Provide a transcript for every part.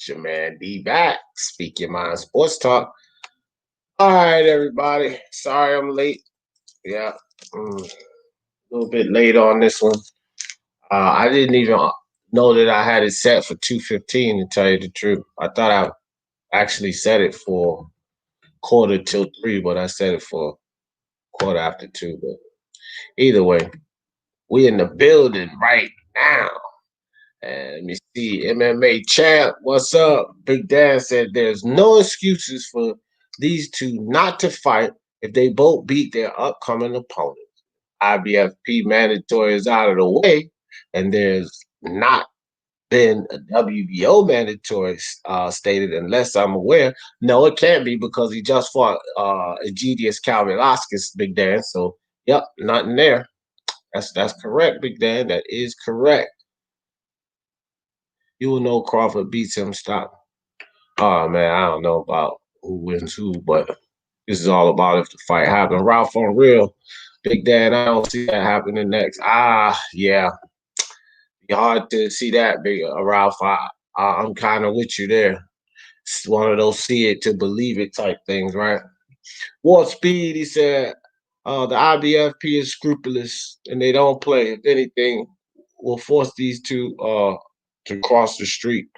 It's your man D back. Speak Your Mind Sports Talk. All right, everybody. Sorry I'm late. Yeah, a little bit late on this one. I didn't even know that I had it set for 2:15 to tell you the truth. I thought I actually set it for quarter till 3, but I set it for quarter after 2. But either way, we in the building right now. And let me see, MMA champ, what's up? Big Dan said there's no excuses for these two not to fight if they both beat their upcoming opponents. IBFP mandatory is out of the way, and there's not been a WBO mandatory stated unless I'm aware. No, it can't be because he just fought Egidius Kalvilaskis, Big Dan. So, yep, nothing there. That's correct, Big Dan. That is correct. You will know Crawford beats him. Stop. Oh man, I don't know about who wins who, but this is all about if the fight happens. Ralph on real, Big Dan. I don't see that happening next. Yeah, be hard to see that, Big Ralph. I'm kind of with you there. It's one of those see it to believe it type things, right? Walt Speed, he said, the IBFP is scrupulous and they don't play. If anything, will force these two to cross the street.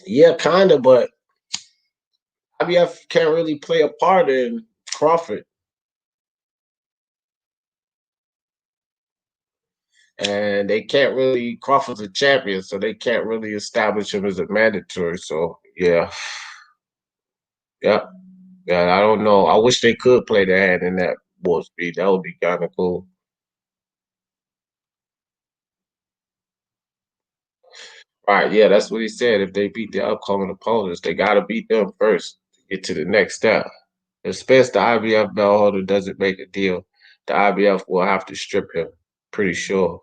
Yeah, kind of, but IBF can't really play a part in Crawford. And they can't really, Crawford's a champion, so they can't really establish him as a mandatory. So, yeah. Yeah. Yeah, I don't know. I wish they could play their hand in that war speed. That would be kind of cool. Right, yeah, that's what he said. If they beat their upcoming opponents, they got to beat them first to get to the next step. If Spence, the IBF belt holder, doesn't make a deal, the IBF will have to strip him. Pretty sure.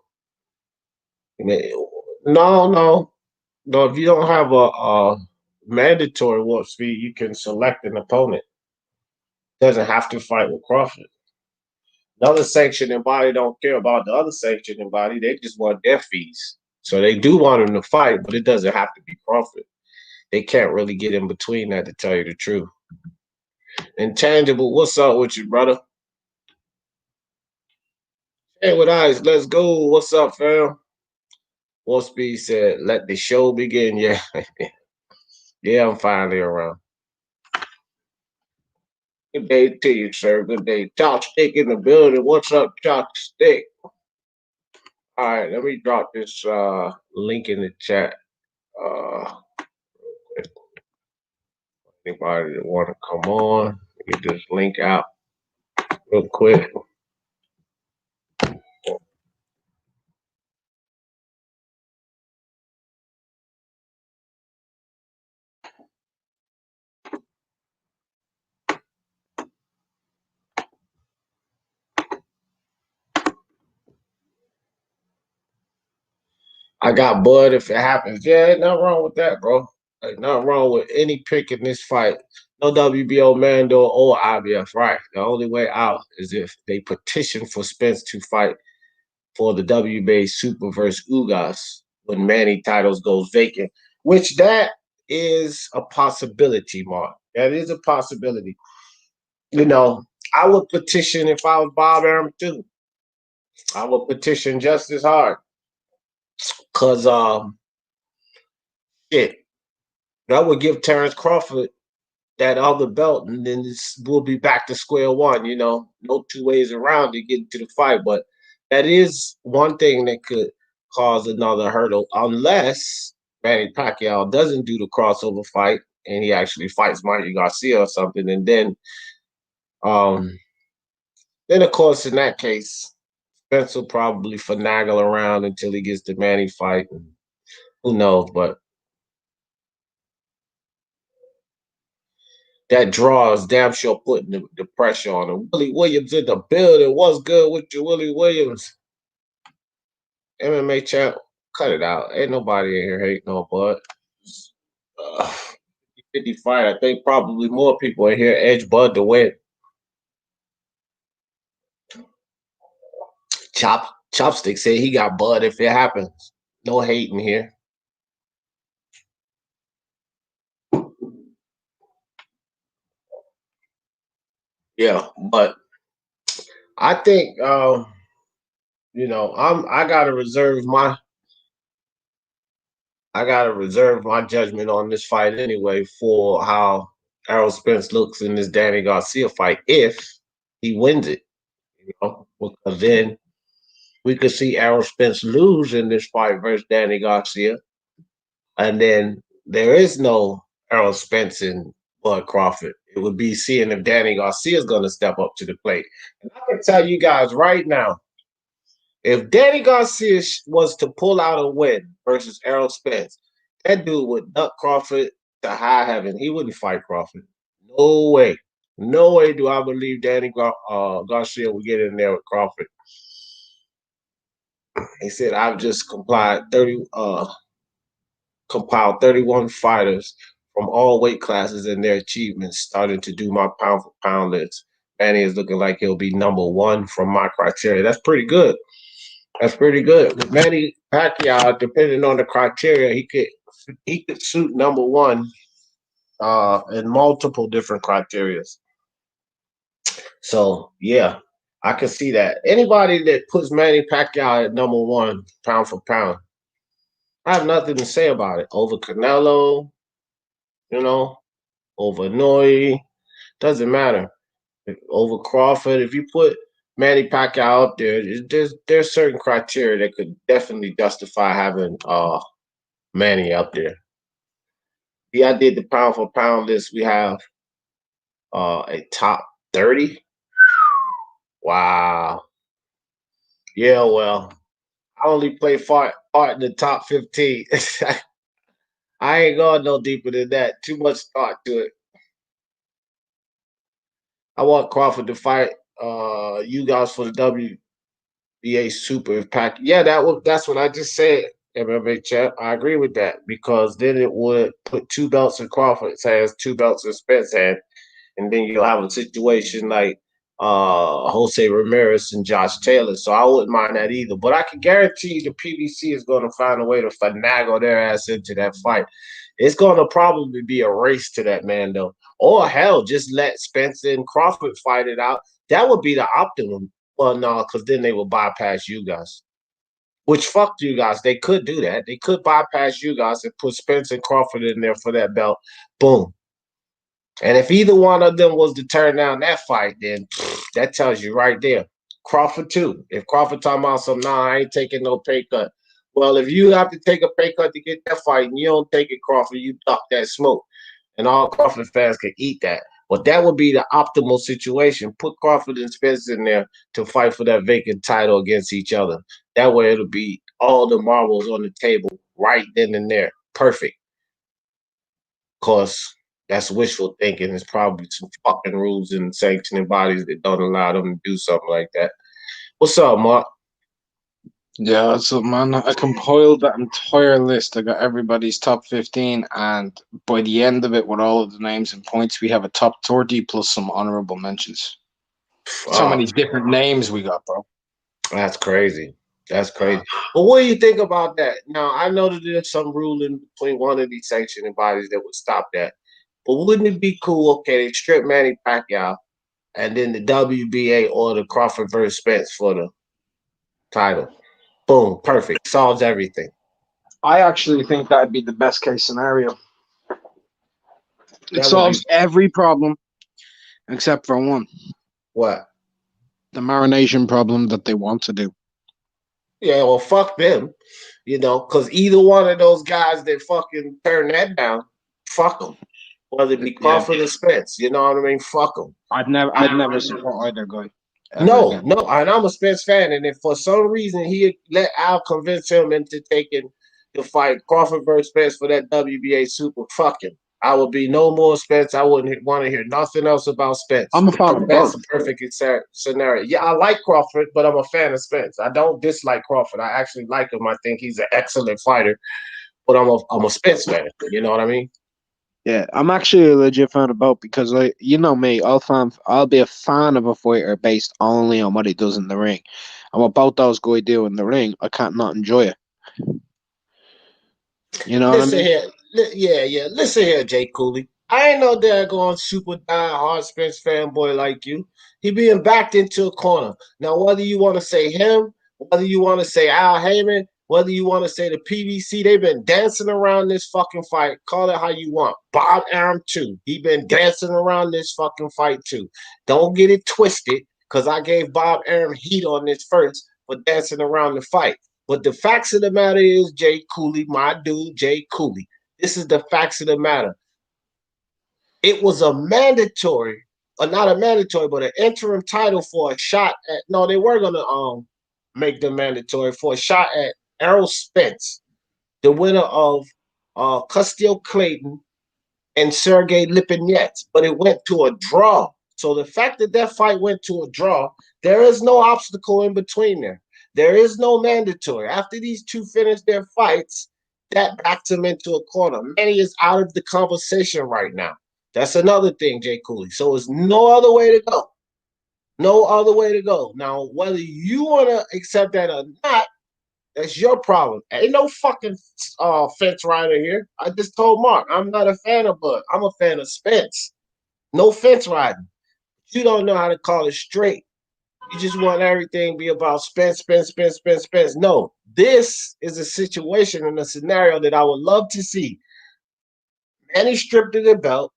No. If you don't have a mandatory warp speed, you can select an opponent. Doesn't have to fight with Crawford. The other sanctioning body don't care about the other sanctioning body. They just want their fees. So they do want him to fight, but it doesn't have to be Crawford. They can't really get in between that, to tell you the truth. Intangible, what's up with you, brother? Hey, with eyes, let's go. What's up, fam? Warp Speed said, let the show begin. Yeah. Yeah, I'm finally around. Good day to you, sir. Good day. Chopstick in the building. What's up, Chopstick? All right, let me drop this link in the chat. Anybody that want to come on, get this link out real quick. I got Bud if it happens. Yeah, ain't nothing wrong with that, bro. Ain't nothing wrong with any pick in this fight. No WBO Mando or IBF, right? The only way out is if they petition for Spence to fight for the WBA Super versus Ugas when Manny titles goes vacant, which that is a possibility, Mark. That is a possibility. You know, I would petition if I was Bob Arum too. I would petition just as hard. Cause shit, that would give Terence Crawford that other belt, and then we'll be back to square one. You know, no two ways around to get into the fight. But that is one thing that could cause another hurdle, unless Manny Pacquiao doesn't do the crossover fight and he actually fights Manny Garcia or something, and um, then of course in that case, Spence will probably finagle around until he gets the Manny fight. And who knows? But that draw is damn sure putting the pressure on him. Willie Williams in the building. What's good with you, Willie Williams? MMA champ, cut it out. Ain't nobody in here hating on Bud. 50 fight. I think probably more people in here edge Bud to win. Chopstick said he got Bud if it happens. No hating here. Yeah, but I think I gotta reserve my judgment on this fight anyway for how Errol Spence looks in this Danny Garcia fight if he wins it. Because then we could see Errol Spence lose in this fight versus Danny Garcia, and then there is no Errol Spence in Bud Crawford. It would be seeing if Danny Garcia is going to step up to the plate. And I can tell you guys right now, if Danny Garcia was to pull out a win versus Errol Spence, that dude would duck Crawford to high heaven. He wouldn't fight Crawford. No way. No way do I believe Garcia would get in there with Crawford. He said, I've just compiled 31 fighters from all weight classes and their achievements, starting to do my pound for pound list. Manny is looking like he'll be number one from my criteria. That's pretty good. That's pretty good. With Manny Pacquiao, depending on the criteria, he could suit number one in multiple different criterias. So yeah, I can see that. Anybody that puts Manny Pacquiao at number one, pound for pound, I have nothing to say about it. Over Canelo, over Noy, doesn't matter. Over Crawford, if you put Manny Pacquiao up there, there's certain criteria that could definitely justify having Manny up there. Yeah, I did the pound for pound list. We have a top 30. Wow. Yeah, well, I only play part in the top 15. I ain't going no deeper than that. Too much thought to it. I want Crawford to fight you guys for the WBA Super Pack. Yeah, that's what I just said. MMA chat. I agree with that because then it would put two belts in Crawford's hands, two belts in Spence's hand, and then you'll have a situation like Jose Ramirez and Josh Taylor. So I wouldn't mind that either. But I can guarantee you the PBC is going to find a way to finagle their ass into that fight. It's going to probably be a race to that man, though. Or hell, just let Spence and Crawford fight it out. That would be the optimum. Well, no, because then they will bypass you guys. Which fucked you guys. They could do that. They could bypass you guys and put Spence and Crawford in there for that belt. Boom. And if either one of them was to turn down that fight, then that tells you right there. Crawford too. If Crawford talking about some, nah, I ain't taking no pay cut. Well, if you have to take a pay cut to get that fight and you don't take it, Crawford, you duck that smoke. And all Crawford fans can eat that. But that would be the optimal situation. Put Crawford and Spence in there to fight for that vacant title against each other. That way it'll be all the marbles on the table right then and there. Perfect. Because that's wishful thinking. There's probably some fucking rules and sanctioning bodies that don't allow them to do something like that. What's up, Mark? Yeah, so man, I compiled that entire list. I got everybody's top 15, and by the end of it, with all of the names and points, we have a top 30 plus some honorable mentions. So Fuck. many different names we got, bro. That's crazy. That's crazy. But what do you think about that? Now, I know that there's some ruling between one of these sanctioning bodies that would stop that. But wouldn't it be cool? Okay, they strip Manny Pacquiao, and then the WBA or the Crawford versus Spence for the title. Boom, perfect. Solves everything. I actually think that'd be the best case scenario. It That would be solves every problem except for one, what? the marination problem that they want to do. Yeah, well, fuck them, because either one of those guys that fucking turn that down, fuck them. Whether it be Yeah, Crawford or Spence, you know what I mean? Fuck them. I'd never support either guy ever No, again. no, and I'm a Spence fan, and if for some reason he let Al convince him into taking the fight Crawford versus Spence for that WBA Super, fuck him. I would be no more Spence. I wouldn't want to hear nothing else about Spence. I'm a fan of That's both. a perfect scenario. Yeah, I like Crawford, but I'm a fan of Spence. I don't dislike Crawford. I actually like him. I think he's an excellent fighter, but I'm a Spence fan. You know what I mean? Yeah, I'm actually a legit fan of both because, you know me, I'll be a fan of a fighter based only on what he does in the ring, and what both those guys do in the ring, I can't not enjoy it. You know what I Listen mean? here, yeah. Listen here, Jay Cooley. I ain't no daggone super die hard Spence fanboy like you. He being backed into a corner. Now, whether you want to say him, whether you want to say Al Haymon, whether you want to say the PBC, they've been dancing around this fucking fight. Call it how you want. Bob Arum too. He been dancing around this fucking fight too. Don't get it twisted, because I gave Bob Arum heat on this first for dancing around the fight. But the facts of the matter is, Jay Cooley, my dude, Jay Cooley. This is the facts of the matter. It was a mandatory, or not a mandatory, but an interim title for a shot at. No, they were gonna make them mandatory for a shot at Errol Spence, the winner of Custio Clayton and Sergey Lipinets, but it went to a draw. So the fact that that fight went to a draw, there is no obstacle in between there. There is no mandatory. After these two finish their fights, that backs them into a corner. Manny is out of the conversation right now. That's another thing, Jay Cooley. So there's no other way to go. No other way to go. Now, whether you want to accept that or not, that's your problem. Ain't no fucking fence rider here. I just told Mark I'm not a fan of Bud. I'm a fan of Spence. No fence riding. You don't know how to call it straight. You just want everything to be about Spence, Spence, Spence, Spence, Spence. No, this is a situation and a scenario that I would love to see. Manny stripped of the belt.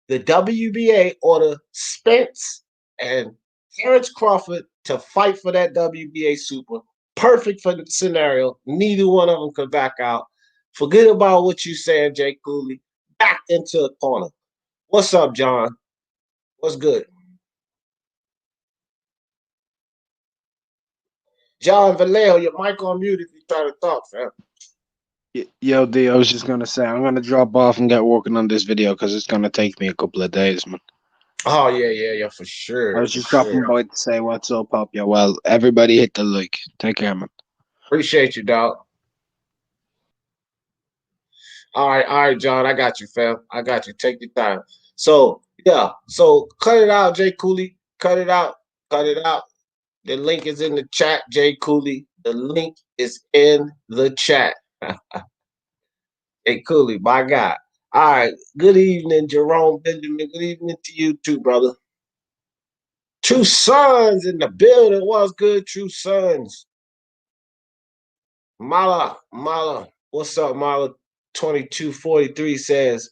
The WBA order Spence and Terence Crawford to fight for that WBA super. Perfect for the scenario. Neither one of them could back out. Forget about what you saying, Jay Cooley. Back into a corner. What's up, John? What's good? John Vallejo, your mic on mute if you try to talk, fam. Yo, D, I was just gonna say I'm gonna drop off and get working on this video because it's gonna take me a couple of days, man. Oh, yeah, for I sure, was for just dropping sure. by to say what's up, Pop. Yeah, well, everybody hit the like. Take care, man. Appreciate you, dog. All right, John. I got you, fam. I got you. Take your time. So, yeah. So cut it out, Jay Cooley. Cut it out. Cut it out. The link is in the chat, Jay Cooley. The link is in the chat. Jay Cooley, my God. All right. Good evening, Jerome Benjamin. Good evening to you too, brother. True Sons in the building. What's good, True Sons? Mala. What's up, Mala? 2243 says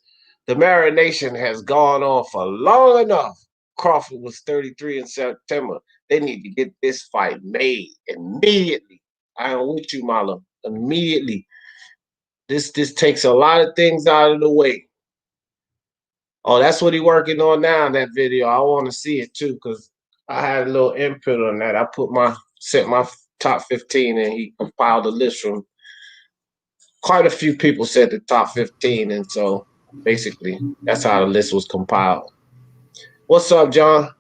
the marination has gone on for long enough. Crawford was 33 in September. They need to get this fight made immediately. I am with you, Mala. Immediately. This takes a lot of things out of the way. Oh, that's what he's working on now in that video. I want to see it too, because I had a little input on that. I sent my top 15 and he compiled a list from quite a few people said the top 15. And so basically that's how the list was compiled. What's up, John?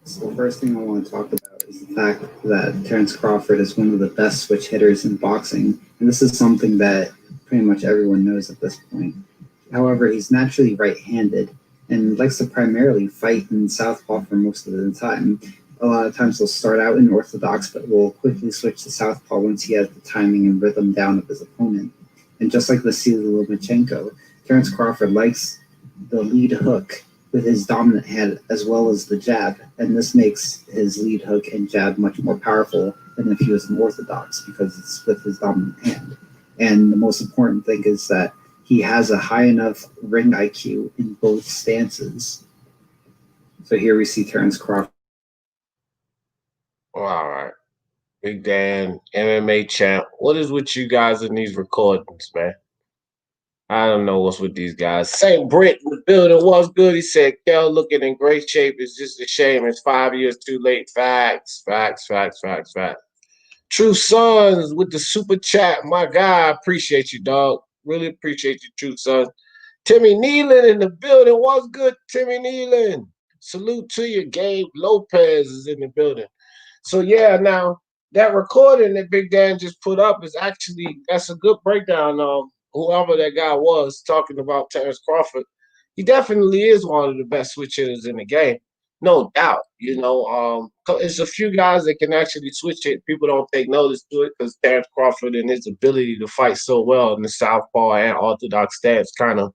So the first thing I want to talk about is the fact that Terence Crawford is one of the best switch hitters in boxing, and this is something that pretty much everyone knows at this point. However, he's naturally right-handed and likes to primarily fight in southpaw for most of the time. A lot of times he'll start out in orthodox, but will quickly switch to southpaw once he has the timing and rhythm down of his opponent. And just like Vasily Lomachenko, Terence Crawford likes the lead hook with his dominant hand as well as the jab, and this makes his lead hook and jab much more powerful than if he was an orthodox because it's with his dominant hand. And the most important thing is that he has a high enough ring IQ in both stances. So here we see Terence Crawford. All right. Big Dan, MMA champ. What is with you guys in these recordings, man? I don't know what's with these guys. St. Britt in the building was good. He said, Kell looking in great shape. It's just a shame. It's 5 years too late. Facts. True Sons with the super chat. My God, appreciate you, dog. Really appreciate you, True Sons. Timmy Nealon in the building. What's good, Timmy Nealon? Salute to you. Gabe Lopez is in the building. So, yeah, now that recording that Big Dan just put up is actually, that's a good breakdown of whoever that guy was talking about Terence Crawford. He definitely is one of the best switch hitters in the game. no doubt. It's a few guys that can actually switch it. People don't take notice to it because Terence Crawford and his ability to fight so well in the southpaw and orthodox stance kind of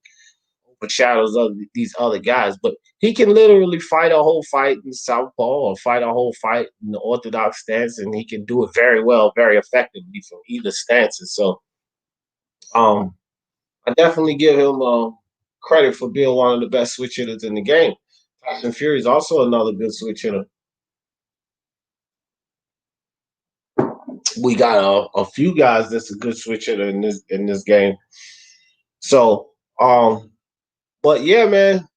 overshadows these other guys. But he can literally fight a whole fight in the southpaw or fight a whole fight in the orthodox stance, and he can do it very well, very effectively from either stances. So, I definitely give him credit for being one of the best switch hitters in the game. Tyson Fury is also another good switch hitter. We got a few guys that's a good switch hitter in this game. So, but yeah, man,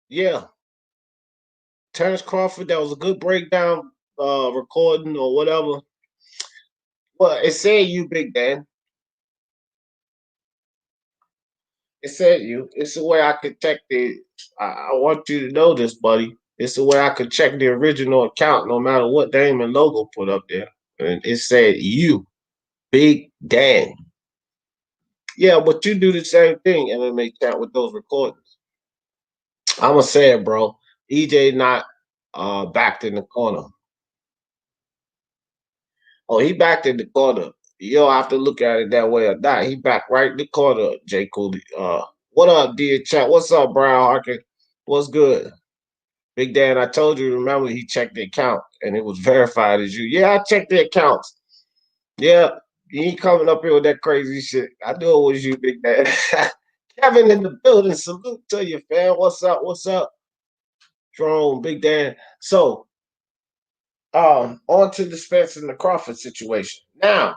yeah. Terence Crawford, that was a good breakdown, recording or whatever. Well, it said you, Big Dan. It said you. It's the way I could check the. I want you to know this, buddy. It's the way I could check the original account, no matter what name and logo put up there, and it said you, Big Dan. Yeah, but you do the same thing, MMA chat, with those recordings. I'ma say it, bro. EJ not backed in the corner. Oh, he backed in the corner. You don't have to look at it that way or not. He back right in the corner, J. Cooley. What up, dear chat? What's up, Brian Harkin? What's good? Big Dan, I told you, remember, he checked the account and it was verified as you. Yeah, I checked the accounts. Yeah, you ain't coming up here with that crazy shit. I knew it was you, Big Dan. Kevin in the building. Salute to you, fam. What's up? What's up? Jerome, Big Dan. So, on to the Spence and the Crawford situation. Now,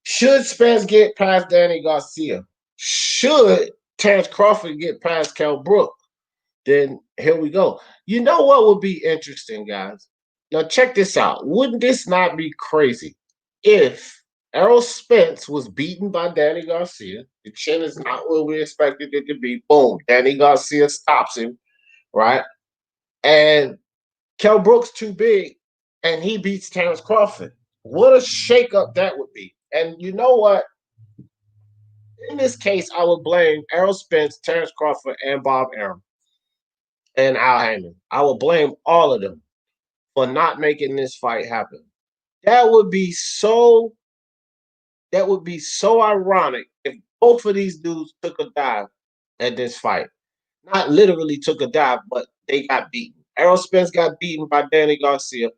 should Spence get past Danny Garcia? Should Terence Crawford get past Kell Brook? Then here we go. You know what would be interesting, guys? Now check this out. Wouldn't this not be crazy if Errol Spence was beaten by Danny Garcia? The chin is not where we expected it to be. Boom. Danny Garcia stops him, right? And Kell Brook's too big, and he beats Terence Crawford. What a shakeup that would be. And you know what? In this case, I would blame Errol Spence, Terence Crawford, and Bob Arum and Al Haymon. I would blame all of them for not making this fight happen. That would be so ironic if both of these dudes took a dive at this fight. Not literally took a dive, but they got beaten. Errol Spence got beaten by Danny Garcia.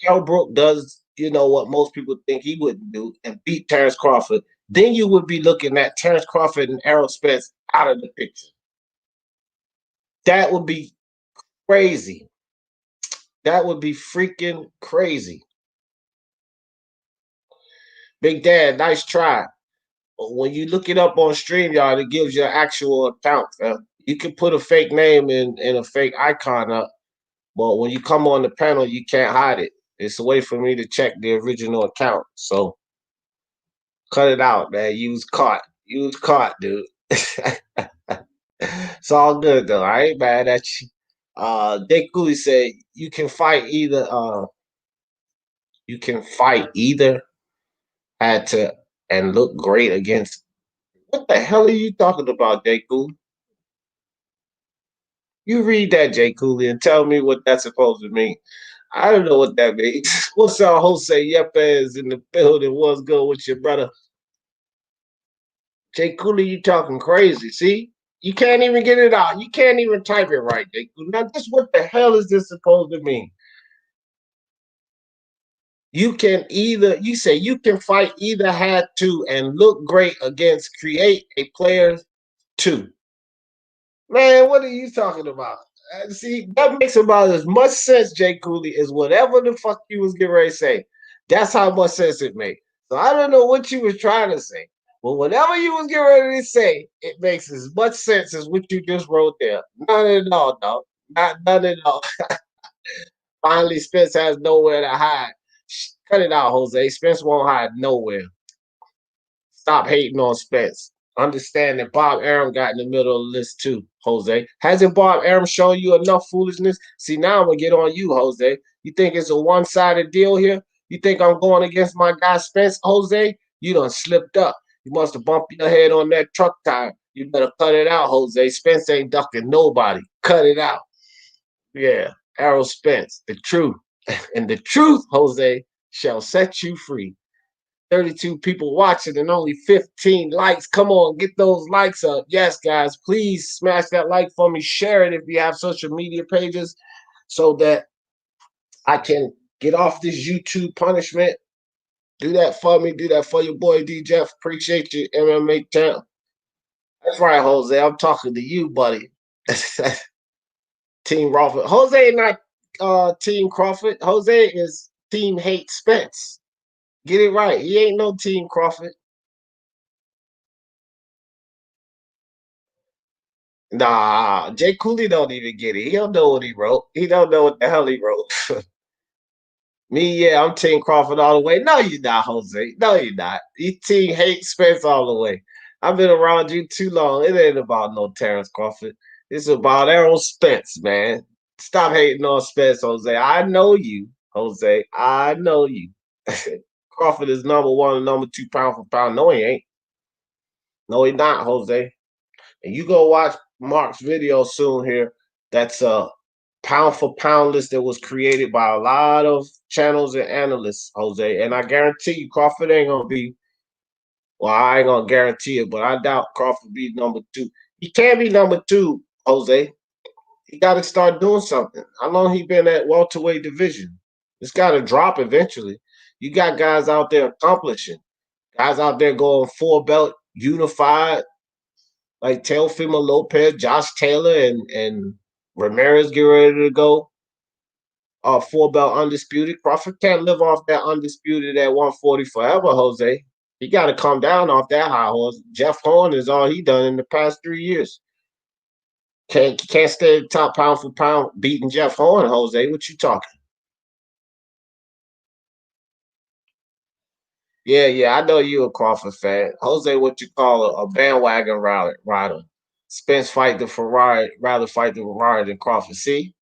Kell Brook does, what most people think he wouldn't do, and beat Terence Crawford. Then you would be looking at Terence Crawford and Errol Spence out of the picture. That would be crazy. That would be freaking crazy. Big Dad, nice try. When you look it up on StreamYard, it gives you an actual account, fam. You can put a fake name and a fake icon up, but when you come on the panel, you can't hide it. It's a way for me to check the original account. So cut it out, man. You was caught. You was caught, dude. It's all good though. I ain't mad at you. Dick Cooley said you can fight either. Had to and look great against. What the hell are you talking about, Jay Cooley? You read that, Jay Cooley, and tell me what that's supposed to mean. I don't know what that means. What's up, Jose Yepes is in the building? What's good with your brother? Jay Cooley, you talking crazy. See? You can't even get it out. You can't even type it right, Jay Cooley. Now, what the hell is this supposed to mean? You can fight either had to and look great against create a player two. Man, what are you talking about? See, that makes about as much sense, Jay Cooley, as whatever the fuck you was getting ready to say. That's how much sense it made. So I don't know what you was trying to say. But whatever you was getting ready to say, it makes as much sense as what you just wrote there. None at all, dog. None at all. Finally, Spence has nowhere to hide. Cut it out, Jose. Spence won't hide nowhere. Stop hating on Spence. Understand that Bob Arum got in the middle of the list too, Jose. Hasn't Bob Arum shown you enough foolishness? See, now I'm going to get on you, Jose. You think it's a one-sided deal here? You think I'm going against my guy Spence, Jose? You done slipped up. You must have bumped your head on that truck tire. You better cut it out, Jose. Spence ain't ducking nobody. Cut it out. Yeah. Errol Spence, the truth. And the truth, Jose, shall set you free. 32 people watching and only 15 likes. Come on, get those likes up. Yes, guys, please smash that like for me. Share it if you have social media pages so that I can get off this YouTube punishment. Do that for me. Do that for your boy, D. Jeff. Appreciate you, MMA champ. That's right, Jose. I'm talking to you, buddy. Team Crawford. Jose not Team Crawford. Jose is Team Hate Spence. Get it right. He ain't no Team Crawford. Nah, Jay Cooley don't even get it. He don't know what he wrote. He don't know what the hell he wrote. Me, yeah, I'm Team Crawford all the way. No, you're not, Jose. No, you're not. You Team Hate Spence all the way. I've been around you too long. It ain't about no Terence Crawford. It's about Errol Spence, man. Stop hating on Spence, Jose. I know you, Jose. I know you. Crawford is number one and number two pound for pound. No, he ain't. No, he not, Jose. And you go watch Mark's video soon here. That's a pound for pound list that was created by a lot of channels and analysts, Jose. And I guarantee you, Crawford ain't gonna be. Well, I ain't gonna guarantee it, but I doubt Crawford be number two. He can't be number two, Jose. He got to start doing something. How long he been at welterweight division? It's got to drop eventually. You got guys out there accomplishing, guys out there going four belt unified, like Teofimo Lopez, Josh Taylor, and Ramirez get ready to go. Four belt undisputed. Crawford can't live off that undisputed at 140 forever, Jose. He got to come down off that high horse. Jeff Horn is all he done in the past 3 years. Can't stay at the top pound for pound beating Jeff Horn, Jose. What you talking? Yeah, I know you a Crawford fan. Jose, what you call a bandwagon rider. Spence fight the Ferrari, rather fight the Ferrari than Crawford. See,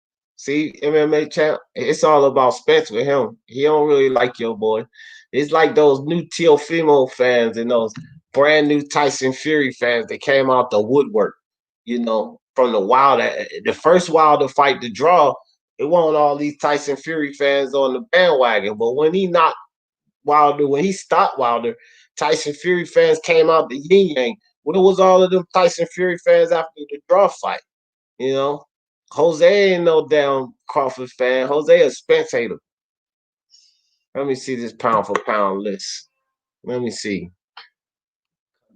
MMA champ. It's all about Spence with him. He don't really like your boy. It's like those new Teofimo fans and those brand new Tyson Fury fans that came out the woodwork. You know, from the first Wilder fight to draw, it wasn't all these Tyson Fury fans on the bandwagon. But when he knocked Wilder, when he stopped Wilder, Tyson Fury fans came out the yin yang. Where was all of them Tyson Fury fans after the draw fight? You know, Jose ain't no damn Crawford fan. Jose a Spence hater. Let me see this pound for pound list. Let me see.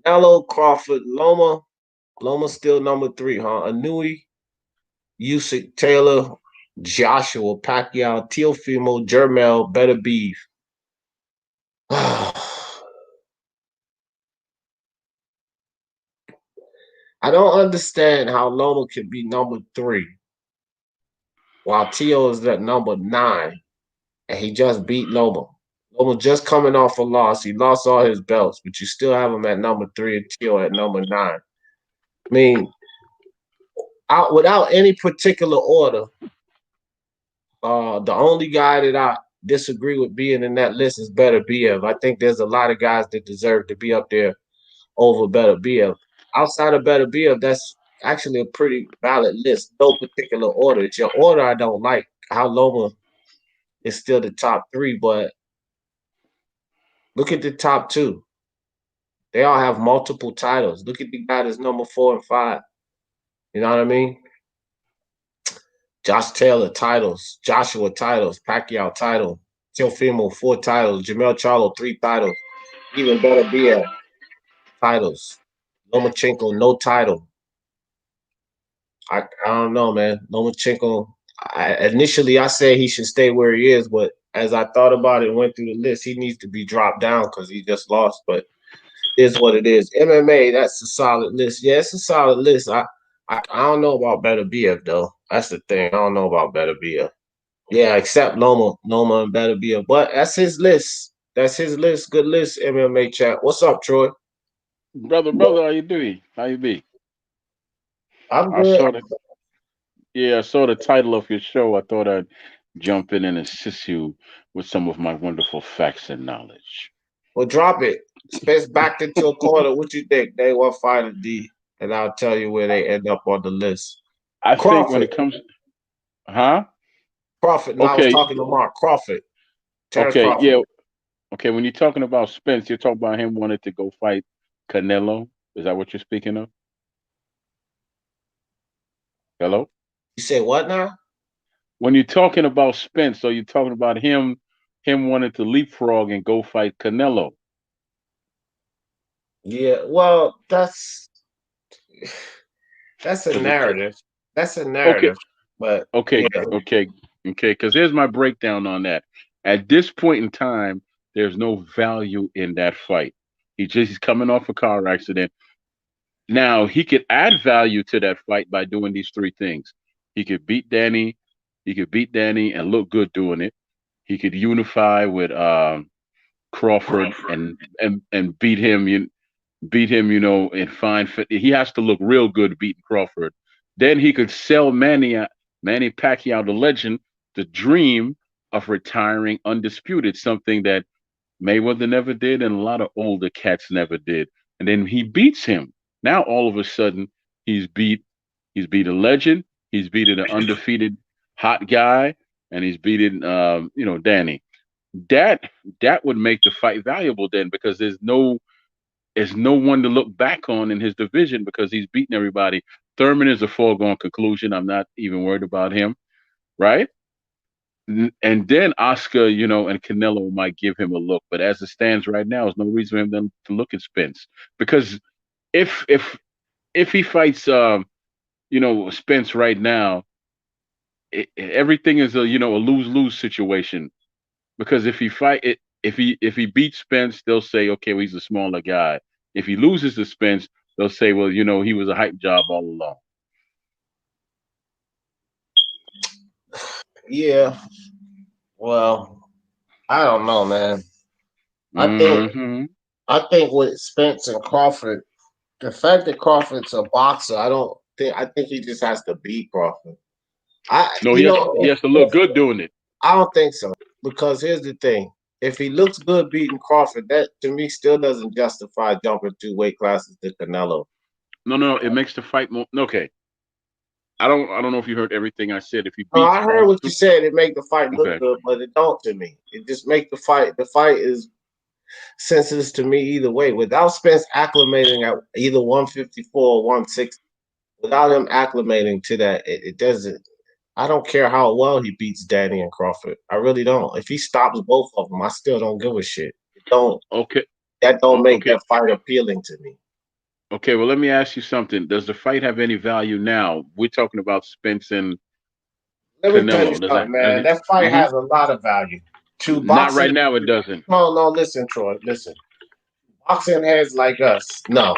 Canelo, Crawford, Loma. Loma still number 3, huh? Anui, Usyk, Taylor, Joshua, Pacquiao, Teofimo, Jermel, Better Beef. I don't understand how Loma could be number 3 while Teo is at number 9 and he just beat Loma. Loma just coming off a loss. He lost all his belts, but you still have him at number 3 and Teo at number 9. I mean, without any particular order, the only guy that I disagree with being in that list is Better BF. I think there's a lot of guys that deserve to be up there over Better BF. Outside of Better BF, that's actually a pretty valid list. No particular order. It's your order I don't like. How Loma is still the top 3, but look at the top 2. They all have multiple titles. Look at the guy that's number 4 and 5. You know what I mean? Josh Taylor titles, Joshua titles, Pacquiao title, Teofimo 4 titles, Jamel Charlo 3 titles, even Better BF titles. Lomachenko no title. I don't know, man. Lomachenko. Initially, I said he should stay where he is, but as I thought about it and went through the list, he needs to be dropped down because he just lost. But it is what it is. MMA, that's a solid list. Yeah, it's a solid list. I don't know about Better BF though. That's the thing. I don't know about Better BF. Yeah, except Loma and Better BF. But that's his list. That's his list. Good list, MMA chat. What's up, Troy? Brother, how you doing? How you be? I'm I good. saw the I saw the title of your show. I thought I'd jump in and assist you with some of my wonderful facts and knowledge. Well, drop it. Spence backed into a corner. What you think? They want fighter D, and I'll tell you where they end up on the list. I think when Crawford. it comes, huh? Crawford. No, I was Okay, talking to Mark Crawford. Terence okay, Crawford. yeah, okay. When you're talking about Spence, you're talking about him wanting to go fight Canelo. Is that what you're speaking of? Hello. You say what now? When you're talking about Spence, so you're talking about him wanting to leapfrog and go fight Canelo. Yeah. Well, that's a Because it's narrative. That's a okay, narrative. But okay, yeah. okay, okay. Because here's my breakdown on that. At this point in time, there's no value in that fight. He's coming off a car accident. Now he could add value to that fight by doing these three things. He could beat Danny. He could beat Danny and look good doing it. He could unify with Crawford and beat him, in fine fit. He has to look real good beating Crawford. Then he could sell Manny Pacquiao, the legend, the dream of retiring undisputed, something that Mayweather never did and a lot of older cats never did. And then he beats him. Now all of a sudden he's beat a legend, he's beaten an undefeated hot guy, and he's beaten Danny. That that would make the fight valuable then because there's no one to look back on in his division because he's beaten everybody. Thurman is a foregone conclusion. I'm not even worried about him, right? And then Oscar, and Canelo might give him a look, but as it stands right now, there's no reason for him to look at Spence because if if if he fights, Spence right now, everything is a lose lose situation because if he fight it, if he beats Spence, they'll say, okay, well, he's a smaller guy. If he loses to Spence, they'll say, well, he was a hype job all along. Yeah. Well, I don't know, man. I think Hmm. I think with Spence and Crawford, the fact that Crawford's a boxer, I think he just has to beat Crawford. I No, you know he has to look good doing it. I don't think so. Because here's the thing. If he looks good beating Crawford, that to me still doesn't justify jumping 2 weight classes to Canelo. No, no, it makes the fight more okay. I don't know if you heard everything I said. If he No, beats I heard all what you two, said. It make the fight look okay. good, but it don't to me. It just make the fight. The fight is senseless to me either way. Without Spence acclimating at either 154 or 160, without him acclimating to that, it doesn't. I don't care how well he beats Danny and Crawford. I really don't. If he stops both of them, I still don't give a shit. It don't. Okay. That don't make Okay. that fight appealing to me. Okay, well let me ask you something. Does the fight have any value now? We're talking about Spence and Let me tell you Canelo. Does something, that does man. it That fight hmm has a lot of value. To Not boxing, right now it doesn't. no, no. Listen, Troy. Listen. Boxing heads like us, no.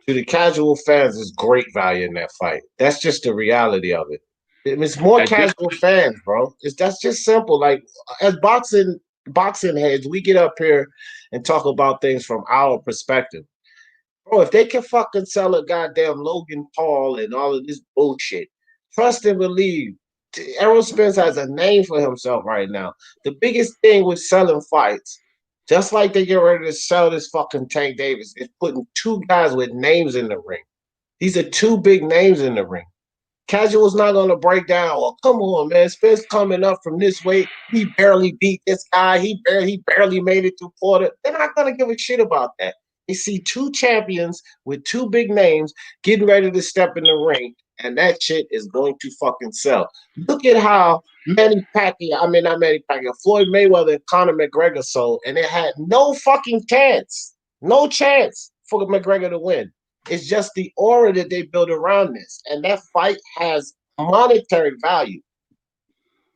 To the casual fans, there's great value in that fight. That's just the reality of it. It's more At this casual fans, bro. That's just simple. Like as boxing heads, we get up here and talk about things from our perspective. Bro, if they can fucking sell a goddamn Logan Paul and all of this bullshit, trust and believe. Errol Spence has a name for himself right now. The biggest thing with selling fights, just like they get ready to sell this fucking Tank Davis, is putting two guys with names in the ring. These are two big names in the ring. Casual's not gonna break down. Well, come on, man. Spence coming up from this weight. He barely beat this guy. He barely made it through Porter. They're not gonna give a shit about that. They see two champions with two big names getting ready to step in the ring, and that shit is going to fucking sell. Look at how not Manny Pacquiao, Floyd Mayweather and Conor McGregor sold, and it had no fucking chance, no chance for McGregor to win. It's just the aura that they build around this. And that fight has monetary value.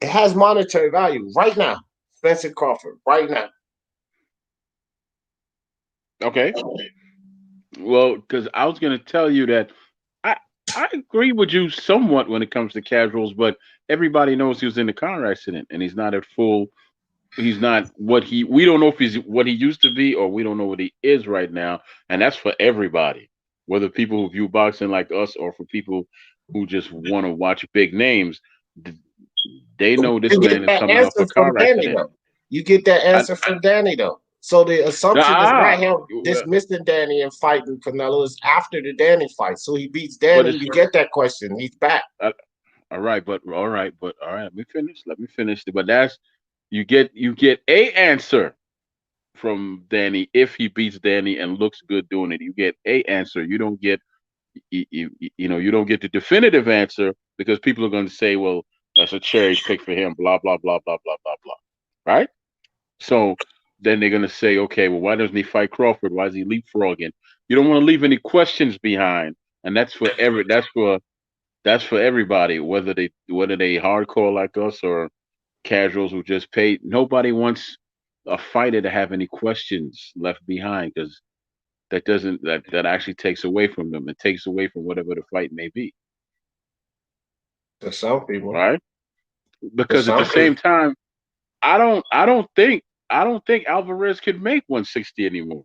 It has monetary value right now. Spencer Crawford, right now. okay. Well, because I was gonna tell you that I I agree with you somewhat when it comes to casuals, but everybody knows he was in a car accident and he's not at full he's not what he we don't know if he's what he used to be or we don't know what he is right now, and that's for everybody, whether people who view boxing like us or for people who just want to watch big names. They know this You get man is that coming off answer a from car Danny, accident. though. You get that I, answer from Danny, though. So the assumption is not him well, dismissing Danny and fighting Canelo. Is after the Danny fight. So he beats but Danny. it's You get that question. He's back. all right, but all right, but all right. Let me finish. Let me finish. But that's you get a answer from Danny if he beats Danny and looks good doing it. You get a answer. You don't get you don't get the definitive answer because people are going to say, well, that's a cherry pick for him. Blah blah blah blah blah blah blah. Right. So then they're going to say, okay, well, why doesn't he fight Crawford? Why is he leapfrogging? You don't want to leave any questions behind, and that's for everybody, whether they hardcore like us or casuals who just paid. Nobody wants a fighter to have any questions left behind because that actually takes away from them. It takes away from whatever the fight may be, To some people. right? To Because at the some same people. time, I don't think Alvarez could make 160 anymore.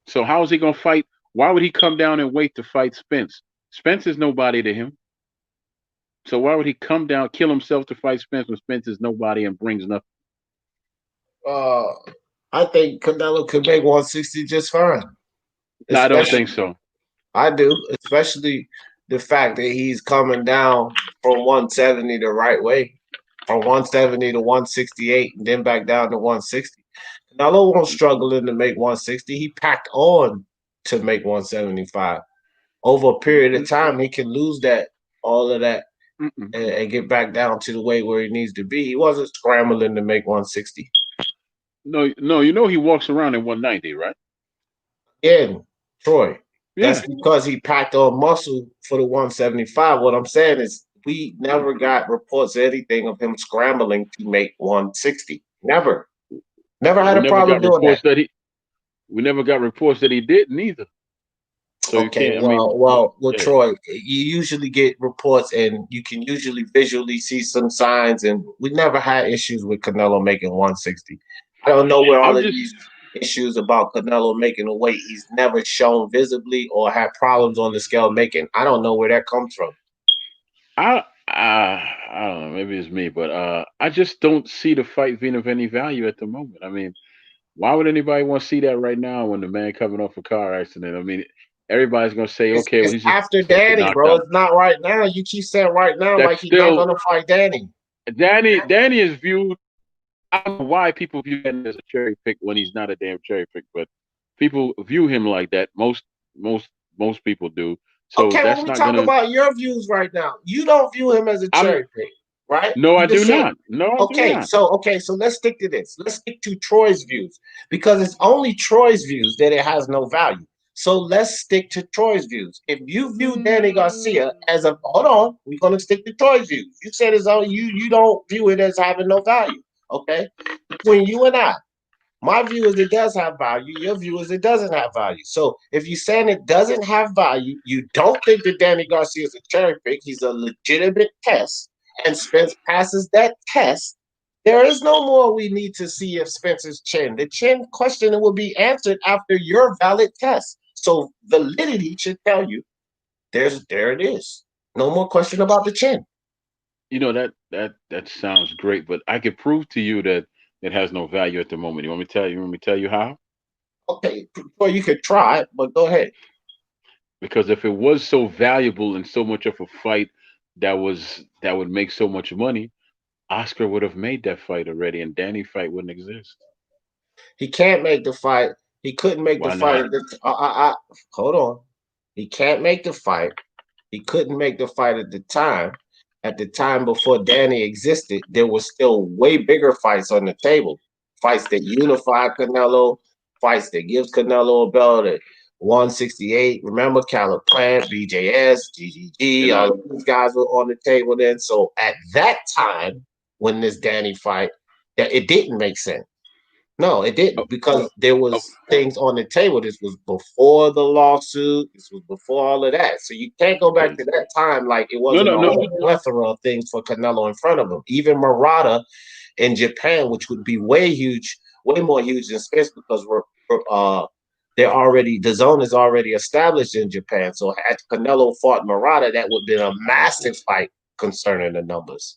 So how is he gonna fight? Why would he come down and wait to fight Spence? Spence is nobody to him. So why would he come down, kill himself to fight Spence when Spence is nobody and brings nothing? Uh, I think Canelo could make 160 just fine. No, I don't Especially, think so. I do, especially the fact that he's coming down from 170 the right way, from 170 to 168, and then back down to 160. Canelo won't struggle in to make 160. He packed on to make 175. Over a period of time, he can lose all of that, Mm-mm. and get back down to the weight where he needs to be. He wasn't scrambling to make 160. No, no, you know he walks around in 190, right? Again, Troy, that's Yeah. because he packed on muscle for the 175. What I'm saying is we never got reports of anything of him scrambling to make 160. Never. Never had We a never problem got doing that. reports that he. We never got reports that he didn't either. So you Okay, can't. I mean, well, yeah. Troy, you usually get reports and you can usually visually see some signs, and we never had issues with Canelo making 160. I don't know where all I'm of just. these issues about Canelo making a weight he's never shown visibly or had problems on the scale making. I don't know where that comes from. I don't know. Maybe it's me, but I just don't see the fight being of any value at the moment. I mean, why would anybody want to see that right now when the man coming off a car accident? I mean, everybody's gonna say, It's, okay, well, it's he's just after get Danny, knocked bro. out. It's not right now. You keep saying right now That's like he's not still gonna fight Danny. Danny is viewed. I don't know why people view him as a cherry pick when he's not a damn cherry pick, but people view him like that. Most most people do. So Okay, well, that's we not talk gonna. about your views right now. You don't view him as a I'm cherry pick, right? no, You I do just said not. No, I do okay. not. So let's stick to this. Let's stick to Troy's views because it's only Troy's views that it has no value. So let's stick to Troy's views. If you view Danny Garcia as a hold on, we're gonna stick to Troy's views. You said it's on you don't view it as having no value. Okay. Between you and I, my view is it does have value. Your view is it doesn't have value. So if you're saying it doesn't have value, you don't think that Danny Garcia is a cherry pick. He's a legitimate test, and Spence passes that test. There is no more we need to see if Spence's chin. The chin question will be answered after your valid test. So validity should tell you there it is. No more question about the chin. That sounds great, but I could prove to you that it has no value at the moment. You want me to tell you? You want me to tell you how? Okay, well you could try, but go ahead. Because if it was so valuable and so much of a fight that would make so much money, Oscar would have made that fight already, and Danny fight wouldn't exist. He can't make the fight. He couldn't make the Why fight. not? At hold on. He can't make the fight. He couldn't make the fight at the time. At the time before Danny existed, there was still way bigger fights on the table. Fights that unify Canelo, fights that gives Canelo a belt at 168. Remember Caleb Plant, BJS, GGG, And I all of these guys were on the table then. So at that time, when this Danny fight, that it didn't make sense. No, it oh, didn't because there oh, was things on the table. This was before the lawsuit. This was before all of that. So you can't go back okay. to that time like it No, wasn't no, a no. whole plethora of things for Canelo in front of him. Even Murata in Japan, which would be way huge, way more huge than Spence because they're already the zone is already established in Japan. So had Canelo fought Murata, that would have been a massive fight concerning the numbers.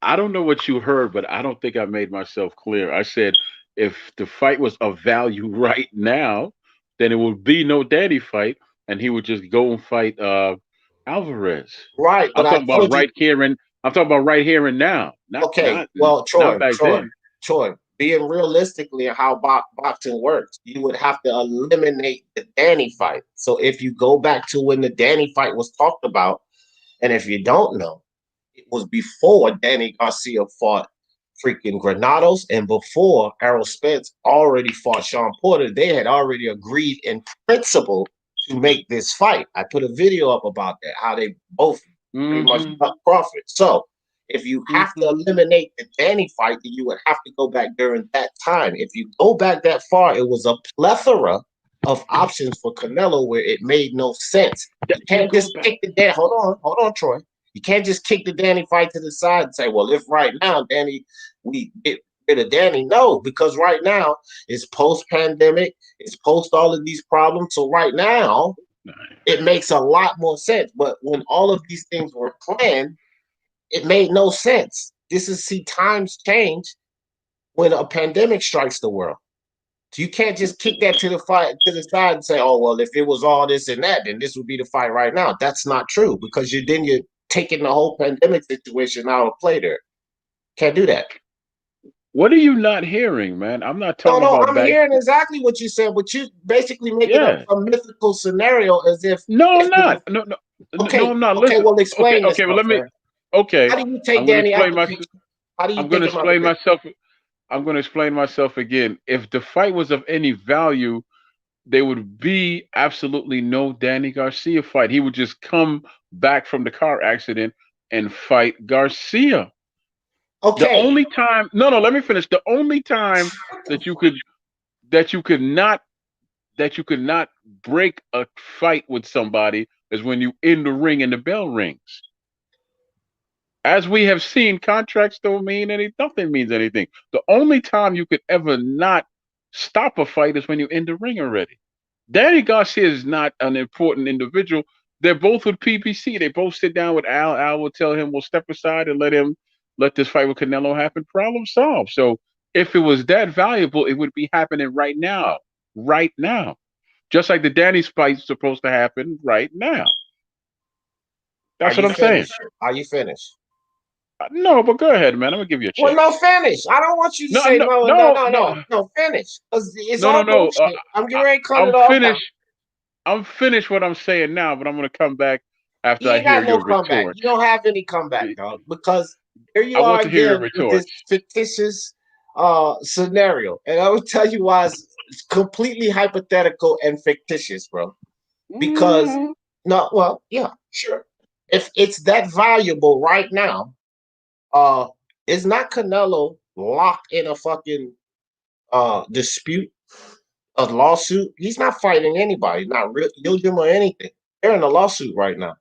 I don't know what you heard, but I don't think I made myself clear. I said if the fight was of value right now, then it would be no Danny fight, and he would just go and fight Alvarez. Right, I'm but I talking about told you. right here and I'm talking about right here and now, not Okay, not well, not Troy, back Troy, then. Troy, being realistically how boxing works, you would have to eliminate the Danny fight. So if you go back to when the Danny fight was talked about, and if you don't know, it was before Danny Garcia fought freaking Granados and before Errol Spence already fought Sean Porter. They had already agreed in principle to make this fight. I put a video up about that, how they both pretty much Hmm. buck Crawford. So if you have to Hmm. eliminate the Danny fight, then you would have to go back during that time. If you go back that far, it was a plethora of options for Canelo where it made no sense. You It can't goes just back. kick the Danny. Hold on, Troy. You can't just kick the Danny fight to the side and say, well, if right now, Danny, we get rid of Danny. No, because right now it's post-pandemic, it's post all of these problems. So right now, it makes a lot more sense. But when all of these things were planned, it made no sense. This is see times change when a pandemic strikes the world. So you can't just kick that to the fight to the side and say, "Oh well, if it was all this and that, then this would be the fight right now." That's not true because you're taking the whole pandemic situation out of play there. Can't do that. What are you not hearing, man? I'm not No, talking no, about I'm back. hearing exactly what you said, but you basically making up Yeah. some mythical scenario as No, if I'm it not. was No, I'm not. okay. Listen. Well, Okay, explain okay. Well, yourself, let me. sir. Okay, How do you I'm take going to Danny out explain the my. picture? How do you I'm going take to him out the explain picture? myself. I'm going to explain myself again. If the fight was of any value, there would be absolutely no Danny Garcia fight. He would just come back from the car accident and fight Garcia. The Okay, only time, no, no, let me finish. The only time that you could that you could not that you could not break a fight with somebody is when you in the ring and the bell rings. As we have seen, contracts don't mean anything. Nothing means anything. The only time you could ever not stop a fight is when you're in the ring already. Danny Garcia is not an important individual. They're both with PPC. They both sit down with Al. Al will tell him, "We'll step aside and let this fight with Canelo happen." Problem solved. So if it was that valuable, it would be happening right now. Right now. Just like the Danny fight's supposed to happen right now. are That's what you I'm saying. finished? Are you finished? No, but go ahead, man. I'm gonna give you a Well, no, chance. finish. I don't want you to No, say no, no, no, no, no, no, no, no. Finish, because it's no, no, all no. bullshit. I'm getting I, ready to cut I'm it off now. finished. I'm finished what I'm saying now, but I'm gonna come back after You I ain't hear got no your comeback. retort. You don't have any comeback, dog, because here I you are want to hear your again with retort. this fictitious scenario, and I will tell you why it's completely hypothetical and fictitious, bro. Because Mm, no, well, yeah, sure. If it's that valuable right now, uh, is not Canelo locked in a fucking dispute, a lawsuit? He's not fighting anybody, not real Gilgim or anything. They're in a lawsuit right now.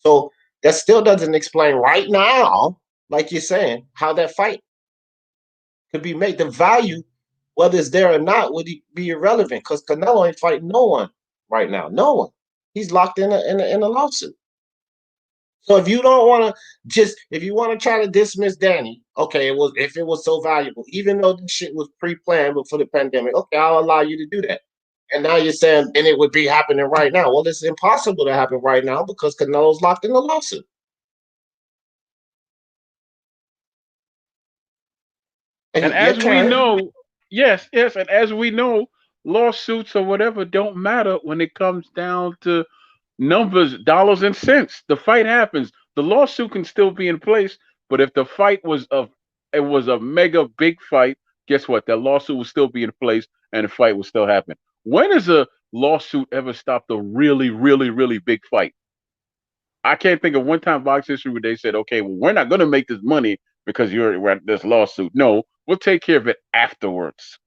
So that still doesn't explain right now, like you're saying, how that fight could be made. The value, whether it's there or not, would be irrelevant because Canelo ain't fighting no one right now. No one. He's locked in a lawsuit. So if you don't want to if you want to try to dismiss Danny, okay, it was if it was so valuable, even though this shit was pre-planned before the pandemic, okay, I'll allow you to do that. And now you're saying, and it would be happening right now. Well, it's impossible to happen right now because Canelo's locked in the lawsuit. and And your as we turn. know, yes, yes, and as we know, lawsuits or whatever don't matter when it comes down to numbers, dollars and cents. The fight happens. The lawsuit can still be in place, but if the fight was it was a mega big fight, guess what? That lawsuit will still be in place and the fight will still happen. When has a lawsuit ever stopped a really, really, really big fight? I can't think of one time in box history where they said, "Okay, well, we're not going to make this money because we're at this lawsuit." No, we'll take care of it afterwards.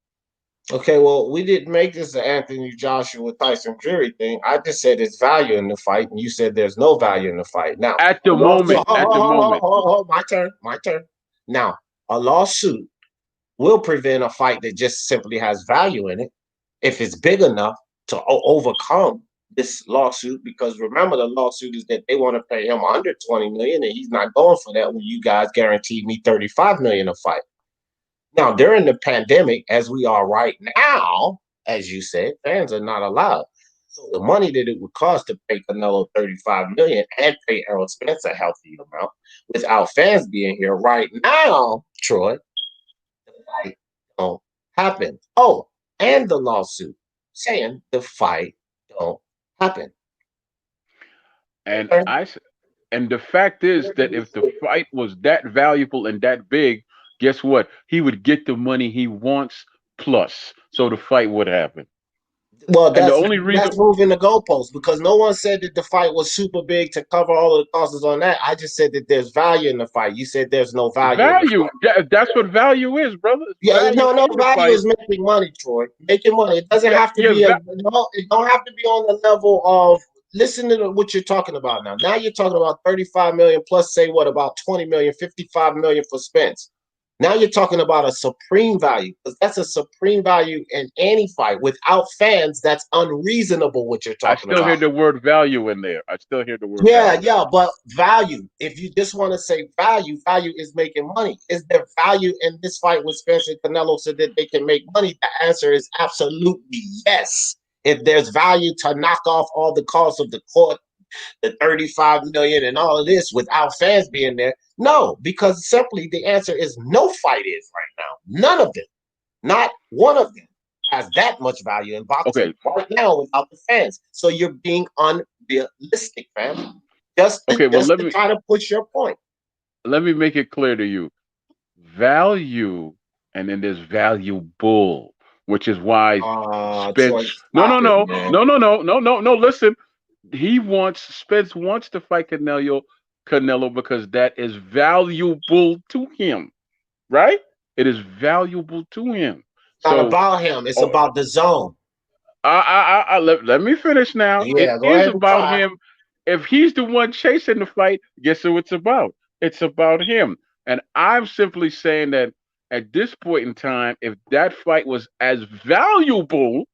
Okay, well, we didn't make this an Anthony Joshua Tyson Fury thing. I just said it's value in the fight, and you said there's no value in the fight. Now, At a the lawsuit, moment, at the moment. my turn, my turn. Now, a lawsuit will prevent a fight that just simply has value in it if it's big enough to overcome this lawsuit. Because remember, the lawsuit is that they want to pay him under 20 million, and he's not going for that when you guys guaranteed me 35 million a fight. Now, during the pandemic, as we are right now, as you said, fans are not allowed. So the money that it would cost to pay Canelo 35 million and pay Errol Spence a healthy amount without fans being here right now, Troy, the fight don't happen. Oh, and the lawsuit saying the fight don't happen. And Okay. and the fact is that if the fight was that valuable and that big, guess what? He would get the money he wants plus. So the fight would happen. Well, And the only reason, that's moving the goalposts because no one said that the fight was super big to cover all of the costs on that. I just said that there's value in the fight. You said there's no value in the value, fight. that's what value is, brother. It's Yeah, value no, in the value fight. is making money, Troy. Making money. It doesn't Yeah, have to yeah, be no. It don't have to be on the level of. Listen to what you're talking about now. Now you're talking about 35 million plus, say what about 20 million, 55 million for Spence. Now you're talking about a supreme value because that's a supreme value in any fight. Without fans, that's unreasonable. What you're I talking still hear about. the word value in there. I still hear the word Yeah, value. yeah, but value. If you just want to say value, value is making money. Is there value in this fight with Spence and Canelo so that they can make money? The answer is absolutely yes. If there's value to knock off all the costs of the court, the 35 million and all of this without fans being there, no, because simply the answer is no fight is right now. None of them, not one of them has that much value in boxing Okay, right now without the fans. So you're being unrealistic, fam. Just to, okay. Well, just to try to push your point. let me make it clear to you. Value, and then there's valuable, which is why Troy, Spence. No, stop no, it, no, man. no, no, no, no, no, no. Listen, Spence wants to fight Canelo because that is valuable to him, right? It is valuable to him. It's not So, about him. It's oh, about the zone. let me finish now. It Yeah, go is ahead and about try. him. If he's the one chasing the fight, guess who it's about? It's about him. And I'm simply saying that at this point in time, if that fight was as valuable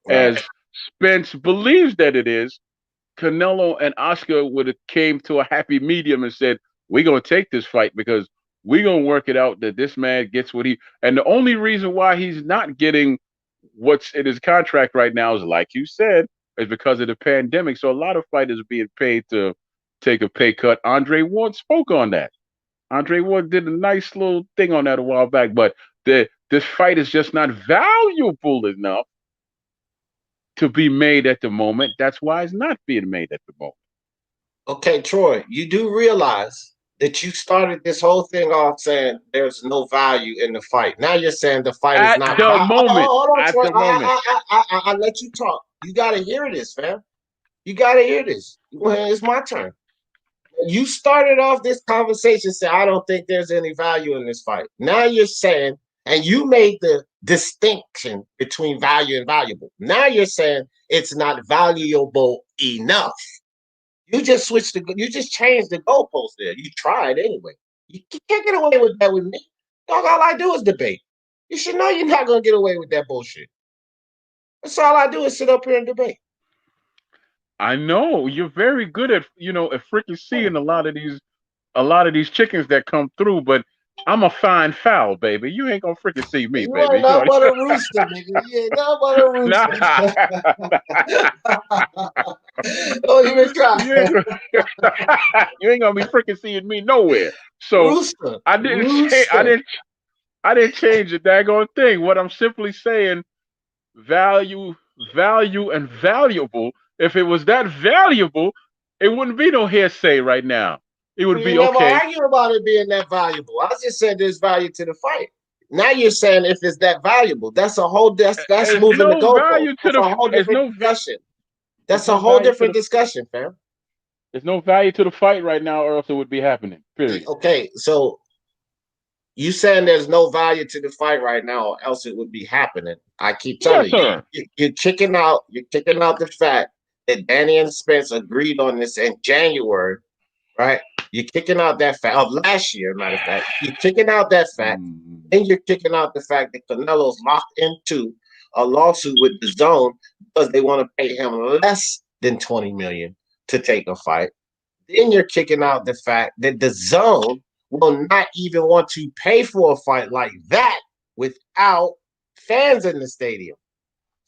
Right. as Spence believes that it is, Canelo and Oscar would have came to a happy medium and said, "We're gonna take this fight because we're gonna work it out that this man gets what he." And the only reason why he's not getting what's in his contract right now is, like you said, is because of the pandemic. So a lot of fighters are being paid to take a pay cut. Andre Ward spoke on that. Andre Ward did a nice little thing on that a while back, but this fight is just not valuable enough to be made at the moment. That's why it's not being made at the moment. Okay, Troy, you do realize that you started this whole thing off saying there's no value in the fight. Now you're saying the fight is At not the value. moment, Hold on, at Troy. the moment. I let you talk. You got to hear this, fam. You got to hear this. Well, it's my turn. You started off this conversation saying, I don't think there's any value in this fight. Now you're saying, and you made the distinction between value and valuable. Now you're saying it's not valuable enough. You just you just changed the goalpost there. You tried anyway. You can't get away with that with me. Dog, all I do is debate. You should know you're not going to get away with that bullshit. That's all I do is sit up here and debate. I know you're very good at at freaking seeing a lot of these chickens that come through, but I'm a fine fowl, baby. You ain't gonna freaking see me, You ain't baby. nothing but a rooster, nigga. You ain't nothing but a Nah, rooster. Don't even try. you ain't you ain't gonna be freaking seeing me nowhere. So Rooster. I didn't change. Rooster. I didn't change the daggone thing. What I'm simply saying, value, value, and valuable. If it was that valuable, it wouldn't be no hearsay right now. It would You be never okay. argue about it being that valuable. I just said there's value to the fight. Now you're saying if it's that valuable, that's a whole that's There's moving the no goalpost. value to That's a whole there's different discussion. there's That's a no whole value to different discussion, fam. there's no value to the fight right now, or else it would be happening. Period. Okay, so you saying there's no value to the fight right now, or else it would be happening. I keep Yes, telling you, sir. you're kicking out. You're kicking out the fact that Danny and Spence agreed on this in January, right? You're kicking out that fact of last year. Matter of fact, you're kicking out that fact. Mm. Then you're kicking out the fact that Canelo's locked into a lawsuit with the zone because they want to pay him less than 20 million to take a fight. Then you're kicking out the fact that the zone will not even want to pay for a fight like that without fans in the stadium.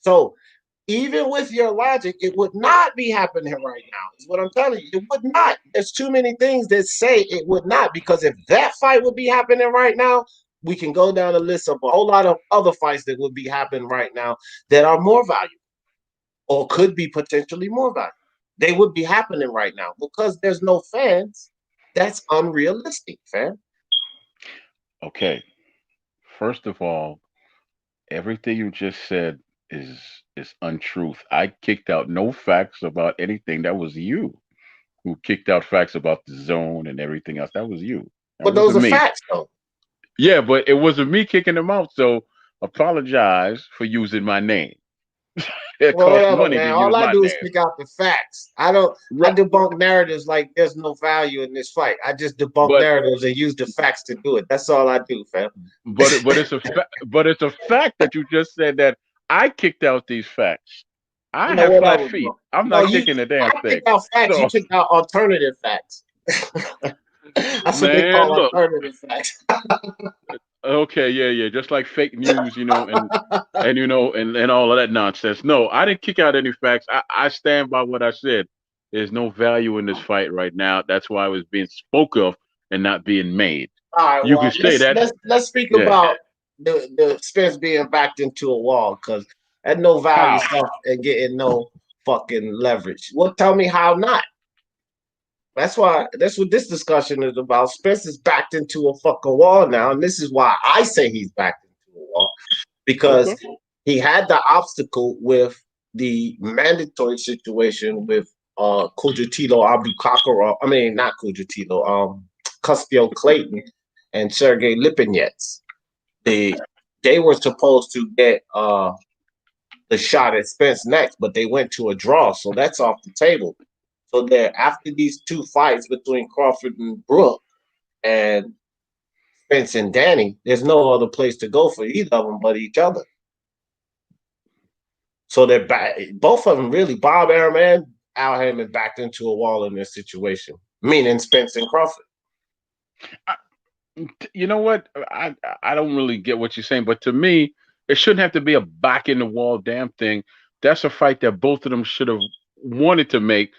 So even with your logic, it would not be happening right now, is what I'm telling you. It would not. There's too many things that say it would not, because if that fight would be happening right now, we can go down a list of a whole lot of other fights that would be happening right now that are more valuable or could be potentially more valuable. They would be happening right now because there's no fans. That's unrealistic, fam. Okay. First of all, everything you just said is untruth. I kicked out no facts about anything. That was you who kicked out facts about the zone and everything else. That was you. That But those wasn't are me. facts, though. Yeah, but it wasn't me kicking them out. So apologize for using my name. It Well, costs whatever, money man. to All use I my do is name. pick out the facts. I Right. debunk narratives like there's no value in this fight. I just debunk But narratives and use the facts to do it. That's all I do, fam. but it's a fact that you just said that I kicked out these facts. I No, have flat whatever, feet. bro. I'm No, not you. kicking the I damn thing. pick out facts. You So, pick out alternative facts. That's what they man, call look. alternative facts. Okay, yeah, yeah. Just like fake news, and all of that nonsense. No, I didn't kick out any facts. I stand by what I said. There's no value in this fight right now. That's why it was being spoke of and not being made. All right, You could well, say that. let's speak Yeah. about the Spence being backed into a wall, because that no value How? stuff and getting no fucking leverage. Well, tell me how not. That's what this discussion is about. Spence is backed into a fucking wall now, and this is why I say he's backed into a wall, because Okay. he had the obstacle with the mandatory situation with Kudratillo, Abdukakhorov. I mean, not Kudratillo, Custio Clayton and Sergey Lipinets. They were supposed to get the shot at Spence next, but they went to a draw, so that's off the table. So there, after these two fights between Crawford and Brook and Spence and Danny, there's no other place to go for either of them but each other. So they're back. Both of them really, Bob Arum and Al Haymon, backed into a wall in this situation, meaning Spence and Crawford. You know what? I don't really get what you're saying, but to me, it shouldn't have to be a back in the wall damn thing. That's a fight that both of them should have wanted to make.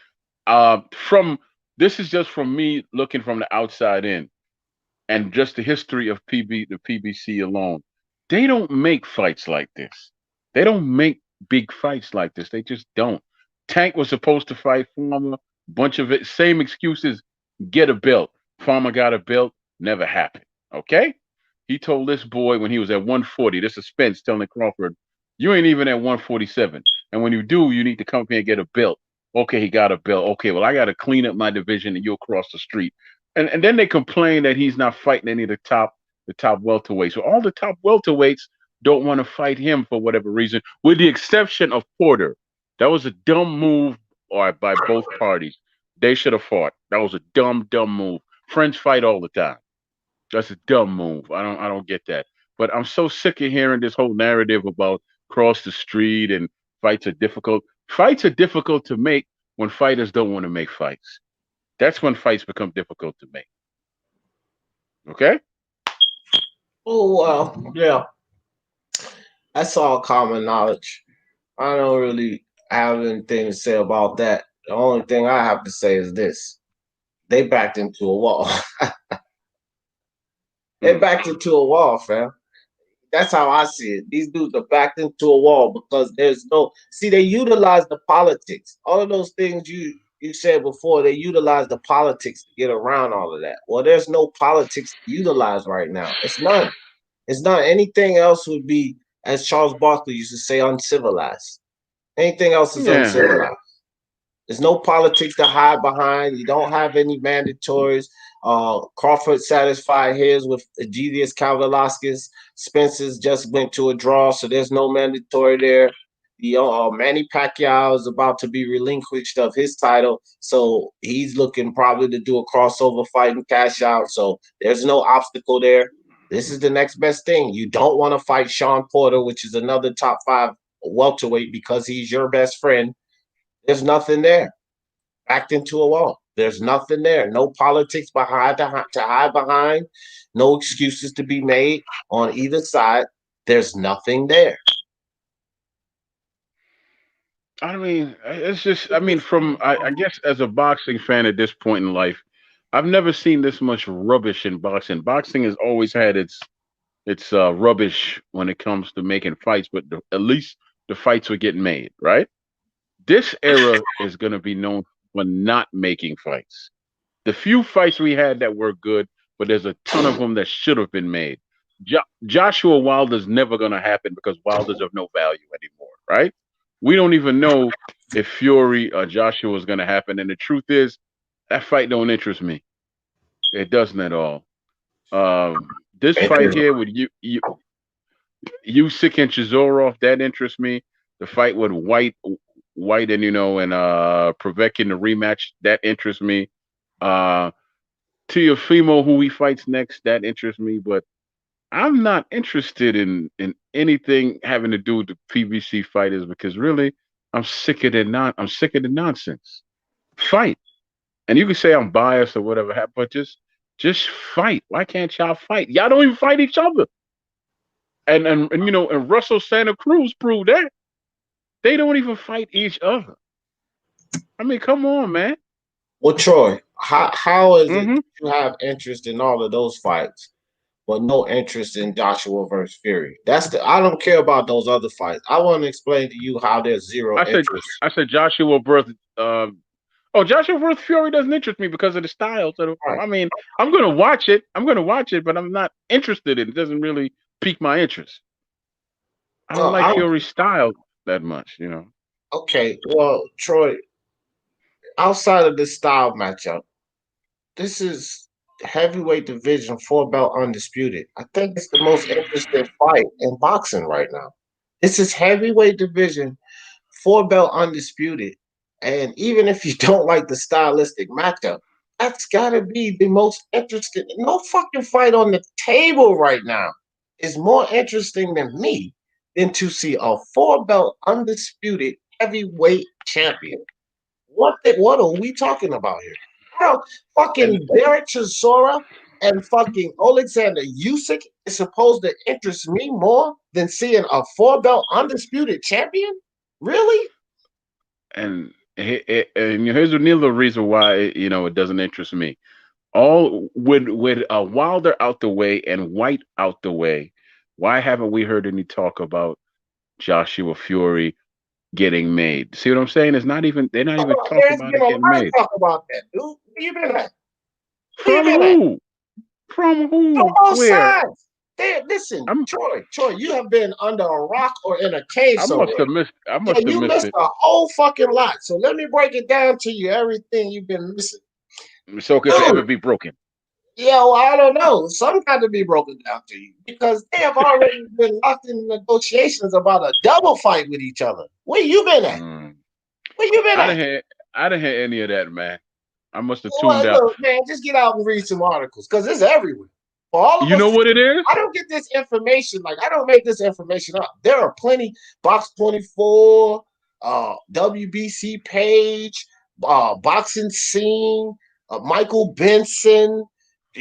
From This is just from me looking from the outside in, and just the history of the PBC alone. They don't make fights like this. They don't make big fights like this. They just don't. Tank was supposed to fight Farmer. Bunch of it, same excuses. Get a belt. Farmer got a belt. Never happened. Okay? He told this boy when he was at 140, this is Spence telling Crawford, you ain't even at 147. And when you do, you need to come here and get a belt. Okay, he got a belt. Okay, well, I got to clean up my division and you'll cross the street. And then they complain that he's not fighting any of the top welterweights. So all the top welterweights don't want to fight him for whatever reason, with the exception of Porter. That was a dumb move by both parties. They should have fought. That was a dumb move. Friends fight all the time. That's a dumb move. I don't get that. But I'm so sick of hearing this whole narrative about cross the street and fights are difficult. Fights are difficult to make when fighters don't want to make fights. That's when fights become difficult to make. Okay? Oh well, yeah, that's all common knowledge. I don't really have anything to say about that. The only thing I have to say is this: they backed into a wall. They backed into a wall, fam. That's how I see it. These dudes are backed into a wall because there's no. See, they utilize the politics. All of those things you said before, they utilize the politics to get around all of that. Well, there's no politics to utilize right now. It's none. It's not. Anything else would be, as Charles Barkley used to say, uncivilized. Anything else is Yeah. uncivilized. There's no politics to hide behind. You don't have any mandatories. Crawford satisfied his with Egidius Calvelasquez. Spence's just went to a draw, so there's no mandatory there. Manny Pacquiao is about to be relinquished of his title, so he's looking probably to do a crossover fight and cash out. So there's no obstacle there. This is the next best thing. You don't want to fight Sean Porter, which is another top 5 welterweight, because he's your best friend. There's nothing there. Backed into a wall. There's nothing there. No politics to hide behind. No excuses to be made on either side. There's nothing there. I mean, it's just, I mean, I guess as a boxing fan at this point in life, I've never seen this much rubbish in boxing. Boxing has always had its rubbish when it comes to making fights, but at least the fights were getting made, right? This era is going to be known for not making fights. The few fights we had that were good, but there's a ton of them that should have been made. Joshua Wilder's never going to happen because Wilder's of no value anymore, right? We don't even know if Fury or Joshua is going to happen. And the truth is, that fight don't interest me. It doesn't at all. This fight here with Usyk and Chisora, that interests me. The fight with White and and Povetkin, the rematch, that interests me. Teofimo, who he fights next, that interests me. But I'm not interested in anything having to do with the PBC fighters because really, I'm sick of the nonsense. Fight, and you can say I'm biased or whatever, but just fight. Why can't y'all fight? Y'all don't even fight each other. And Russell Santa Cruz proved that they don't even fight each other. I mean, come on, man. Well, Troy, how is it you have interest in all of those fights, but no interest in Joshua versus Fury? I don't care about those other fights. I want to explain to you how there's zero interest. I said Joshua versus Joshua versus Fury doesn't interest me because of the style. So right. I mean, I'm gonna watch it, but I'm not interested in it. It doesn't really pique my interest. I don't like Fury's style that much, Okay, well, Troy, outside of this style matchup, this is heavyweight division 4-belt undisputed. I think it's the most interesting fight in boxing right now. This is heavyweight division 4-belt undisputed. And even if you don't like the stylistic matchup, that's got to be the most interesting. No fucking fight on the table right now is more interesting than to see a 4-belt undisputed heavyweight champion. What are we talking about here? Fucking Derek Chisora and fucking Alexander Usyk is supposed to interest me more than seeing a 4-belt undisputed champion? Really? And here's another reason why it doesn't interest me. All with Wilder out the way and White out the way, why haven't we heard any talk about Joshua Fury getting made? See what I'm saying? They're not even talking about it getting made. Talk about that, dude. Where you been at? From who? From who? From both sides. Listen, Troy, you have been under a rock or in a cave somewhere. I must have missed it. A whole fucking lot. So let me break it down to you, everything you've been missing. So could it ever be broken? Yeah, well, I don't know. Some got to be broken down to you because they have already been locked in negotiations about a double fight with each other. Where you been at? Where you been at? I didn't hear any of that, man. I must have tuned out. Look, man, just get out and read some articles because it's everywhere. For all of us, know what it is? I don't get this information. I don't make this information up. There are plenty. Box 24, WBC page, Boxing Scene, Michael Benson,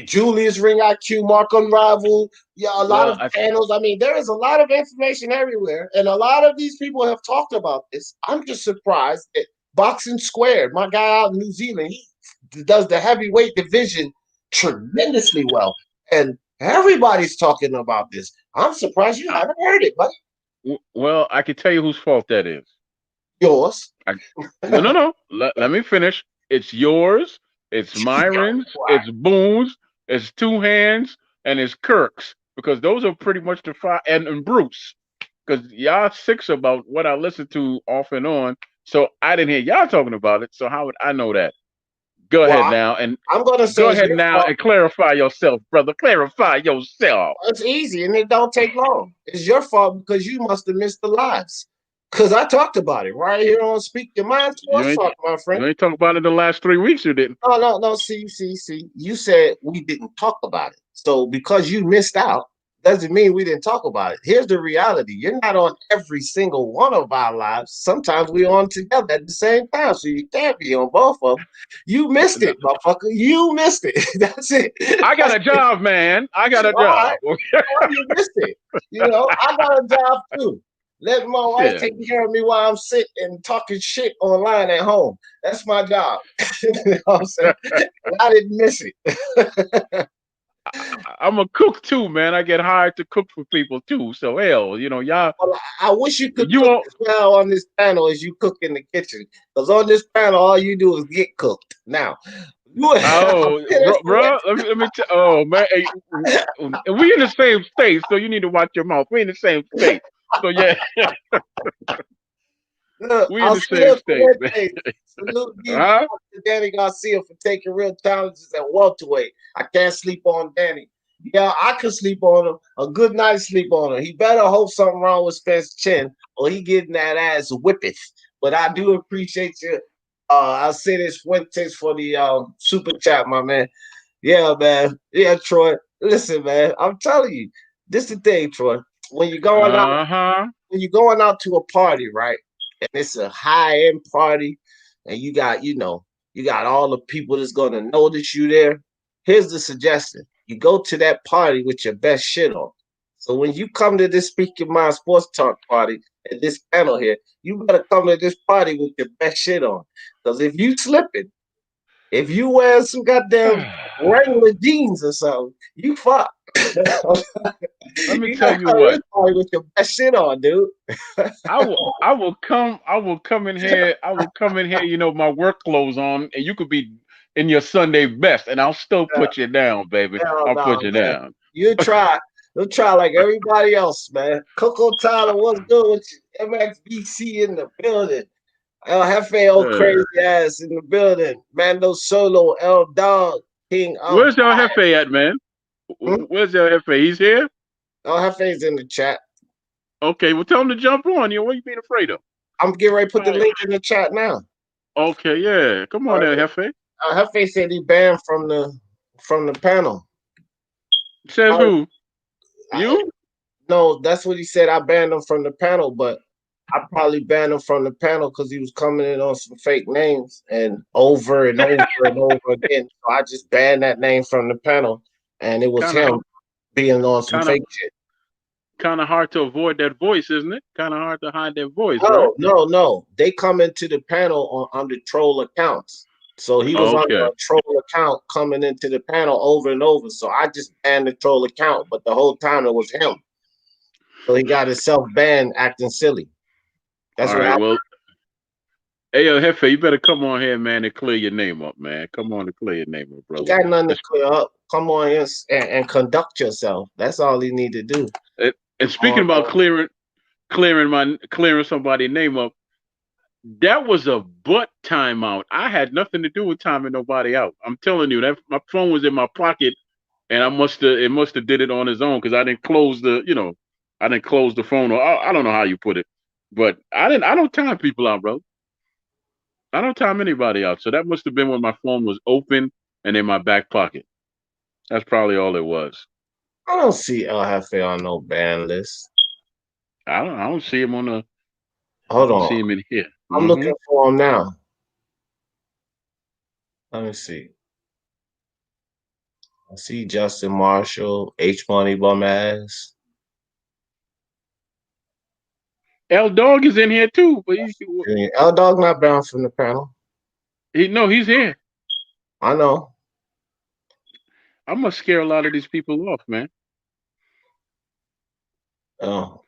Julius Ring IQ, Mark Unravel. Yeah, a lot of panels. I mean, there is a lot of information everywhere, and a lot of these people have talked about this. I'm just surprised that Boxing Squared, my guy out in New Zealand, he does the heavyweight division tremendously well. And everybody's talking about this. I'm surprised you haven't heard it, buddy. Well, I can tell you whose fault that is. Yours. No. Let me finish. It's yours. It's Myron's. It's Boone's. It's Two Hands. And it's Kirk's. Because those are pretty much the five. And Bruce. Because y'all six about what I listen to off and on. So I didn't hear y'all talking about it. So how would I know that? Go ahead now, and I'm going to say go ahead now and clarify yourself, brother. Clarify yourself. It's easy, and it don't take long. It's your fault because you must have missed the lives. Because I talked about it right here on Speak Your Mind Sports Talk, my friend. You ain't talked about it the last 3 weeks, you didn't? No. See. You said we didn't talk about it. So because you missed out, doesn't mean we didn't talk about it. Here's the reality. You're not on every single one of our lives. Sometimes we're on together at the same time, so you can't be on both of them. You missed it, motherfucker. You missed it. That's it. I got a job, man. I got a job. You missed it. I got a job too. Let my wife take care of me while I'm sitting and talking shit online at home. That's my job. You know what I'm saying? I didn't miss it. I'm a cook too, man. I get hired to cook for people too. So hell, y'all. Well, I wish you could cook as well on this panel as you cook in the kitchen. Because on this panel, all you do is get cooked. Now, bro, let me tell. Oh man, hey, we in the same state, so you need to watch your mouth. We in the same state, so yeah. Look, we in the same state, man. Salute you to Danny Garcia for taking real challenges at welterweight. I can't sleep on Danny. Yeah, I could sleep on him. A good night's sleep on him. He better hope something wrong with Spence's chin, or he getting that ass whippeth. But I do appreciate you. I'll say this Fuentes for the super chat, my man. Yeah, man. Yeah, Troy. Listen, man. I'm telling you, this is the thing, Troy. When you're going out to a party, right? And it's a high-end party, and you got all the people that's gonna notice you there. Here's the suggestion: you go to that party with your best shit on. So when you come to this Speak Your Mind Sports Talk party at this panel here, you better come to this party with your best shit on. Because if you slipping, if you wear some goddamn regular jeans or something, you fuck. Let me tell you what. With your best shit on, dude. I will come in here. My work clothes on, and you could be in your Sunday best, and I'll still put you down, baby. I'll put you down. You'll try like everybody else, man. Coco Tyler, what's good with you? MXBC in the building. El Jefe, old crazy ass in the building. Mando Solo, El Dog, King. Where's El Jefe at, man? Where's El Jefe? He's here? El Jefe's in the chat. Okay, well, tell him to jump on. What are you being afraid of? I'm getting ready to put the link in the chat now. Okay, yeah. Come on, El Jefe. El Jefe said he banned from the panel. Says who? You? No, that's what he said. I banned him from the panel, but I probably banned him from the panel because he was coming in on some fake names and over and over and over again. So I just banned that name from the panel, and it was him being on some fake shit. Kind of hard to avoid that voice, isn't it? Kind of hard to hide that voice. No. They come into the panel on the troll accounts. So he was on a troll account coming into the panel over and over. So I just banned the troll account, but the whole time it was him. So he got himself banned acting silly. That's all right. Well, hey, El Jefe, you better come on here, man, and clear your name up, man. Come on and clear your name up, brother. You got nothing to clear up. Come on here and conduct yourself. That's all you need to do. And speaking about clearing somebody's name up, that was a butt timeout. I had nothing to do with timing nobody out. I'm telling you, that my phone was in my pocket, and it must have did it on its own because I didn't close the phone, or I don't know how you put it, but I don't time people out, bro. I don't time anybody out. So that must have been when my phone was open and in my back pocket. That's probably all it was. I don't see El Jefe on no ban list. I don't see him on the. Hold on. I see him in here. I'm looking for him now. Let me see. I see Justin Marshall, H Money bum ass. L Dog is in here too, but L Dog not banned from the panel. He's here. I know. I must scare a lot of these people off, man. Oh.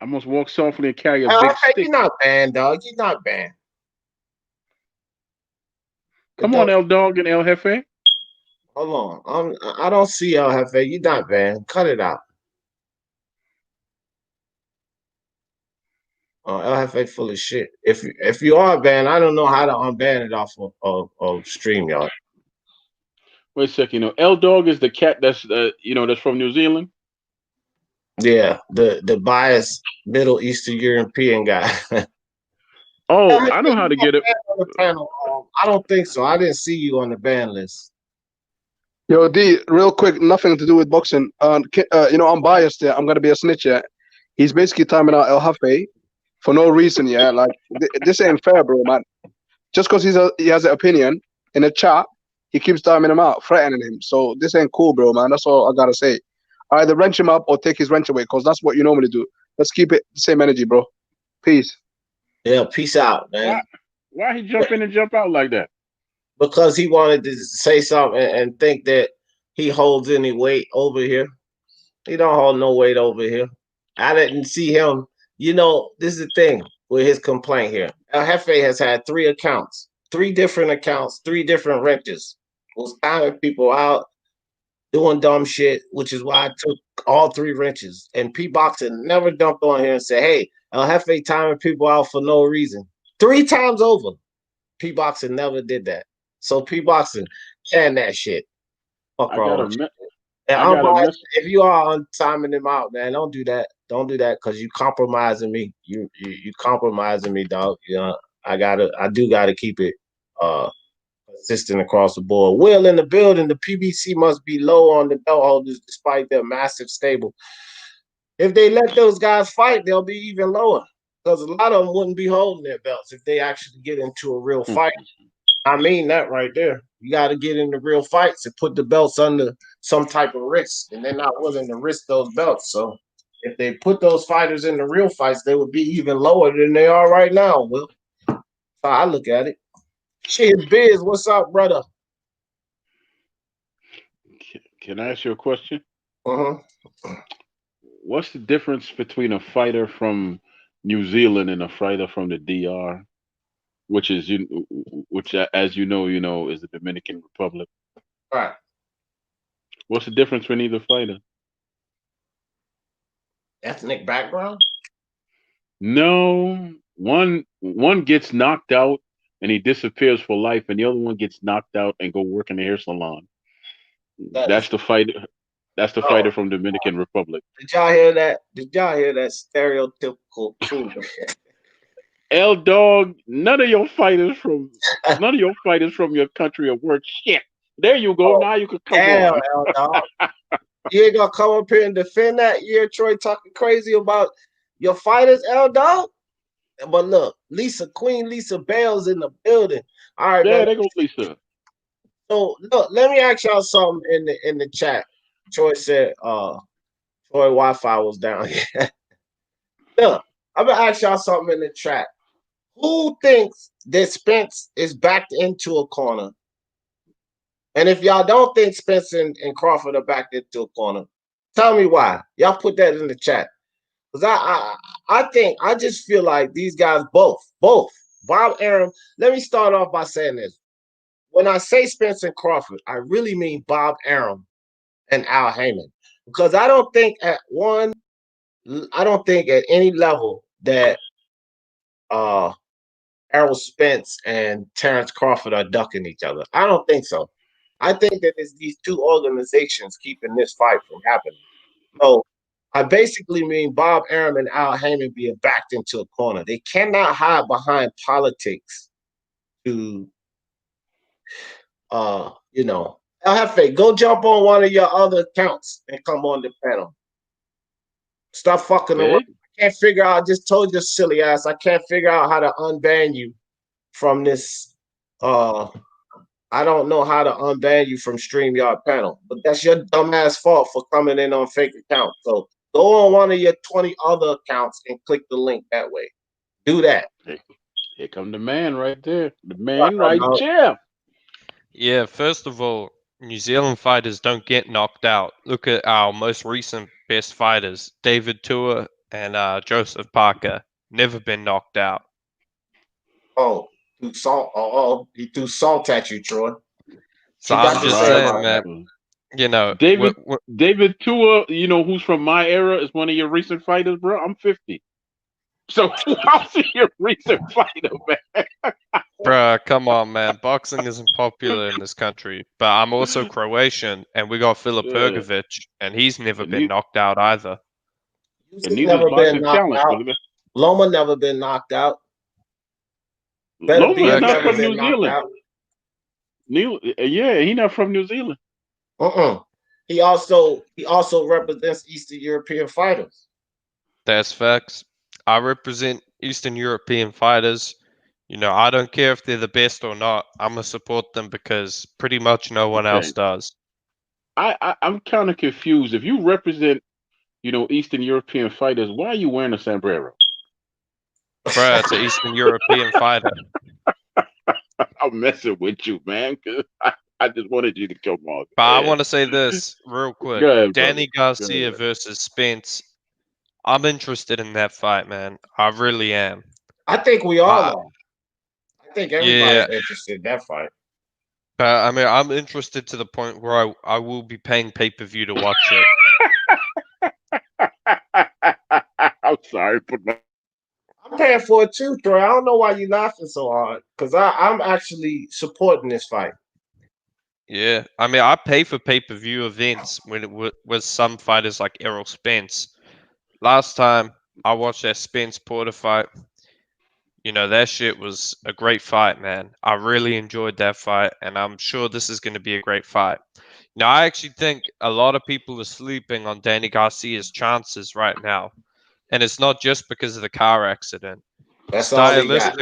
I must walk softly and carry a big stick. You're not banned, dog. You're not banned. Come on, El Dog and El Jefe. Hold on. I don't see El Jefe. You're not banned. Cut it out. El Jefe full of shit. If you are banned, I don't know how to unban it off of StreamYard. Wait a second. El Dog is the cat that's that's from New Zealand. Yeah, the biased Middle Eastern European guy. Oh, I know how to get it. On the panel. I don't think so. I didn't see you on the ban list. Yo, D, real quick, nothing to do with boxing. I'm biased there. I'm gonna be a snitch. Yeah, he's basically timing out El Jefe for no reason. Yeah, like this ain't fair, bro, man. Just because he has an opinion in a chat, he keeps timing him out, threatening him. So this ain't cool, bro, man. That's all I gotta say. Either wrench him up or take his wrench away, because that's what you normally do. Let's keep it the same energy, bro. Peace. Yeah, peace out, man. Why he jump in and jump out like that? Because he wanted to say something and think that he holds any weight over here. He don't hold no weight over here. I didn't see him. You know, this is the thing with his complaint here. El Jefe has had 3 accounts, 3 different accounts, 3 different wrenches. Was timing people out, doing dumb shit, which is why I took all 3 wrenches. And P Boxing never dumped on here and said, hey, El Jefe timing people out for no reason. 3 times over. P Boxing never did that. So P Boxing can that shit. Fuck wrong. If you are timing him out, man, don't do that. Don't do that because you compromising me. You compromising me, dog. You know, I do gotta keep it consistent across the board. Will in the building, the PBC must be low on the belt holders despite their massive stable. If they let those guys fight, they'll be even lower. Because a lot of them wouldn't be holding their belts if they actually get into a real fight. I mean that right there. You got to get into real fights and put the belts under some type of risk, and they're not willing to risk those belts. So if they put those fighters in the real fights, they would be even lower than they are right now. Well, so I look at it. Shit, Biz, what's up, brother? Can I ask you a question? Uh-huh. What's the difference between a fighter from New Zealand and a fighter from the DR? Which, as you know, is the Dominican Republic. Right. What's the difference between either fighter? Ethnic background? No, one gets knocked out and he disappears for life, and the other one gets knocked out and go work in the hair salon. That's the fighter. That's the fighter from Dominican Republic. Did y'all hear that? Did y'all hear that stereotypical team? L Dog, none of your fighters from your country are worth shit. There you go. Now you can come on. L Dog. You ain't gonna come up here and defend that? You hear Troy talking crazy about your fighters, L Dog? But look, Queen Lisa Bell's in the building. All right, yeah, they go Lisa. So look, let me ask y'all something in the chat. Troy said Troy Wi-Fi was down here. Look, I'm gonna ask y'all something in the chat. Who thinks that Spence is backed into a corner? And if y'all don't think Spence and Crawford are backed into a corner, tell me why. Y'all put that in the chat. Because I just feel like these guys both. Bob Arum, let me start off by saying this. When I say Spence and Crawford, I really mean Bob Arum and Al Haymon. Because I don't think at any level that Errol Spence and Terence Crawford are ducking each other. I don't think so. I think that it's these 2 organizations keeping this fight from happening. So I basically mean Bob Arum and Al Haymon being backed into a corner. They cannot hide behind politics to, El Jefe, go jump on one of your other accounts and come on the panel. Stop fucking around. I can't figure out. I just told your silly ass. I can't figure out how to unban you from this. I don't know how to unban you from StreamYard panel, but that's your dumbass fault for coming in on fake account. So go on one of your 20 other accounts and click the link that way. Do that. Here come the man right there. The man right there. Yeah, first of all, New Zealand fighters don't get knocked out. Look at our most recent best fighters, David Tua and Joseph Parker. Never been knocked out. Oh, threw salt. He threw salt at you, Troy. So I'm just saying, man. You know, David Tua, who's from my era, is one of your recent fighters, bro. I'm 50. So I'll see your recent fighter, man. Bro, come on, man. Boxing isn't popular in this country. But I'm also Croatian, and we got Filip Pergovic, and he's never been knocked out either. He's never been knocked out. Loma never been knocked out. Loma's not from New Zealand. Yeah, he's not from New Zealand. He also represents Eastern European fighters. That's facts. I represent Eastern European fighters. I don't care if they're the best or not. I'm gonna support them because pretty much no one else Okay. does. I'm kind of confused. If you represent, Eastern European fighters, why are you wearing a sombrero? Bruh, it's an Eastern European fighter. I'm messing with you, man. 'Cause I just wanted you to come on. But I Yeah. want to say this real quick. Go ahead, brother. Danny Go Garcia ahead. versus Spence. I'm interested in that fight, man. I really am. I think we all But are. I think yeah, everybody's interested in that fight. but I mean, I'm interested to the point where I will be paying pay-per-view to watch it. I'm sorry, but I'm paying for it too, Troy. I don't know why you're laughing so hard, because I'm actually supporting this fight. Yeah, I mean, I pay for pay-per-view events when it was some fighters like Errol Spence. Last time I watched that Spence Porter fight, that shit was a great fight, man. I really enjoyed that fight, and I'm sure this is going to be a great fight. Now, I actually think a lot of people are sleeping on Danny Garcia's chances right now, and it's not just because of the car accident. That's all he got.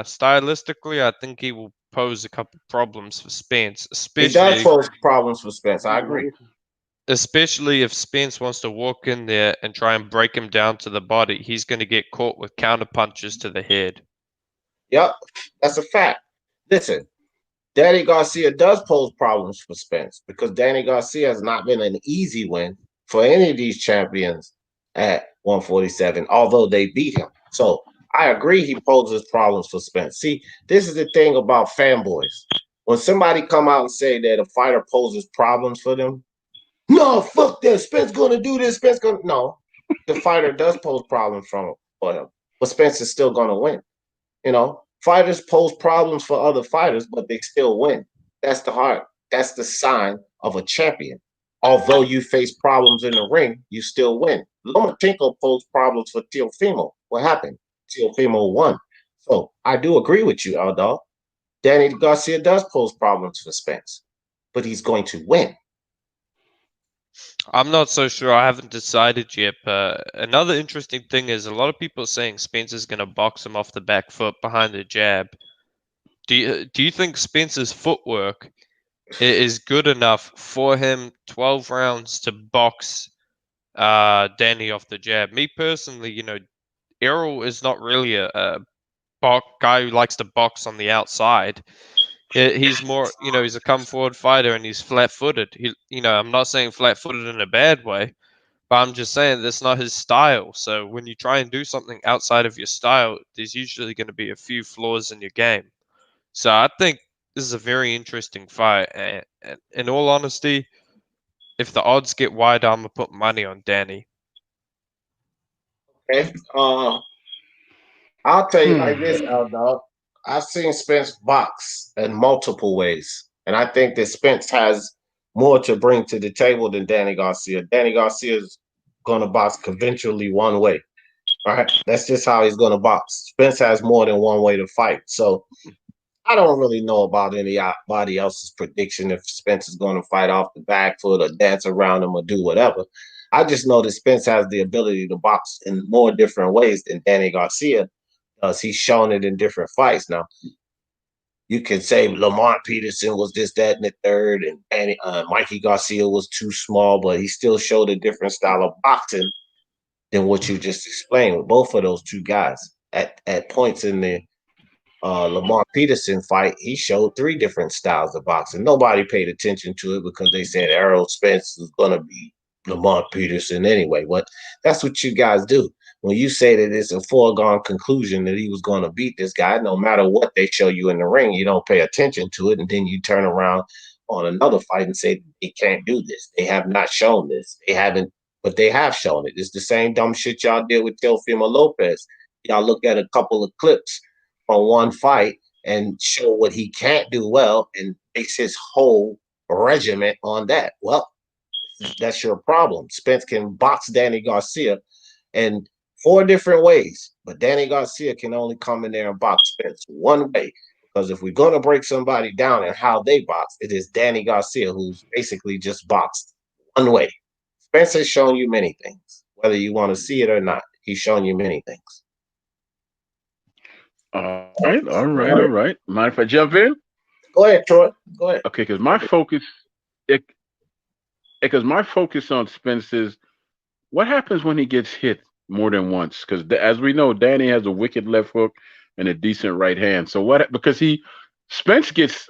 Stylistically, I think he will pose a couple problems for Spence, He does especially pose problems for Spence. I agree. especially if Spence wants to walk in there and try and break him down to the body. He's going to get caught with counter punches to the head. Yep, that's a fact. Listen, Danny Garcia does pose problems for Spence because Danny Garcia has not been an easy win for any of these champions at 147, although they beat him. So I agree he poses problems for Spence. See, this is the thing about fanboys. When somebody come out and say that a fighter poses problems for them, no, fuck that. Spence gonna do this. Spence gonna no. The fighter does pose problems for him, but Spence is still gonna win. Fighters pose problems for other fighters, but they still win. That's the heart. That's the sign of a champion. Although you face problems in the ring, you still win. Lomachenko posed problems for Teofimo. What happened? Teofimo won. So I do agree with you, Aldal. Danny Garcia does pose problems for Spence, but he's going to win. I'm not so sure. I haven't decided yet. But another interesting thing is a lot of people are saying Spencer's going to box him off the back foot behind the jab. Do you think Spencer's footwork is good enough for him 12 rounds to box Danny off the jab? Me personally, Errol is not really a guy who likes to box on the outside. He's more, he's a come forward fighter and he's flat footed. I'm not saying flat footed in a bad way, but I'm just saying that's not his style. So when you try and do something outside of your style, there's usually going to be a few flaws in your game. So I think this is a very interesting fight. And in all honesty, if the odds get wide, I'm gonna put money on Danny. Okay. I'll tell you like this, Aldal. I've seen Spence box in multiple ways. And I think that Spence has more to bring to the table than Danny Garcia. Danny Garcia is going to box conventionally one way. All right. That's just how he's going to box. Spence has more than one way to fight. So I don't really know about anybody else's prediction if Spence is going to fight off the back foot or dance around him or do whatever. I just know that Spence has the ability to box in more different ways than Danny Garcia does. He's shown it in different fights. Now, you can say Lamont Peterson was this, that, and the third, and Mikey Garcia was too small, but he still showed a different style of boxing than what you just explained with both of those two guys. At points in the Lamont Peterson fight, he showed three different styles of boxing. Nobody paid attention to it because they said Errol Spence was going to be Lamont Peterson anyway. But that's what you guys do. When you say that it's a foregone conclusion that he was going to beat this guy, no matter what they show you in the ring, you don't pay attention to it. And then you turn around on another fight and say, they can't do this. They have not shown this. They haven't, but they have shown it. It's the same dumb shit y'all did with Teofimo Lopez. Y'all look at a couple of clips on one fight and show what he can't do well and base his whole regiment on that. Well, that's your problem. Spence can box Danny Garcia in four different ways, but Danny Garcia can only come in there and box Spence one way. Because if we're going to break somebody down and how they box, it is Danny Garcia, who's basically just boxed one way. Spence has shown you many things, whether you want to see it or not. He's shown you many things. All right. Mind if I jump in? Go ahead, Troy. Go ahead. Okay, because my focus on Spence is what happens when he gets hit more than once? Because as we know, Danny has a wicked left hook and a decent right hand. So what? Because Spence gets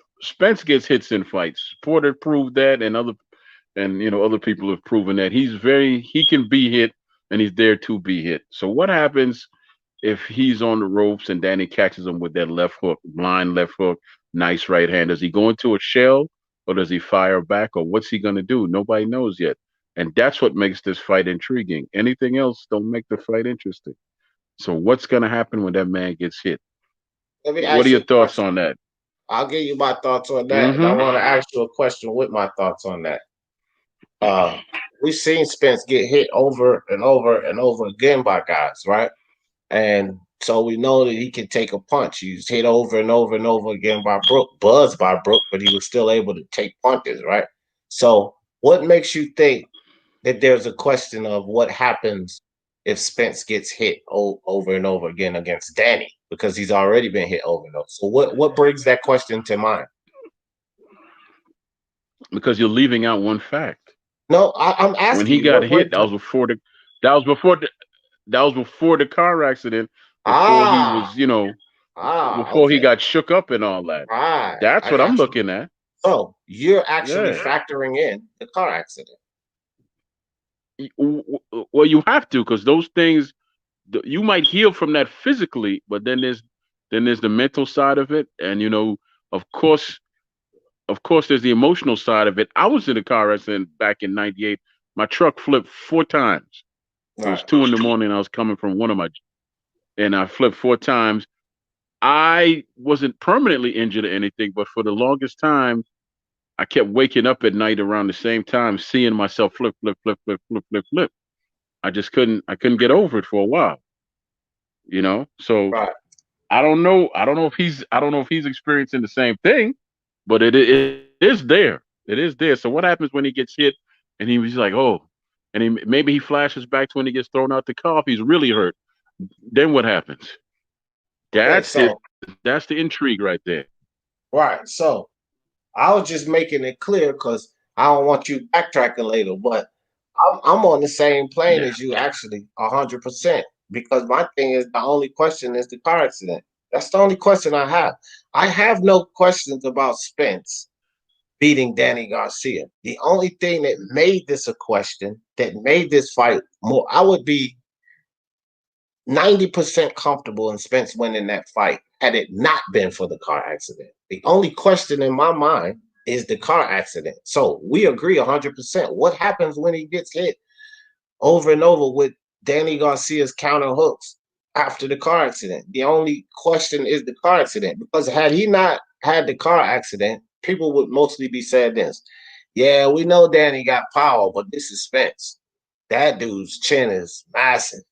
hits in fights. Porter proved that, and other people have proven that he can be hit and he's there to be hit. So what happens if he's on the ropes and Danny catches him with that left hook, blind left hook, nice right hand? Does he go into a shell or does he fire back, or what's he going to do? Nobody knows yet. And that's what makes this fight intriguing. Anything else don't make the fight interesting. So what's going to happen when that man gets hit? Let me What ask are you your a thoughts question. on that? I'll give you my thoughts on that, and I want to ask you a question with my thoughts on that. We've seen Spence get hit over and over and over again by guys, right? And so we know that he can take a punch. He was hit over and over and over again by Brook, buzzed by Brook, but he was still able to take punches, right? So what makes you think that there's a question of what happens if Spence gets hit over and over again against Danny? Because he's already been hit over and over. So what brings that question to mind? Because you're leaving out one fact. No, I'm asking. When he got hit, that was before the car accident. Before he was, before he got shook up and all that. Right. That's what I'm looking at. So you're actually factoring in the car accident. Well, you have to, because those things, you might heal from that physically, but then there's the mental side of it, and of course, there's the emotional side of it. I was in a car accident back in '98. My truck flipped 4 times. It was 2 a.m. I was coming from and I flipped 4 times. I wasn't permanently injured or anything, but for the longest time, I kept waking up at night around the same time, seeing myself flip. I just couldn't get over it for a while. So I don't know if he's experiencing the same thing, but it is there. It is there. So what happens when he gets hit and he was like, oh, and maybe he flashes back to when he gets thrown out the car if he's really hurt. Then what happens? That's it. That's the intrigue right there. Right. So I was just making it clear because I don't want you backtracking later, but I'm on the same plane as you, actually, 100%. Because my thing is, the only question is the car accident. That's the only question I have. I have no questions about Spence beating Danny Garcia. The only thing that made this a question, that made this fight more, I would be 90% comfortable in Spence winning that fight had it not been for the car accident. The only question in my mind is the car accident. So we agree 100%. What happens when he gets hit over and over with Danny Garcia's counter hooks after the car accident? The only question is the car accident, because had he not had the car accident, people would mostly be saying this. Yeah, we know Danny got power, but this is Spence. That dude's chin is massive.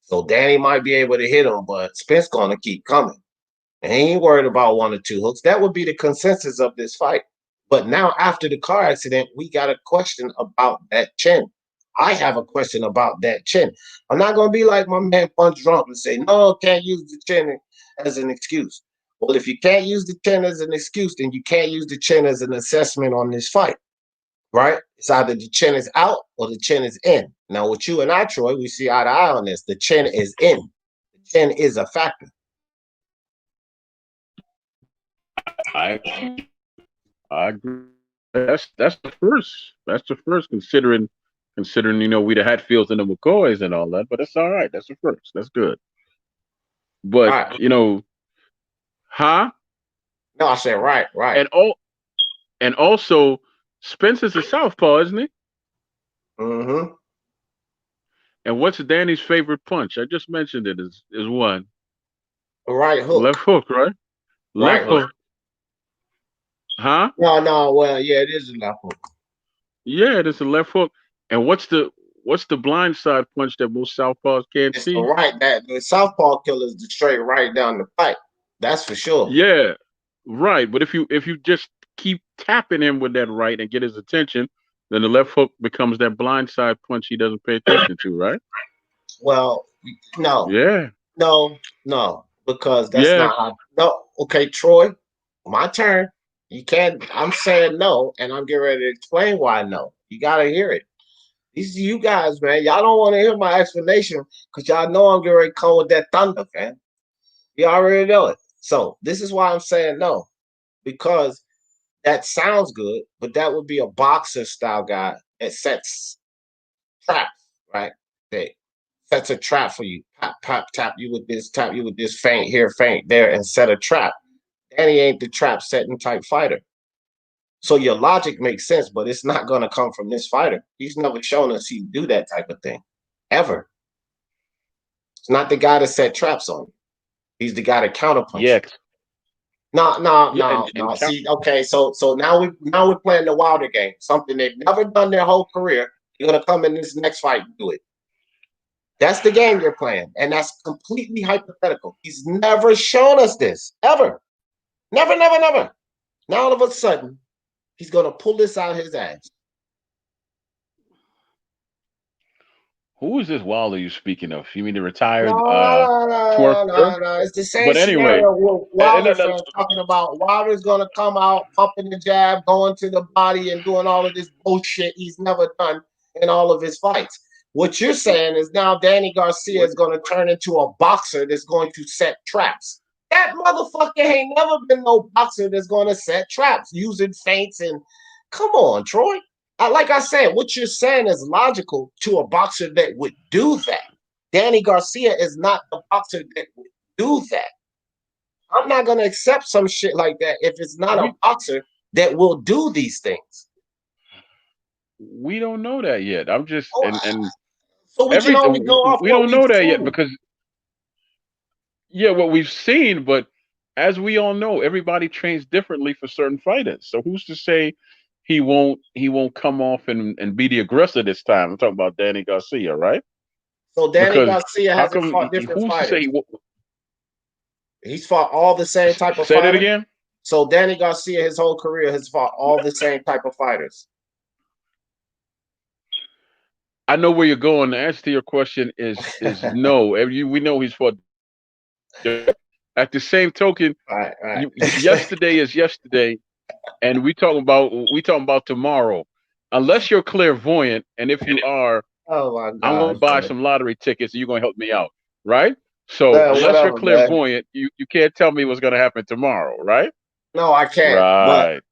So Danny might be able to hit him, but Spence gonna keep coming. And he ain't worried about 1 or 2 hooks. That would be the consensus of this fight. But now after the car accident, we got a question about that chin. I have a question about that chin. I'm not gonna be like my man Punch Drunk and say, no, can't use the chin as an excuse. Well, if you can't use the chin as an excuse, then you can't use the chin as an assessment on this fight. Right? It's either the chin is out or the chin is in. Now, with you and I, Troy, we see eye to eye on this. The chin is in. The chin is a factor. I agree. That's the first. That's the first, considering we the Hatfields and the McCoys and all that. But that's all right. That's the first. That's good. But huh? No, I said right. And also, Spence is a southpaw, isn't he? Mm-hmm. And what's Danny's favorite punch? I just mentioned it. Is one. Right hook. Left hook, right? Left hook. Huh? No. Well, yeah, it is a left hook. Yeah, it is a left hook. And what's the blind side punch that most southpaws can't see? Right. That the southpaw killer is the straight right down the pipe. That's for sure. Yeah, right. But if you just keep tapping him with that right and get his attention, then the left hook becomes that blindside punch he doesn't pay attention to, right? Well, no, Yeah, no, because that's yeah. not how. No, okay, Troy, my turn. You can't. I'm saying no, and I'm getting ready to explain why no. You gotta hear it. These you guys, man. Y'all don't want to hear my explanation because y'all know I'm getting ready to come with that thunder, man. You already know it. So this is why I'm saying no, because that sounds good, but that would be a boxer style guy that sets traps, right? That sets a trap for you. Pop, pop, tap you with this, tap you with this, feint here, feint there, and set a trap. Danny ain't the trap setting type fighter. So your logic makes sense, but it's not going to come from this fighter. He's never shown us he do that type of thing, ever. It's not the guy to set traps on you. He's the guy to counterpunch Yeah, you. No, no, yeah, no, and no. See, okay, so now we're playing the Wilder game. Something they've never done their whole career. You're gonna come in this next fight and do it. That's the game you're playing, and that's completely hypothetical. He's never shown us this ever, never, never, never. Now all of a sudden, he's gonna pull this out his ass. who is this Wilder you speaking of? You mean the retired No. twerker? It's the same But anyway, scenario with and, Wilder fans talking about Wilder's gonna come out pumping the jab, going to the body, and doing all of this bullshit he's never done in all of his fights. What you're saying is now Danny Garcia is going to turn into a boxer that's going to set traps. That motherfucker ain't never been no boxer that's going to set traps using feints and come on, Troy. Like I said, what you're saying is logical to a boxer that would do that. Danny Garcia is not the boxer that would do that. I'm not going to accept some shit like that if it's not a boxer that will do these things. we don't know that yet. I'm just and so we can only go off we what don't know we've that seen. yet because what we've seen, but as we all know, everybody trains differently for certain fighters. So who's to say he won't come off and be the aggressor this time? I'm talking about Danny Garcia, right? So Danny Because Garcia how hasn't come fought different who's fighters. to say He's fought all the same type of say fighters. that again? So Danny Garcia, his whole career, has fought all the same type of fighters. I know where you're going. The answer to your question is no. We know he's fought. At the same token, right. Yesterday is yesterday, and we talking about tomorrow. Unless you're clairvoyant, and if you are, oh my God, I'm gonna buy some lottery tickets, and you're gonna help me out, right? So yeah, unless you're whatever, clairvoyant, you can't tell me what's gonna happen tomorrow, right? No, I can't.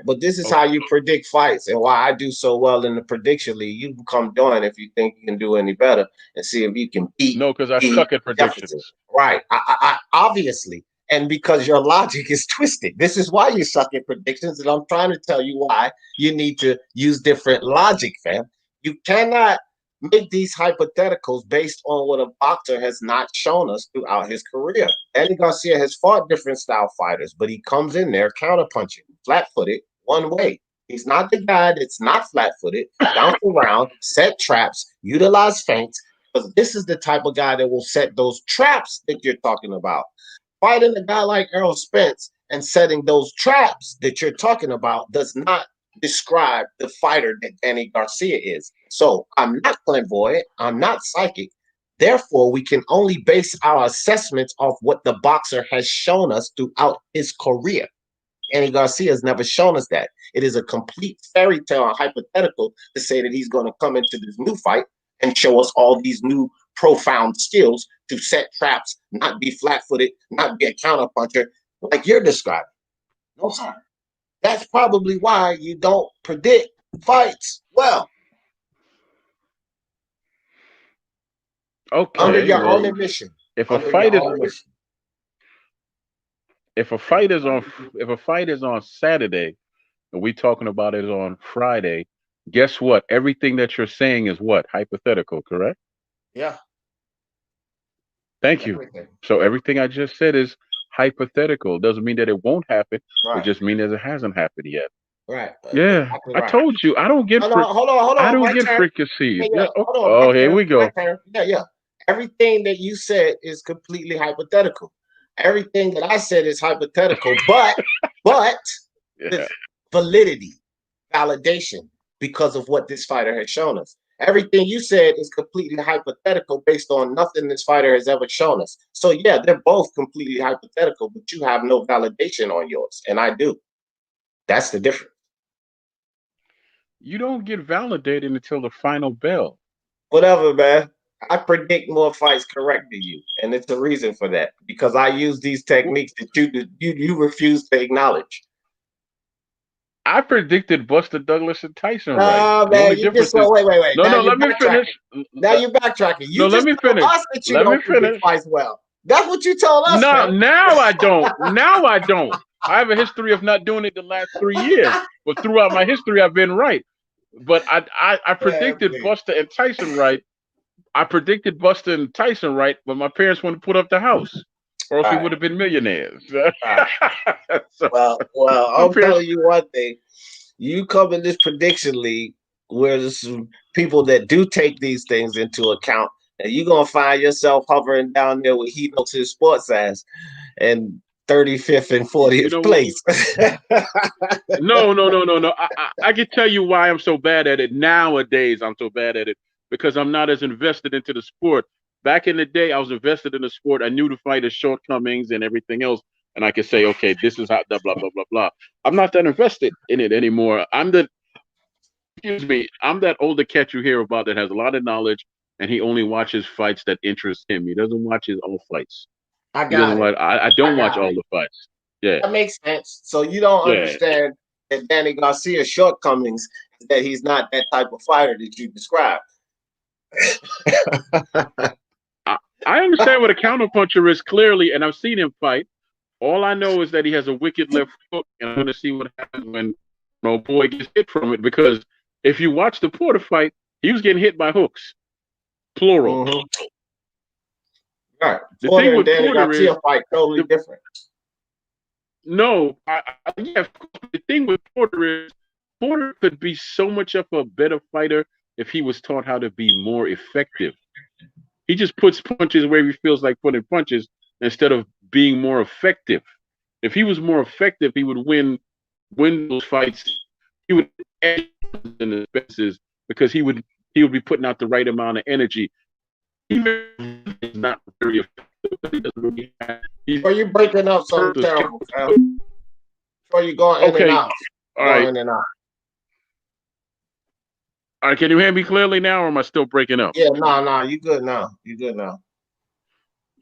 But this is how you predict fights, and why I do so well in the prediction league. You become doing if you think you can do any better, and see if you can beat. No, because I suck at predictions. Deficit. Right. I obviously, and because your logic is twisted. This is why you suck at predictions, and I'm trying to tell you why you need to use different logic, fam. You cannot make these hypotheticals based on what a boxer has not shown us throughout his career. Danny Garcia has fought different style fighters, but he comes in there counterpunching, flat-footed, one way. He's not the guy that's not flat-footed, bounce around, set traps, utilize feints, because this is the type of guy that will set those traps that you're talking about. Fighting a guy like Errol Spence and setting those traps that you're talking about does not describe the fighter that Danny Garcia is. So I'm not clairvoyant, I'm not psychic. Therefore, we can only base our assessments off what the boxer has shown us throughout his career. Danny Garcia has never shown us that. It is a complete fairy tale and hypothetical to say that he's going to come into this new fight and show us all these new profound skills to set traps, not be flat-footed, not be a counterpuncher like you're describing. No, sir. That's probably why you don't predict fights well. Okay. Under your own admission. If a fight is on Saturday and we talking about it on Friday, guess what? Everything that you're saying is what? Hypothetical, correct? Yeah. Thank you. So everything I just said is hypothetical. Doesn't mean that it won't happen. Right. It just means that it hasn't happened yet. Right. Yeah. Exactly right. I told you. I don't get hold on. I don't get fricassee. Yeah. Oh, here we go. Yeah. Everything that you said is completely hypothetical. Everything that I said is hypothetical, but with validity, validation, because of what this fighter has shown us. Everything you said is completely hypothetical based on nothing this fighter has ever shown us. So yeah, they're both completely hypothetical, but you have no validation on yours, and I do. That's the difference. You don't get validated until the final bell. Whatever, man. I predict more fights correct than you, and it's a reason for that because I use these techniques that you refuse to acknowledge. I predicted Buster Douglas and Tyson Oh, right. man, you just so wait. No, now let me finish. Now you're backtracking. You let just me told finish. us that you don't predict fights well. That's what you told us. No, man. now I don't. Now I don't. I have a history of not doing it the last 3 years, but throughout my history, I've been right. But I predicted Buster and Tyson right. I predicted Buster and Tyson right, but my parents wouldn't put up the house, or else we would have been millionaires. So, well, I'm telling you one thing. You come in this prediction league where there's some people that do take these things into account, and you're going to find yourself hovering down there with He Knows His Sports ass and 35th and 40th place. No. I can tell you why I'm so bad at it nowadays. I'm so bad at it because I'm not as invested into the sport. Back in the day, I was invested in the sport. I knew the fighter's shortcomings and everything else, and I could say, okay, this is how blah blah blah blah. I'm not that invested in it anymore. I'm that older cat you hear about that has a lot of knowledge, and he only watches fights that interest him. He doesn't watch his own fights. I don't watch all the fights. Yeah, that makes sense. So you don't understand that Danny Garcia's shortcomings is that he's not that type of fighter that you described. I understand what a counterpuncher is clearly, and I've seen him fight. All I know is that he has a wicked left hook, and I'm going to see what happens when old boy gets hit from it. Because if you watch the Porter fight, he was getting hit by hooks, plural. Mm-hmm. Right. The Porter thing with and Danny Porter Garcia is fight totally different. No, the thing with Porter is Porter could be so much of a better fighter if he was taught how to be more effective. He just puts punches where he feels like putting punches instead of being more effective. If he was more effective, he would win those fights. He would edge in the Spences because he would be putting out the right amount of energy. Even if he's not very effective. Are you breaking up something terrible? Or you going in and out? All right. In and out. All right, can you hear me clearly now, or am I still breaking up? Yeah, no, you good now. You good now.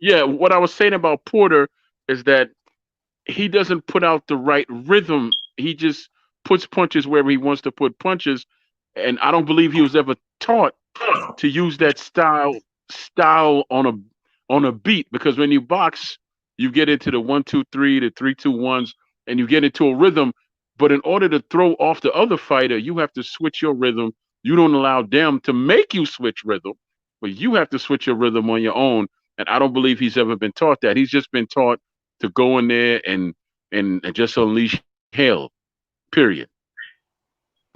Yeah, what I was saying about Porter is that he doesn't put out the right rhythm. He just puts punches wherever he wants to put punches, and I don't believe he was ever taught to use that style on a beat. Because when you box, you get into the 1-2-3, the 3-2-1s, and you get into a rhythm. But in order to throw off the other fighter, you have to switch your rhythm. You don't allow them to make you switch rhythm, but you have to switch your rhythm on your own. And I don't believe he's ever been taught that. He's just been taught to go in there and just unleash hell, period.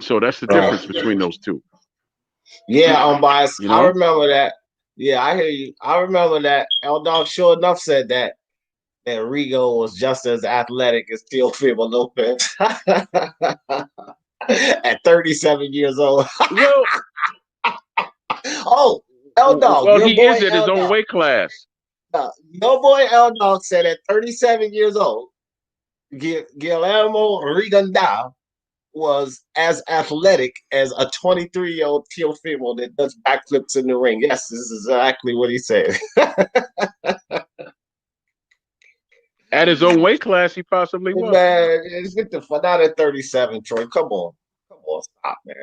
So that's the difference between those two. Yeah, I'm biased. You know? I remember that. Yeah, I hear you. I remember that. L-Dog sure enough said that Rigo was just as athletic as Teofimo Lopez at 37 years old. Well, L-Dog. Well, he is in his own weight class. Your boy L-Dog said at 37 years old, Guillermo Rigondeaux was as athletic as a 23-year-old Teofimo that does backflips in the ring. Yes, this is exactly what he said. At his own weight class, he possibly was. Man, get the fuck out at 37, Troy. Come on, stop, man.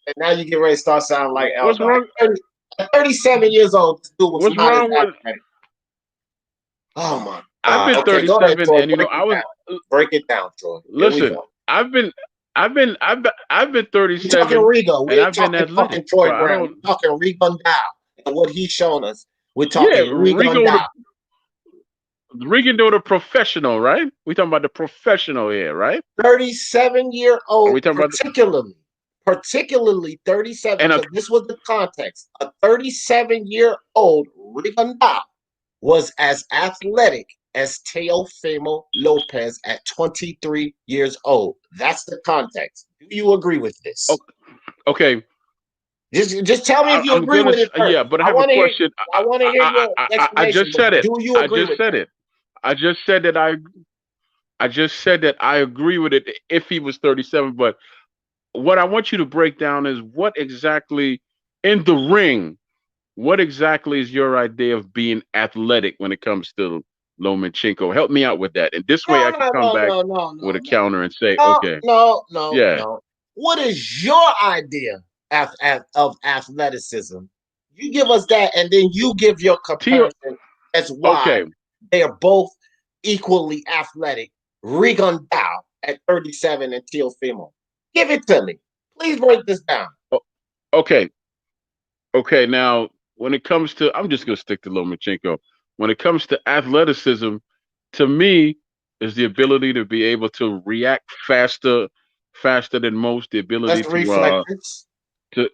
And now you get ready to start sounding like L. What's wrong? At 37 years old, this dude was what's wrong with? Oh my! I've been 37, ahead, Troy, and you know I was break it down, Troy. Listen, I've been 37. Talking Rigo, and I've been athletic. Troy Brown. We're talking Rigondeaux and what he's shown us. We're talking Rigondeaux. Rigondeaux, the professional, right? We're talking about the professional here, right? 37-year-old, particularly 37. And this was the context. A 37-year-old Rigondeaux was as athletic as Teofimo Lopez at 23 years old. That's the context. Do you agree with this? Okay. Just tell me if you I'm agree gonna with it first. yeah, but I I have a want to hear. question. I want to hear your I explanation. just But said it. do you agree with that? I just said that I just said that I agree with it if he was 37. But what I want you to break down is what exactly in the ring. What exactly is your idea of being athletic when it comes to Lomachenko? Help me out with that. And this way No, I can no, come no, back no, no, with no, a no, counter and say, no, okay, no, no, yeah. no. What is your idea of athleticism? You give us that, and then you give your Tio, comparison as why okay. they are both equally athletic. Rigondao at 37 and Teofimo. Give it to me. Please break this down. Okay. Okay. Now, when it comes to, I'm just going to stick to Lomachenko. When it comes to athleticism, to me, is the ability to be able to react faster than most, the ability That's reflexes. to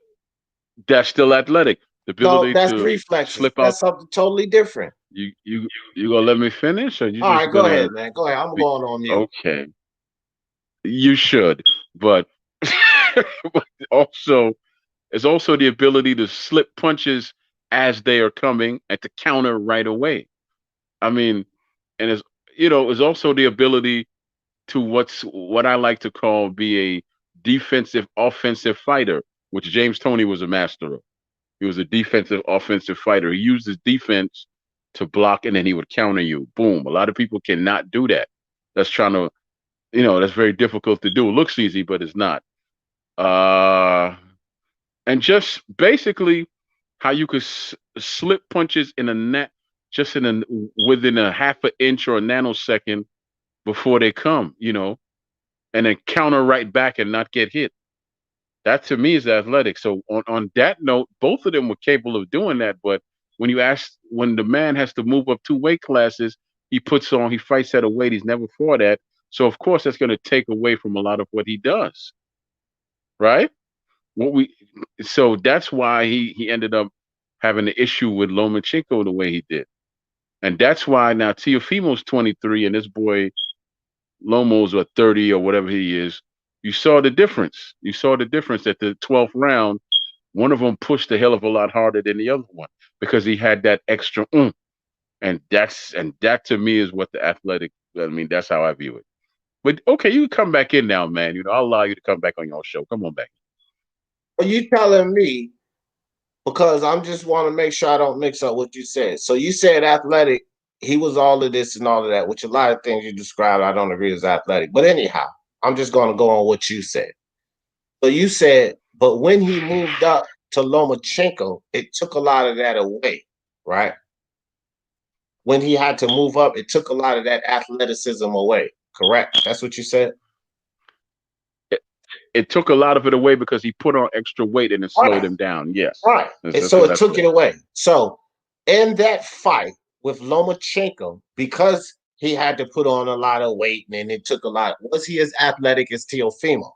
that's still athletic. The No, ability that's to reflexes. slip out. That's something totally different. You gonna let me finish, or you All just right, go gonna ahead, man. Go ahead. I'm be going on mute. okay? You should, but but also it's also the ability to slip punches as they are coming and to counter right away. I mean, and it's also the ability to what I like to call be a defensive offensive fighter, which James Toney was a master of. He was a defensive offensive fighter. He used his defense to block and then he would counter you. Boom. A lot of people cannot do that. That's trying to, that's very difficult to do. It looks easy, but it's not. Uh and just basically how you could slip punches in a net just within a half an inch or a nanosecond before they come, and then counter right back and not get hit. That to me is athletic. So on that note, both of them were capable of doing that. But when the man has to move up 2 weight classes, he fights at a weight he's never fought at. So of course that's going to take away from a lot of what he does, right? What we so that's why he ended up having an issue with Lomachenko the way he did, and that's why now Teofimo's 23 and this boy Lomo's 30 or whatever he is. You saw the difference. You saw the difference at the 12th round. One of them pushed a hell of a lot harder than the other one because he had that extra and that to me is what the athletic. I mean, that's how I view it. But okay, you can come back in now, man. I'll allow you to come back on your show. Come on back. Are you telling me, because I'm just want to make sure I don't mix up what you said. So you said athletic, he was all of this and all of that, which a lot of things you described, I don't agree as athletic. But anyhow, I'm just going to go on what you said. So you said, but when he moved up to Lomachenko, it took a lot of that away, right? When he had to move up, it took a lot of that athleticism away, correct? That's what you said? It took a lot of it away because he put on extra weight and it slowed him down. Yes. Right. And so it took it away. So in that fight with Lomachenko, because he had to put on a lot of weight and it took a lot, was he as athletic as Teofimo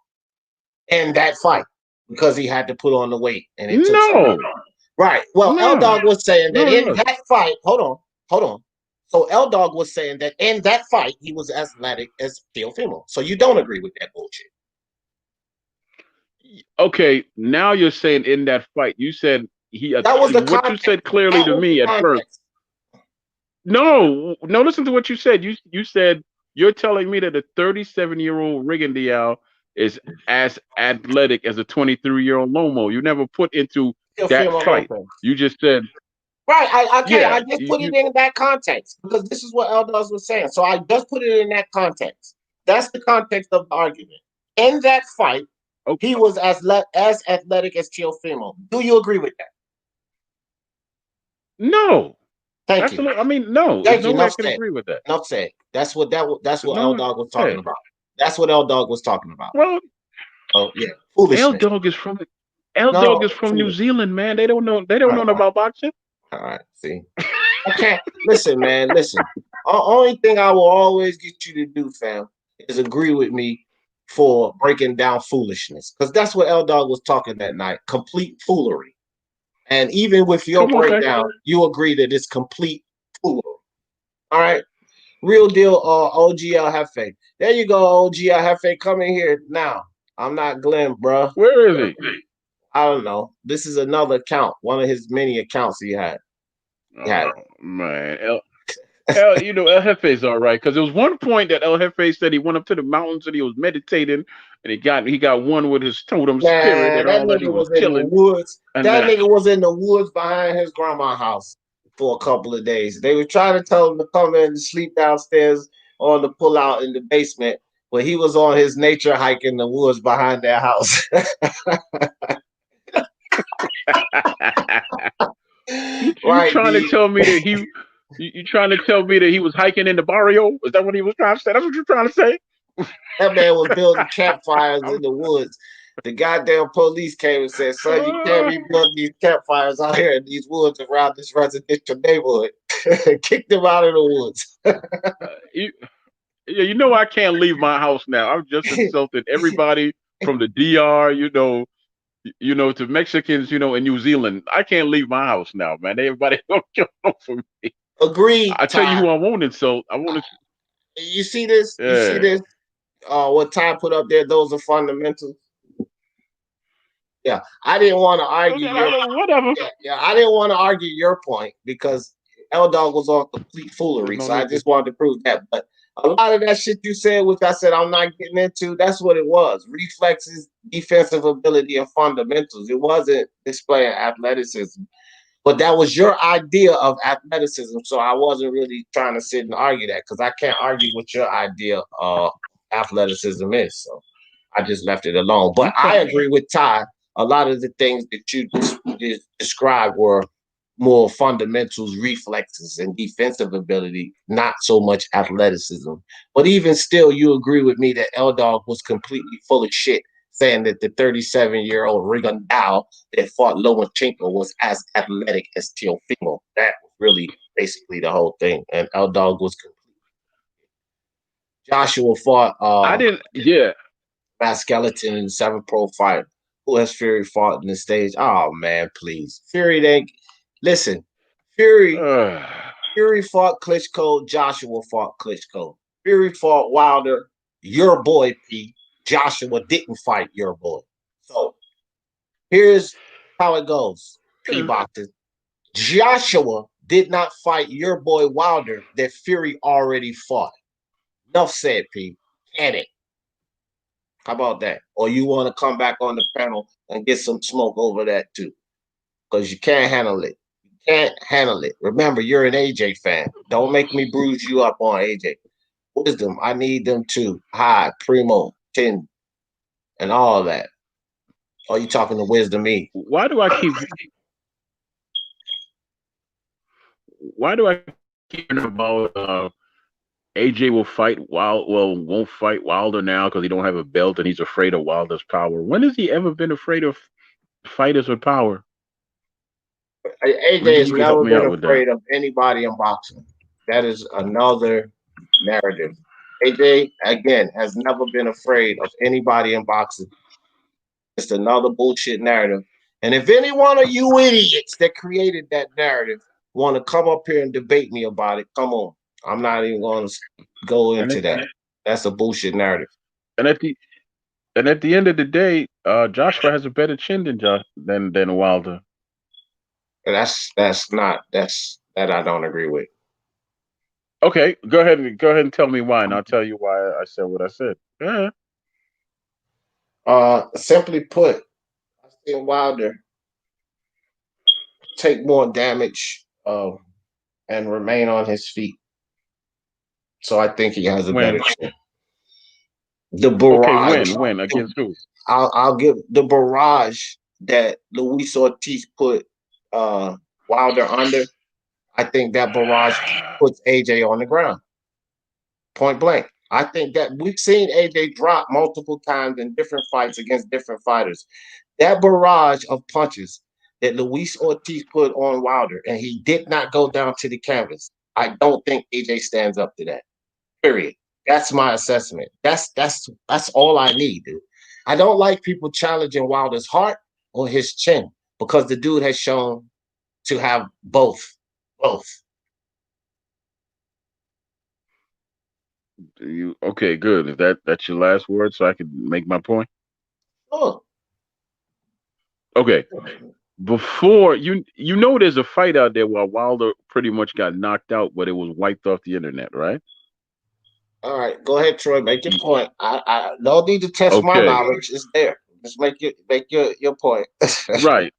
in that fight? Because he had to put on the weight and it took so long. Right. Well, No. L-Dog was saying that in No. that fight, hold on. So L-Dog was saying that in that fight, he was as athletic as Teofimo. So you don't agree with that bullshit. Okay, now you're saying in that fight, you said that was the what context. you said clearly to me at first. No, listen to what you said. You said you're telling me that a 37-year-old Rigondeaux is as athletic as a 23-year-old Lomo. You never put into that fight. You just said right. I yeah, just put it in that context because this is what Elders was saying. So I just put it in that context. That's the context of the argument. In that fight, he was as athletic as Teofimo. Do you agree with that? No. Thank you. I mean, no. Thank There's you. no way I can agree with that. Enough said. That's what L-Dog was talking about. That's what L-Dog was talking about. Well, oh yeah, foolishness. L-Dog is from New Zealand, man. They don't know. They don't know about boxing. All right, see. I can't listen, man. Listen. Only thing I will always get you to do, fam, is agree with me for breaking down foolishness, because that's what L-Dog was talking that night. Complete foolery. And even with your breakdown, you agree that it's complete foolery. All right. Real deal OG El Jefe. There you go, OG El Jefe. Come in here now. I'm not Glenn, bruh. Where is he? I don't know. This is another account, one of his many accounts he had. Oh man, you know, El Jefe's all right because there was one point that El Jefe said he went up to the mountains and he was meditating and he got one with his totem spirit Man, and that all that. He nigga was was in the chilling woods. and That nigga was in the woods behind his grandma's house for a couple of days. They were trying to tell him to come in and sleep downstairs or to pull out in the basement, but he was on his nature hike in the woods behind their house. you Right, trying to B. tell me that you trying to tell me that he was hiking in the barrio? Is that what he was trying to say? That's what you're trying to say? That man was building campfires in the woods. The goddamn police came and said, "Son, you can't be building these campfires out here in these woods around this residential neighborhood." Kicked them out of the woods. you, yeah, you know I can't leave my house now. I've just insulted everybody from the DR, to Mexicans, in New Zealand. I can't leave my house now, man. Everybody don't kill for me. Agreed, I tell you Ty. who I won't insult. I want to. You see this? You see Yeah. this? What Ty put up there, those are fundamentals. Yeah, I didn't want to argue Whatever. yeah, I didn't want to argue your point because L Dog was on complete foolery. No So I need to. just wanted to prove that. But a lot of that shit you said, which I said I'm not getting into, that's what it was. Reflexes, defensive ability, and fundamentals. It wasn't displaying athleticism. But that was your idea of athleticism. So I wasn't really trying to sit and argue that because I can't argue what your idea of athleticism is. So I just left it alone. But I agree with Ty. A lot of the things that you described were more fundamentals, reflexes, and defensive ability, not so much athleticism. But even still, you agree with me that L Dog was completely full of shit, saying that the 37-year-old Rigondeaux that fought Lomachenko was as athletic as Teofimo. That was really basically the whole thing. And L Dog was complete. Joshua fought I didn't. Yeah. Matt Skeleton in the 7 Pro fight. Who has Fury fought in the stage? Oh man, please. Fury didn't listen. Fury fought Klitschko. Joshua fought Klitschko. Fury fought Wilder. Your boy P. Joshua didn't fight your boy. So here's how it goes. P boxing. Joshua did not fight your boy Wilder that Fury already fought. Enough said, P. Can it? How about that? Or you want to come back on the panel and get some smoke over that too? Because you can't handle it. You can't handle it. Remember, you're an AJ fan. Don't make me bruise you up on AJ. Wisdom, I need them too. High, Primo, 10, and all that. Are you talking to Wisdom me? Why do I keep hearing about AJ won't fight Wilder now because he don't have a belt and he's afraid of Wilder's power. When has he ever been afraid of fighters with power? AJ has never been afraid of anybody in boxing. That is another narrative. AJ, again, has never been afraid of anybody in boxing. It's another bullshit narrative. And if any one of you idiots that created that narrative want to come up here and debate me about it, come on. I'm not even going to go into that. That's a bullshit narrative. And at the end of the day, Joshua has a better chin than Wilder. And that I don't agree with. Okay, go ahead and tell me why, and I'll tell you why I said what I said. Yeah. Simply put, I see Wilder take more damage and remain on his feet. So I think he has a better chance. The barrage. Okay, when against who? I'll give the barrage that Luis Ortiz put Wilder under. I think that barrage puts AJ on the ground. Point blank. I think that we've seen AJ drop multiple times in different fights against different fighters. That barrage of punches that Luis Ortiz put on Wilder, and he did not go down to the canvas. I don't think AJ stands up to that. Period. That's my assessment. That's all I need, dude. I don't like people challenging Wilder's heart or his chin because the dude has shown to have both. You okay? Good. Is that's your last word, so I can make my point? Oh, Okay. Before you know, there's a fight out there where Wilder pretty much got knocked out, but it was wiped off the internet, right? all right. Go ahead, Troy. Make your He, point. I don't need to test my okay. knowledge. It's there. Just make your point. Right.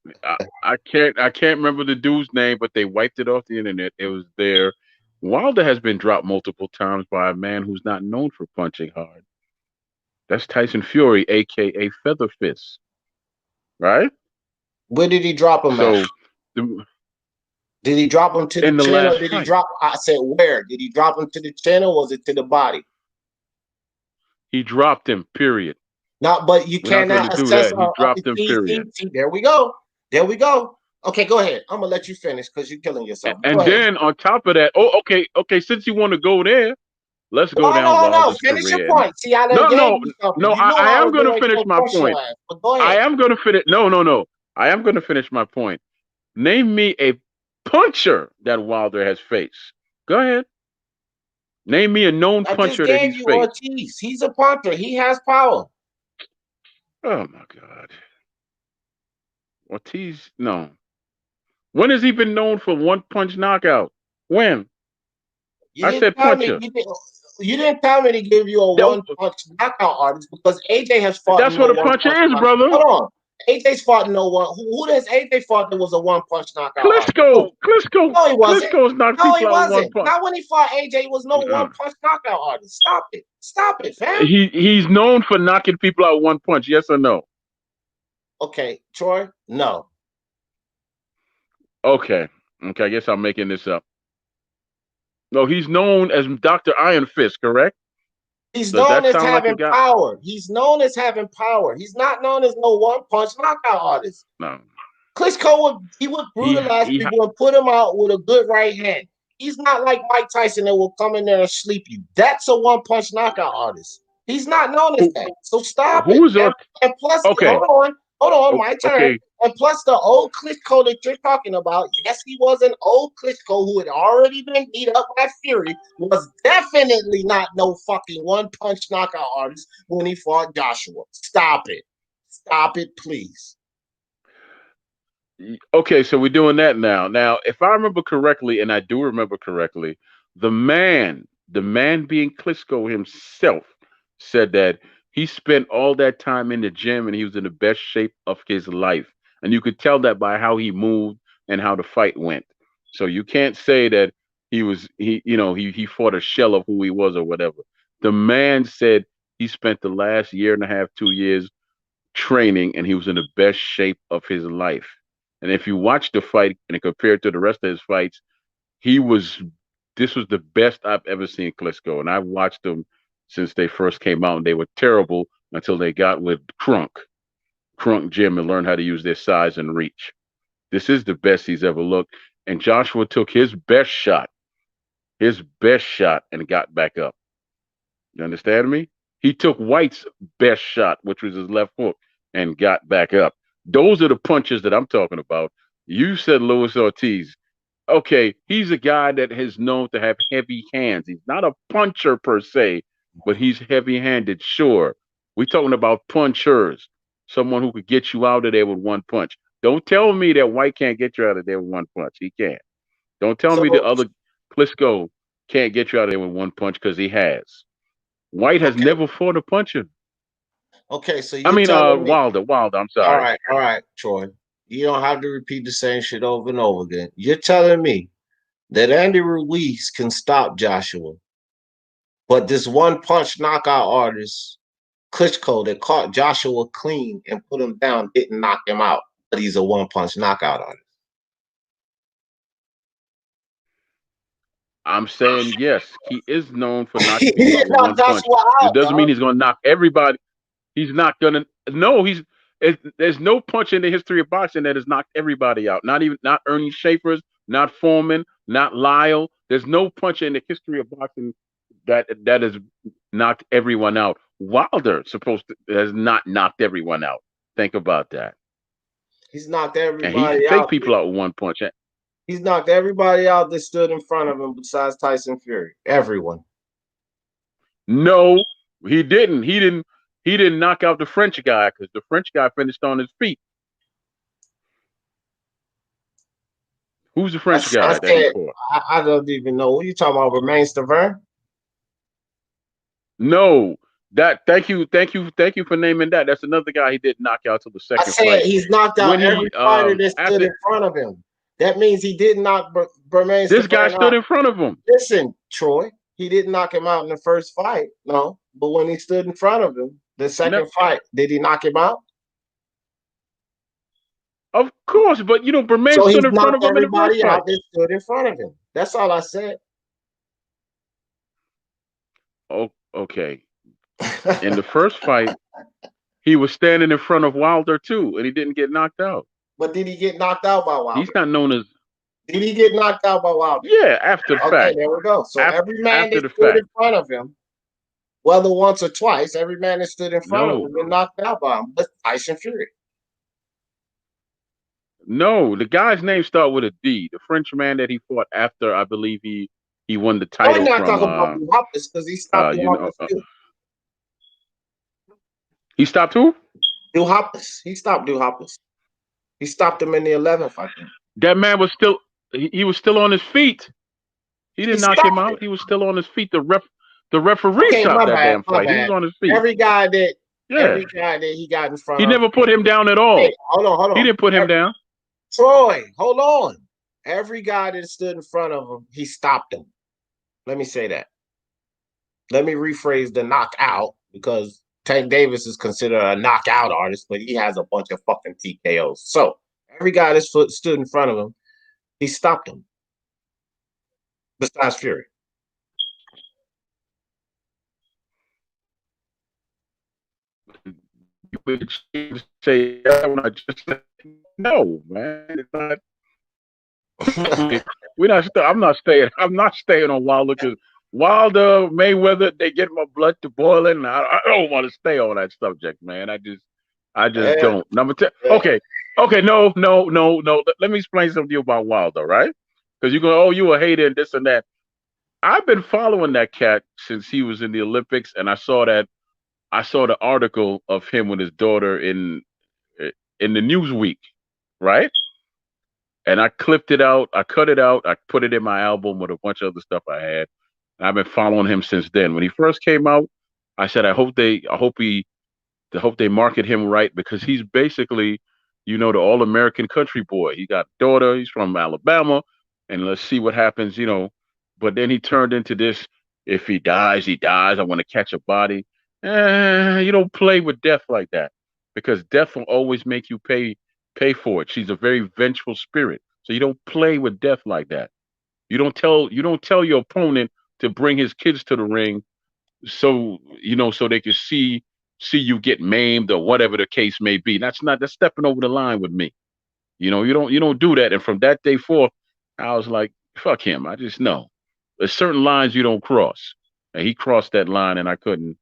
I can't remember the dude's name, but they wiped it off the internet. It was there. Wilder has been dropped multiple times by a man who's not known for punching hard. That's Tyson Fury, aka Feather Fist, right? Where did he drop him at? So the, Did he drop him to the in the chin or last did he fight, drop? I said where? Did he drop him to the chin or was it to the body? he dropped him. Period. Not, but you We're not going to cannot do assess. that. He dropped him. Period. There we go. There we go. Okay, go ahead. I'm gonna let you finish because you're killing yourself. Go And ahead. then on top of that, okay. Since you want to go there, let's go down No. Wilder's Finish your career. And point. See, I done no, gave no, you something. no. You know I I am was going getting to ready to finish go my crush point. your ass. But go I ahead. am going to finish. No. I am going to finish my point. Name me a puncher that Wilder has faced. Go ahead. Name me a known I just puncher that gave he's you faced. Ortiz. He's a punter. He has power. Oh my God. Ortiz, no. When has he been known for one punch knockout? When? You I didn't said tell me. puncher. You didn't tell me to give you a That- one punch knockout artist because AJ has fought That's no what a one puncher punch is, knockout. brother. Hold on. AJ's fought no one. Who does AJ fought that was a one punch knockout artist? Klitschko, Who? Klitschko, No, he wasn't. Klitschko's knocked No, he people out with one wasn't. punch. Not when he fought AJ. He was no Uh, one punch knockout artist. Stop it. Stop it, fam. he's known for knocking people out with one punch. Yes or no? Okay, Troy. No. Okay. I guess I'm making this up. No, he's known as Dr. Iron Fist, correct? He's Does known that as sound like a having guy? power. He's known as having power. He's not known as no one punch knockout artist. No. Klitschko would brutalize He people and put him out with a good right hand. He's not like Mike Tyson that will come in there and sleep you. That's a one punch knockout artist. He's not known as that. So stop it. who's And plus, okay. hold on, my turn. Okay. And plus, the old Klitschko that you're talking about, yes, he was an old Klitschko who had already been beat up by Fury, was definitely not no fucking one punch knockout artist when he fought Joshua. Stop it. Stop it, please. Okay, so we're doing that now. Now, if I remember correctly, and I do remember correctly, the man being Klitschko himself said that he spent all that time in the gym and he was in the best shape of his life. And you could tell that by how he moved and how the fight went. So you can't say that he fought a shell of who he was or whatever. The man said he spent the last year and a half, 2 years training and he was in the best shape of his life. And if you watch the fight and compare it to the rest of his fights, he was this was the best I've ever seen Klitschko. And I've watched them since they first came out and they were terrible until they got with Crunk Jim and learned how to use their size and reach. This is the best he's ever looked. And Joshua took his best shot and got back up. You understand me? He took White's best shot, which was his left hook, and got back up. Those are the punches that I'm talking about. You said Luis Ortiz. Okay, he's a guy that is known to have heavy hands. He's not a puncher per se, but he's heavy-handed, sure. We're talking about punchers, someone who could get you out of there with one punch. Don't tell me that White can't get you out of there with one punch. He can't. Don't tell me the So, other Klitschko can't get you out of there with one punch because he has. White has okay. never fought a puncher. Okay, so I you're mean, telling me. Wilder, I'm All sorry. right, Troy. You don't have to repeat the same shit over and over again. You're telling me that Andy Ruiz can stop Joshua, but this one punch knockout artist, Klitschko, that caught Joshua clean and put him down, didn't knock him out, but he's a one punch knockout artist. I'm saying yes, he is known for knocking He people out didn't with knock one punch. Joshua It out, doesn't mean dog. he's going to knock everybody. He's not going to. No, there's no punch in the history of boxing that has knocked everybody out. Not Ernie Schaefer's, not Foreman, not Lyle. There's no punch in the history of boxing that has knocked everyone out. Wilder has not knocked everyone out. Think about that. He's knocked And he can everybody take out. people out with one punch. He's knocked everybody out that stood in front of him besides Tyson Fury. Everyone. No, he didn't. He didn't knock out the French guy because the French guy finished on his feet. Who's the French guy that he fought? I don't even know. What are you talking about? Romain Stavern? No. Thank you for naming that. That's another guy he didn't knock out till the I second said fight. he's knocked out When every he fighter that stood after in front of him. That means he did knock Romain this guy Stavern stood out. in front of him. Listen, Troy, he didn't knock him out in the first fight, no. But when he stood in front of him, the second fight, did he knock him out? Of course, but you know, Bermain So he's stood in front of knocked him in the first everybody fight. out that stood in front of him. That's all I said. Oh, okay. In the first fight, he was standing in front of Wilder too, and he didn't get knocked out. But did he get knocked out by Wilder? He's not known as. Did he get knocked out by Wilder? Yeah, after the fact. Okay, there we go. So every man that stood in front of him, whether once or twice, every man that stood in front of him been knocked out by him. But Tyson Fury. No, the guy's name started with a D. The French man that he fought after, I believe he won the title I'm not from. talking about Duhaupas because he stopped Duhaupas too. He stopped who? Duhaupas. He stopped Duhaupas. He stopped him in the 11th, I think. That man was still. He was still on his feet. He didn't knock him out. He was still on his feet. The referee stopped that damn fight. He was on his feet. Every guy that he got in front of. He never put him down at all. Hey, hold on. He didn't put him down. Troy, hold on. Every guy that stood in front of him, he stopped him. Let me say that. Let me rephrase the knockout because Tank Davis is considered a knockout artist, but he has a bunch of fucking TKOs. So every guy that stood in front of him, he stopped him. Besides Fury. You would say that when I just said no, man. It's not. I'm not staying on Wilder because Wilder, Mayweather, they get my blood to boiling. And I don't want to stay on that subject, man. I just don't. Number 10. Okay. No. Let me explain something to you about Wilder, right? Because you go, oh, you a hater and this and that. I've been following that cat since he was in the Olympics, and I saw the article of him with his daughter in the Newsweek, right? And I clipped it out, I cut it out, I put it in my album with a bunch of other stuff I had. And I've been following him since then. When he first came out, I said, I hope they market him right because he's basically, the all-American country boy. He got a daughter, he's from Alabama, and let's see what happens, But then he turned into this, if he dies, he dies. I want to catch a body. You don't play with death like that because death will always make you pay for it. She's a very vengeful spirit. So you don't play with death like that. You don't tell your opponent to bring his kids to the ring so they can see you get maimed or whatever the case may be. That's stepping over the line with me. You don't do that. And from that day forth, I was like, fuck him. I just know. There's certain lines you don't cross. And he crossed that line and I couldn't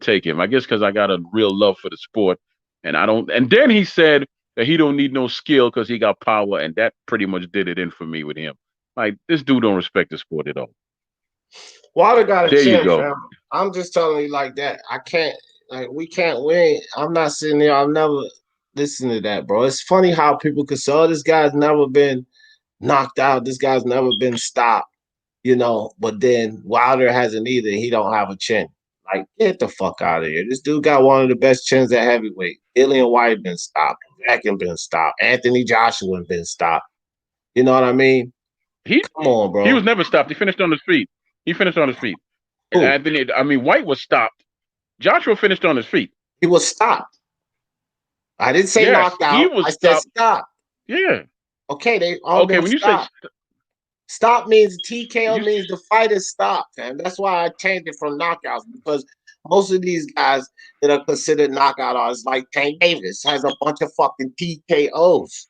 take him. I guess because I got a real love for the sport. And then he said that he don't need no skill because he got power, and that pretty much did it in for me with him. Like, this dude don't respect the sport at all. Wilder got a There chance, you go. fam. I'm just telling you like that. I can't, we can't win. I'm not sitting there. I'll never listen to that, bro. It's funny how people could say, oh, this guy's never been knocked out. This guy's never been stopped, but then Wilder hasn't either. He don't have a chin. Like, get the fuck out of here. This dude got one of the best chins at heavyweight. Dillian White been stopped. Jack been stopped. Anthony Joshua been stopped. You know what I mean? Come on, bro. He was never stopped. He finished on his feet. Who? And White was stopped. Joshua finished on his feet. He was stopped. I didn't say knocked out. I said stopped. Yeah. Okay, they all been when you stopped. say stop means TKO means the fight is stopped, and that's why I changed it from knockouts because most of these guys that are considered knockout artists, like Tank Davis, has a bunch of fucking TKOs.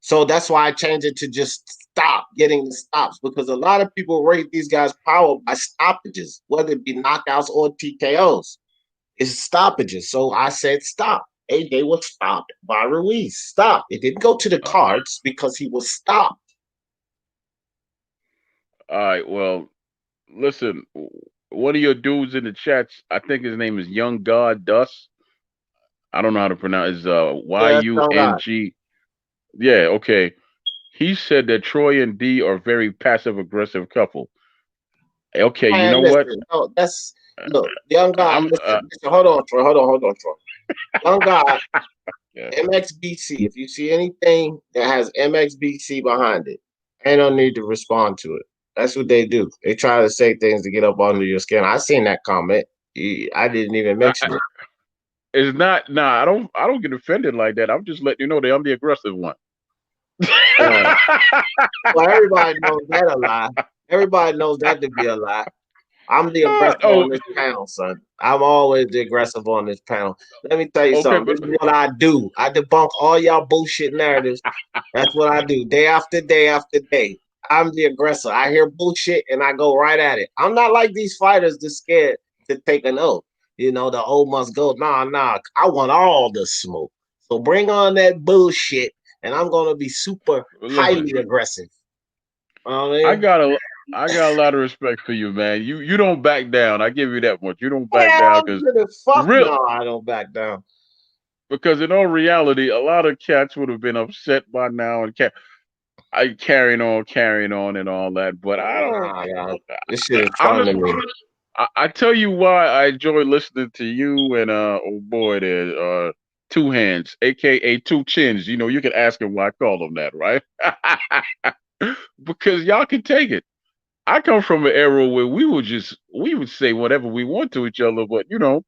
So that's why I changed it to just stop getting the stops because a lot of people rate these guys' power by stoppages, whether it be knockouts or TKOs. It's stoppages. So I said stop. AJ was stopped by Ruiz. Stop. It didn't go to the cards because he was stopped. All right. Well, listen. one of your dudes in the chats, I think his name is Young God Dust. I don't know how to pronounce it. Yeah, that's young guy. YUNG. Yeah, okay. He said that Troy and D are very passive aggressive couple. Okay, you Man, know what? listen, no, that's look, young guy. I'm Listen, hold on, Troy. Hold on, Troy. Young guy, yeah. MXBC. If you see anything that has MXBC behind it, ain't no need to respond to it. That's what they do. They try to say things to get up under your skin. I seen that comment. I didn't even mention it. It's not nah, I don't get offended like that. I'm just letting you know that I'm the aggressive one. Well, everybody knows that a lie. Everybody knows that to be a lie. I'm the aggressive Oh, on this panel, son. I'm always the aggressive on this panel. Let me tell you okay, something. but This is what I do. I debunk all y'all bullshit narratives. That's what I do, day after day after day. I'm the aggressor. I hear bullshit and I go right at it. I'm not like these fighters that's scared to take an oath. You know, the oath must go. Nah. I want all the smoke. So bring on that bullshit, and I'm gonna be super listen, highly aggressive. You know what I I mean? got a I got a lot of respect for you, man. You don't back down. I give you that much. You don't back down Hell, fuck real no, I don't back down. because in all reality, a lot of cats would have been upset by now and I carrying on and all that. But I don't Nah, yeah. This shit is fun to honestly. me. I tell you why I enjoy listening to you and oh boy there Two Hands, aka Two Chins. You know, you can ask him why I call him that, right? Because y'all can take it. I come from an era where we would say whatever we want to each other, but you know,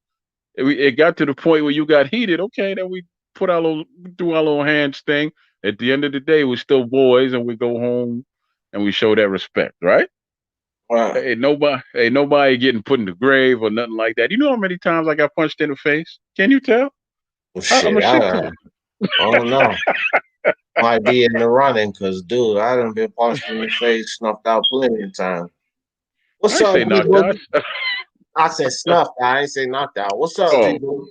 it got to the point where you got heated. Okay, then we put our little do our little hands thing. At the end of the day, we're still boys, and we go home and we show that respect, right? Wow. Ain't nobody getting put in the grave or nothing like that. You know how many times I got punched in the face? Can you tell? Well, I'm shit, a shit talker. I don't know. Might be in the running, cause dude, I done been punched in the face, snuffed out plenty of times. What's I up, say G knocked out. Boogie? I said snuffed out. I ain't say knocked out. What's up, G Oh, Boogie?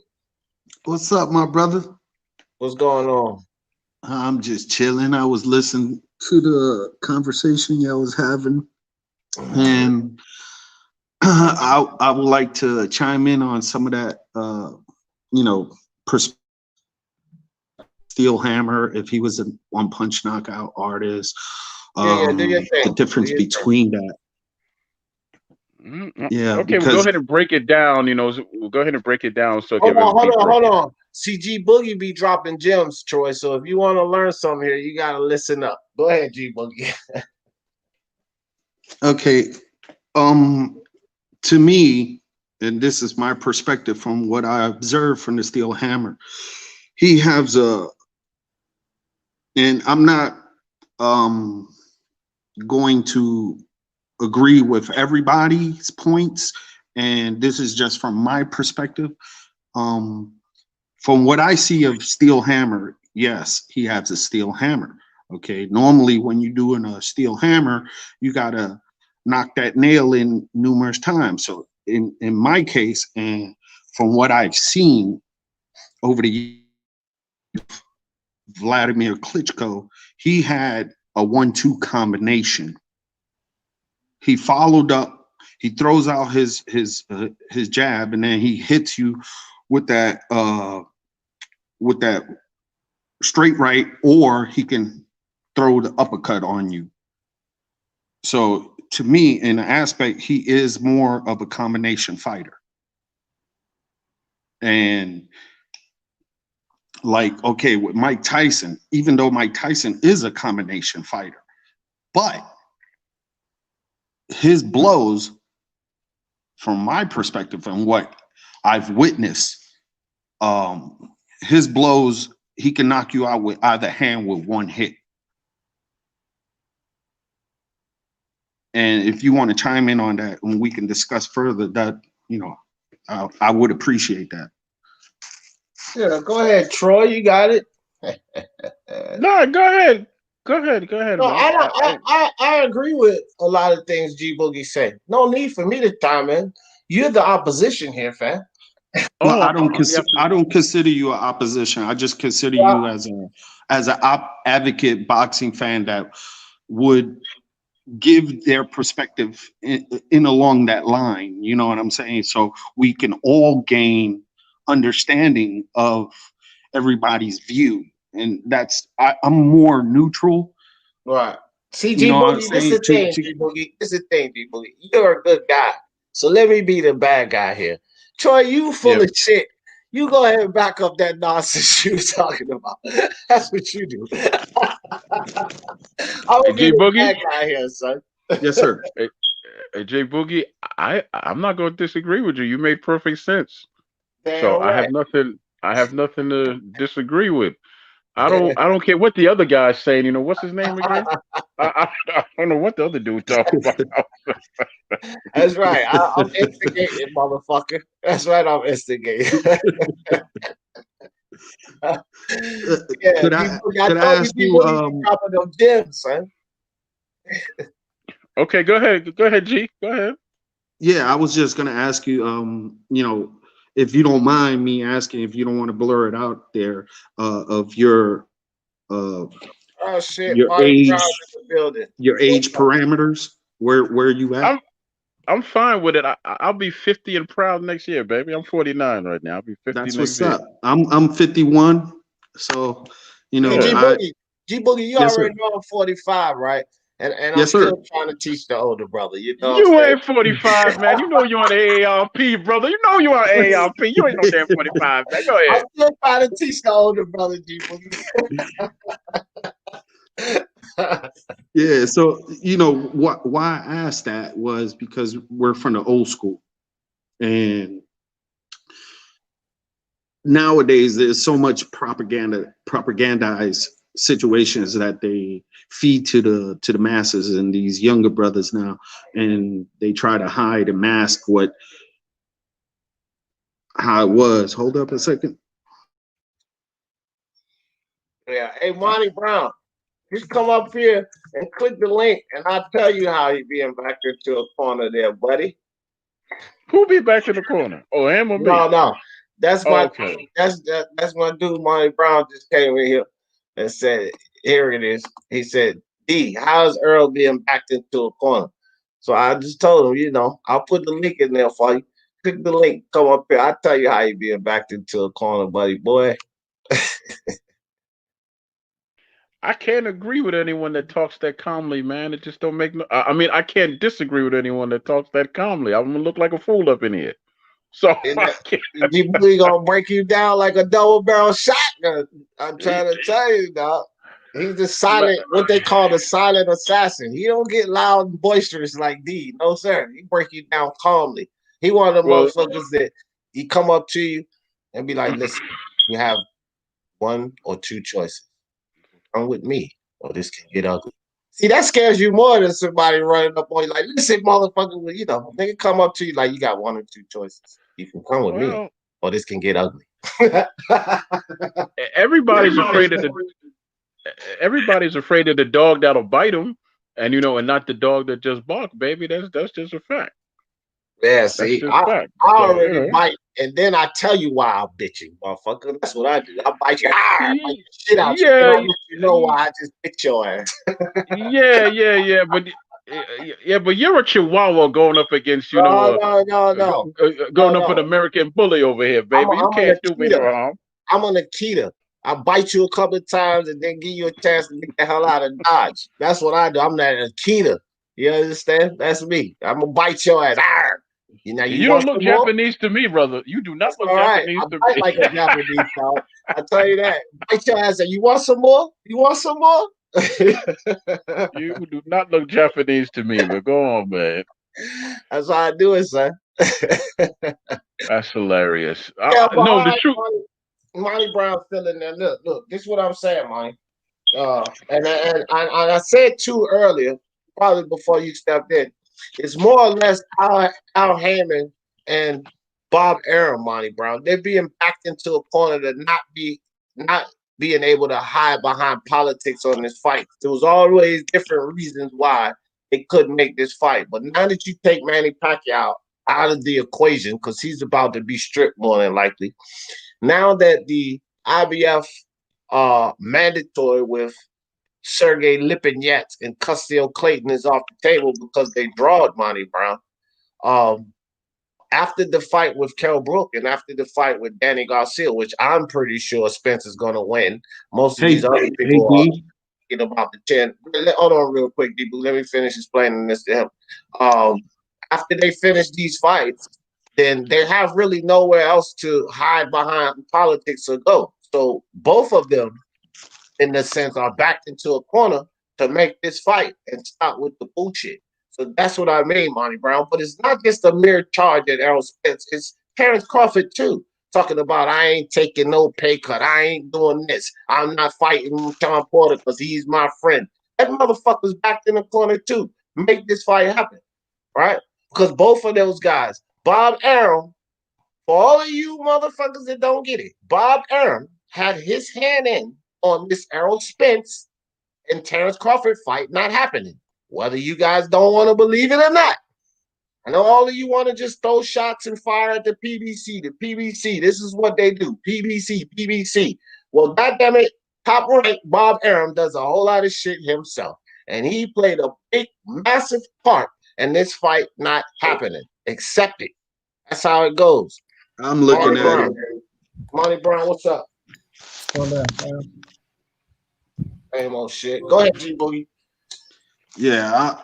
What's up, my brother? What's going on? I'm just chilling. I was listening to the conversation y'all was having, and I would like to chime in on some of that. You know, Steel Hammer, if he was a one punch knockout artist, Yeah, do your the thing. difference Do your thing. between that. Yeah, okay. We'll go because ahead and break it down. You know, we'll go ahead and break it down so Hold give on, MP break hold it. on. See, G Boogie be dropping gems, Troy. So if you want to learn something here, you gotta listen up. Go ahead, G Boogie. okay, to me, and this is my perspective from what I observed from the Steel Hammer, he has and I'm not going to agree with everybody's points, and this is just from my perspective. From what I see of Steel Hammer, yes, he has a steel hammer. Okay, normally when you're doing a steel hammer, you gotta knock that nail in numerous times. So in my case, and from what I've seen over the years, Vladimir Klitschko, he had a 1-2 combination. He followed up, he throws out his jab, and then he hits you with that straight right, or he can throw the uppercut on you. So to me, in an aspect, he is more of a combination fighter. And like, okay, with Mike Tyson, even though Mike Tyson is a combination fighter, but his blows, from my perspective and what I've witnessed, his blows, he can knock you out with either hand with one hit. And if you want to chime in on that and we can discuss further, that, you know, I would appreciate that. Yeah, go ahead, Troy. You got it. No, go ahead. Go ahead, No, man. I agree with a lot of things G Boogie say. No need for me to chime in. You're the opposition here, fam. Well, I Oh, don't consider you an opposition. I just consider Well, you as an advocate boxing fan that would give their perspective in along that line. You know what I'm saying? So we can all gain understanding of everybody's view, and I'm more neutral. Right. See, You G know what I'm Boogie, this is saying? the thing, G Boogie. This is the thing, G Boogie. You're a good guy. So let me be the bad guy here. Troy, you full Yeah. of shit. You go ahead and back up that nonsense you were talking about. That's what you do. I'm Hey, gonna be J the Boogie. bad guy here, son. Yes, sir. Hey, J Boogie. I'm not going to disagree with you. You made perfect sense. So Damn I have right. nothing. I have nothing to disagree with. I don't care what the other guy's saying. You know what's his name again? I don't know what the other dude talking about. That's right. I'm instigating, motherfucker. That's right. I'm instigating. Yeah, Could G I Boogie. I could I told you, ask G you? Boogie, you dropping them gems, son. Okay, go ahead. Go ahead, G. Go ahead. Yeah, I was just gonna ask you. If you don't mind me asking, if you don't want to blur it out there, of uh Oh shit, your Marty Brown age, in the building. your What's age up? parameters, where you at? I'm fine with it. I'll be 50 and proud next year, baby. I'm 49 right now. I'll be 50 That's next what's year. up. I'm 51, so See, Yeah. G Boogie, you yes, sir. already know I'm 45, right? And I'm Yes, sir. still trying to teach the older brother. You know what You I'm ain't 45, man. You know you on the AARP, brother. You know you on saying? AARP. You ain't no damn 45, man. Go I'm ahead. still trying to teach the older brother, G Boogie. Yeah, so why I asked that was because we're from the old school, and nowadays there's so much propagandized situations that they feed to the masses and these younger brothers now, and they try to hide and mask how it was. Hold up a second. Yeah. Hey, Monty Brown, just come up here and click the link, and I'll tell you how you being backed into a corner there, buddy. Who be back in the corner? Oh, him or me? No. That's my Okay. that's my dude, Monty Brown just came in here and said, here it is. He said, D, how's Earl being backed into a corner? So I just told him, I'll put the link in there for you. Click the link, come up here. I'll tell you how you being backed into a corner, buddy boy. I can't agree with anyone that talks that calmly, man. It just don't make no. I mean, I can't disagree with anyone that talks that calmly. I'm gonna look like a fool up in here. So And I can't. we gonna break you down like a double barrel shotgun. I'm trying to tell you, dog. He's the silent, what they call the silent assassin. He don't get loud and boisterous like D. No, sir. He break you down calmly. He one of the Well, motherfuckers that he come up to you and be like, listen, you have one or two choices. Come with me, or this can get ugly. See, that scares you more than somebody running up on you like, listen, motherfucker, they can come up to you like you got one or two choices. You can come with me, well, or this can get ugly. everybody's afraid of the. Everybody's afraid of the dog that'll bite them, and not the dog that just barks, baby. That's just a fact. Yeah, That's see, just I fact. So already bite, and then I tell you why I'm bitching, motherfucker. That's what I do. I bite you, I bite the shit out you. Then I Yeah, let you know why I just bit your ass. yeah, but you're a Chihuahua going up against going up an No. American bully over here, I'm, baby. a, You I'm an can't do me no Akita. harm. I'm an Akita. I bite you a couple of times and then give you a chance to get the hell out of Dodge. That's what I do. I'm that Akita. You understand? That's me. I'm gonna bite your ass. Arr! You You don't want look some more? Japanese to me, brother. You do not That's look all right. Japanese I to bite me. like a Japanese dog. I tell you that. Bite your ass and you want some more? You want some more? You do not look Japanese to me, but go on, man. That's how I do it, son. That's hilarious. Yeah, but No, all the right, truth. Monty Brown still in there. Look, this is what I'm saying, Monty. And I said too earlier, probably before you stepped in, it's more or less Al Haymon and Bob Arum, Monty Brown. They're being backed into a corner to not being able to hide behind politics on this fight. There was always different reasons why they couldn't make this fight. But now that you take Manny Pacquiao out of the equation, because he's about to be stripped more than likely, now that the IBF mandatory with Sergey Lipinets and Custio Clayton is off the table because they drawed Monty Brown. After the fight with Kell Brook and after the fight with Danny Garcia, which I'm pretty sure Spence is going to win. Most of these other people are thinking about the 10. Hold on real quick, D. Let me finish explaining this to him. After they finish these fights, then they have really nowhere else to hide behind politics or go. So both of them, in a sense, are backed into a corner to make this fight and stop with the bullshit. So that's what I mean, Monty Brown. But it's not just a mere charge at Errol Spence. It's Terence Crawford, too, talking about I ain't taking no pay cut. I ain't doing this. I'm not fighting Sean Porter because he's my friend. That motherfucker's backed in the corner, too. Make this fight happen, right? Because both of those guys, Bob Arum, for all of you motherfuckers that don't get it, Bob Arum had his hand in on this Errol Spence and Terence Crawford fight not happening. Whether you guys don't want to believe it or not. I know all of you want to just throw shots and fire at the PBC. The PBC, this is what they do. PBC. Well, goddammit, top rank Bob Arum does a whole lot of shit himself. And he played a big, massive part in this fight not happening. Accept it. That's how it goes. I'm looking at it. Monty Brown, what's up? Same old shit. Go ahead, G Boogie. Yeah,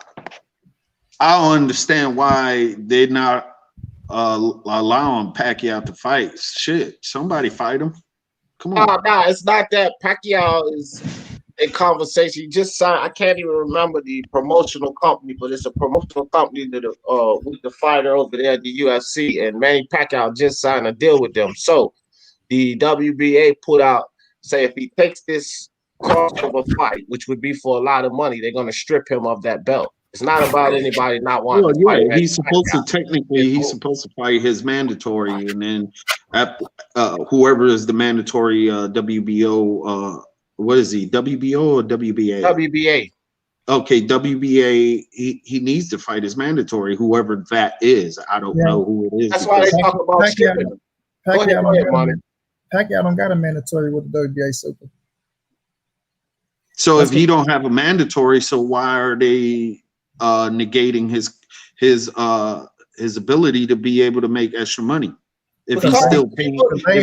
I don't understand why they're not allowing Pacquiao to fight. Shit, somebody fight him. Come on. No, it's not that. Pacquiao is a conversation. He just signed. I can't even remember the promotional company, but it's a promotional company that with the fighter over there at the UFC, and Manny Pacquiao just signed a deal with them. So the WBA put out, say if he takes this crossover fight, which would be for a lot of money, they're going to strip him of that belt. It's not about anybody not wanting to fight. He's supposed to technically, fight his mandatory, and then whoever is the mandatory WBO, what is he, WBO or WBA? WBA. Okay, WBA, he needs to fight his mandatory, whoever that is. I don't know who it is. That's why they talk about stripping him. Pacquiao don't got a mandatory with the WBA super. So if he don't have a mandatory, so why are they negating his ability to be able to make extra money? If he's still paying, they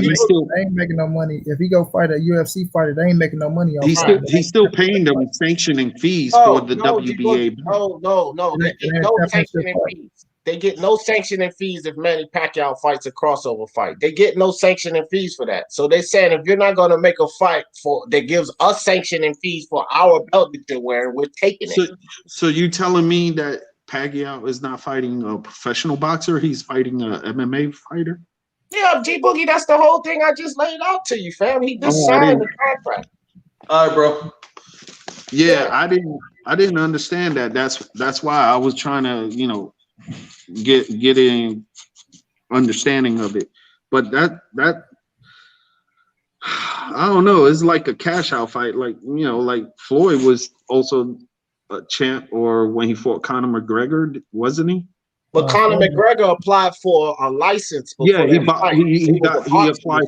ain't making no money. If he go fight a UFC fighter, they ain't making no money. He's still paying them sanctioning fees for the WBA. No, they get no sanctioning fees. They get no sanctioning fees if Manny Pacquiao fights a crossover fight. They get no sanctioning fees for that. So they're saying if you're not going to make a fight that gives us sanctioning fees for our belt that you're wearing, we're taking it. So you telling me that Pacquiao is not fighting a professional boxer? He's fighting a MMA fighter? Yeah, G Boogie, that's the whole thing I just laid out to you, fam. He just signed the contract. All right, bro. Yeah, I didn't understand that. That's why I was trying to, get in understanding of it. But that I don't know, it's like a cash out fight. Like, like Floyd was also a champ, or when he fought Conor McGregor, wasn't he? But Conor McGregor applied for a license. Yeah, he applied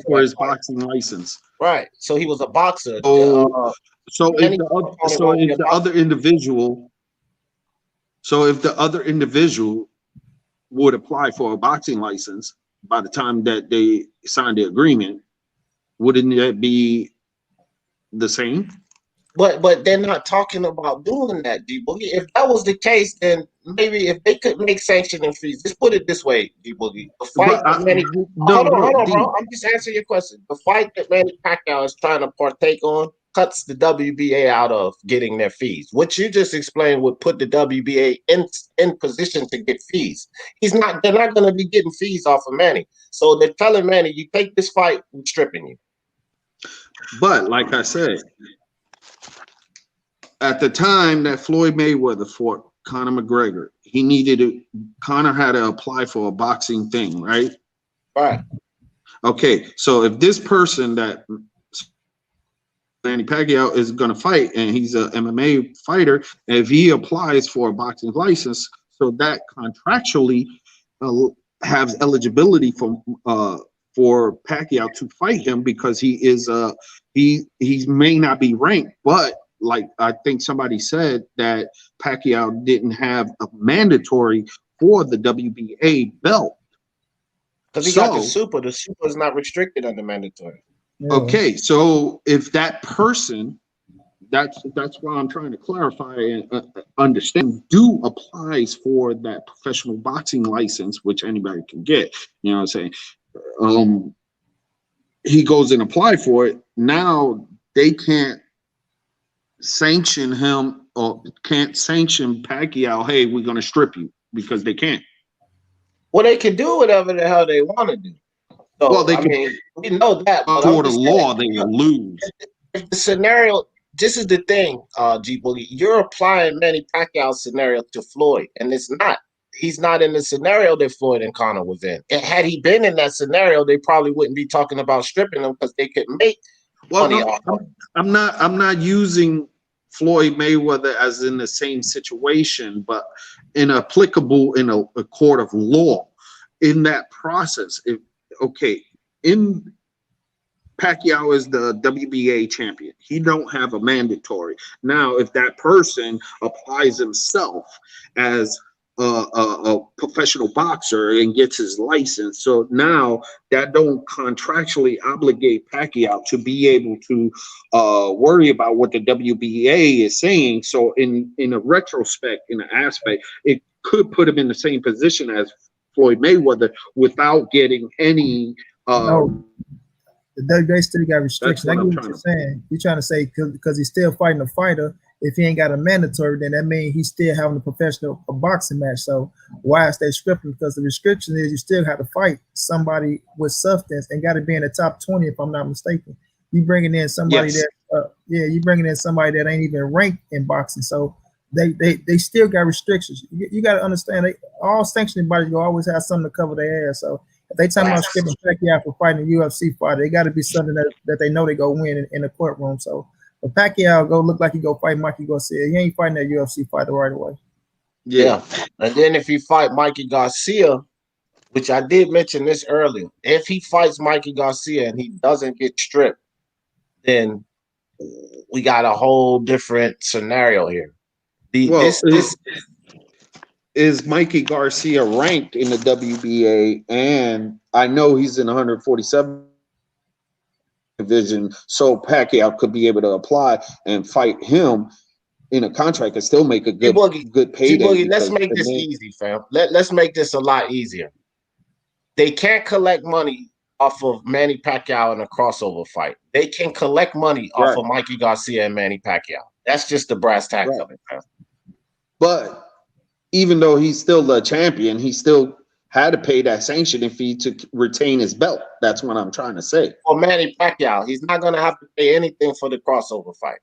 for his boxing license. Right. So he was a boxer. So if the other individual would apply for a boxing license by the time that they signed the agreement, wouldn't that be the same? But they're not talking about doing that, D Boogie. If that was the case, then maybe if they could make sanctioning fees, just put it this way, D Boogie. The fight that Manny, hold on, bro. I'm just answering your question. The fight that Manny Pacquiao is trying to partake on cuts the WBA out of getting their fees. What you just explained would put the WBA in position to get fees. They're not going to be getting fees off of Manny. So they're telling Manny, you take this fight, we're stripping you. But like I said, at the time that Floyd Mayweather fought Conor McGregor, Conor had to apply for a boxing thing, right? Right. Okay, so if this person that Manny Pacquiao is going to fight, and he's an MMA fighter, and if he applies for a boxing license, so that contractually has eligibility for Pacquiao to fight him, because he may not be ranked, but like I think somebody said that Pacquiao didn't have a mandatory for the WBA belt. Because he got the super. The super is not restricted under mandatory. Yeah. Okay, so if that person, that's why I'm trying to clarify and understand, applies for that professional boxing license, which anybody can get. You know what I'm saying? He goes and apply for it. Now they can't sanction him or can't sanction Pacquiao. Hey, we're going to strip you, because they can't. Well, they can do whatever the hell they want to do. So, Well, they I can, mean, we know that. But for the law, they will lose. If the scenario, this is the thing, G Boogie, you're applying Manny Pacquiao's scenario to Floyd, and it's not. He's not in the scenario that Floyd and Conor was in. And had he been in that scenario, they probably wouldn't be talking about stripping him, because they could make money off of him. I'm not using Floyd Mayweather as in the same situation, but applicable in a court of law. In that process, in Pacquiao is the WBA champion. He don't have a mandatory. Now, if that person applies himself as a professional boxer and gets his license, so now that don't contractually obligate Pacquiao to be able to worry about what the WBA is saying. So in a retrospect, in an aspect, it could put him in the same position as Floyd Mayweather without getting any no, they still got restrictions. I get what you're saying. You're trying to say because he's still fighting a fighter. If he ain't got a mandatory, then that means he's still having a professional boxing match. So why is they stripping? Because the restriction is you still have to fight somebody with substance and got to be in the top 20, if I'm not mistaken. You bringing in somebody you bringing in somebody that ain't even ranked in boxing. So they still got restrictions. You got to understand, all sanctioning bodies will always have something to cover their ass. So if they talking about stripping Pacquiao for fighting a UFC fighter, they got to be something that they know they go win in the courtroom. So if Pacquiao go look like he go fight Mikey Garcia, he ain't fighting that UFC fighter right away. Yeah. And then if he fight Mikey Garcia, which I did mention this earlier, if he fights Mikey Garcia and he doesn't get stripped, then we got a whole different scenario here. Is Mikey Garcia ranked in the WBA? And I know he's in 147 division, so Pacquiao could be able to apply and fight him in a contract and still make a good payday. Boogie, let's make this easy, fam. Let's make this a lot easier. They can't collect money off of Manny Pacquiao in a crossover fight. They can collect money off of Mikey Garcia and Manny Pacquiao. That's just the brass tacks of it, fam. But even though he's still the champion, he still had to pay that sanctioning fee to retain his belt. That's what I'm trying to say. For Manny Pacquiao, he's not going to have to pay anything for the crossover fight.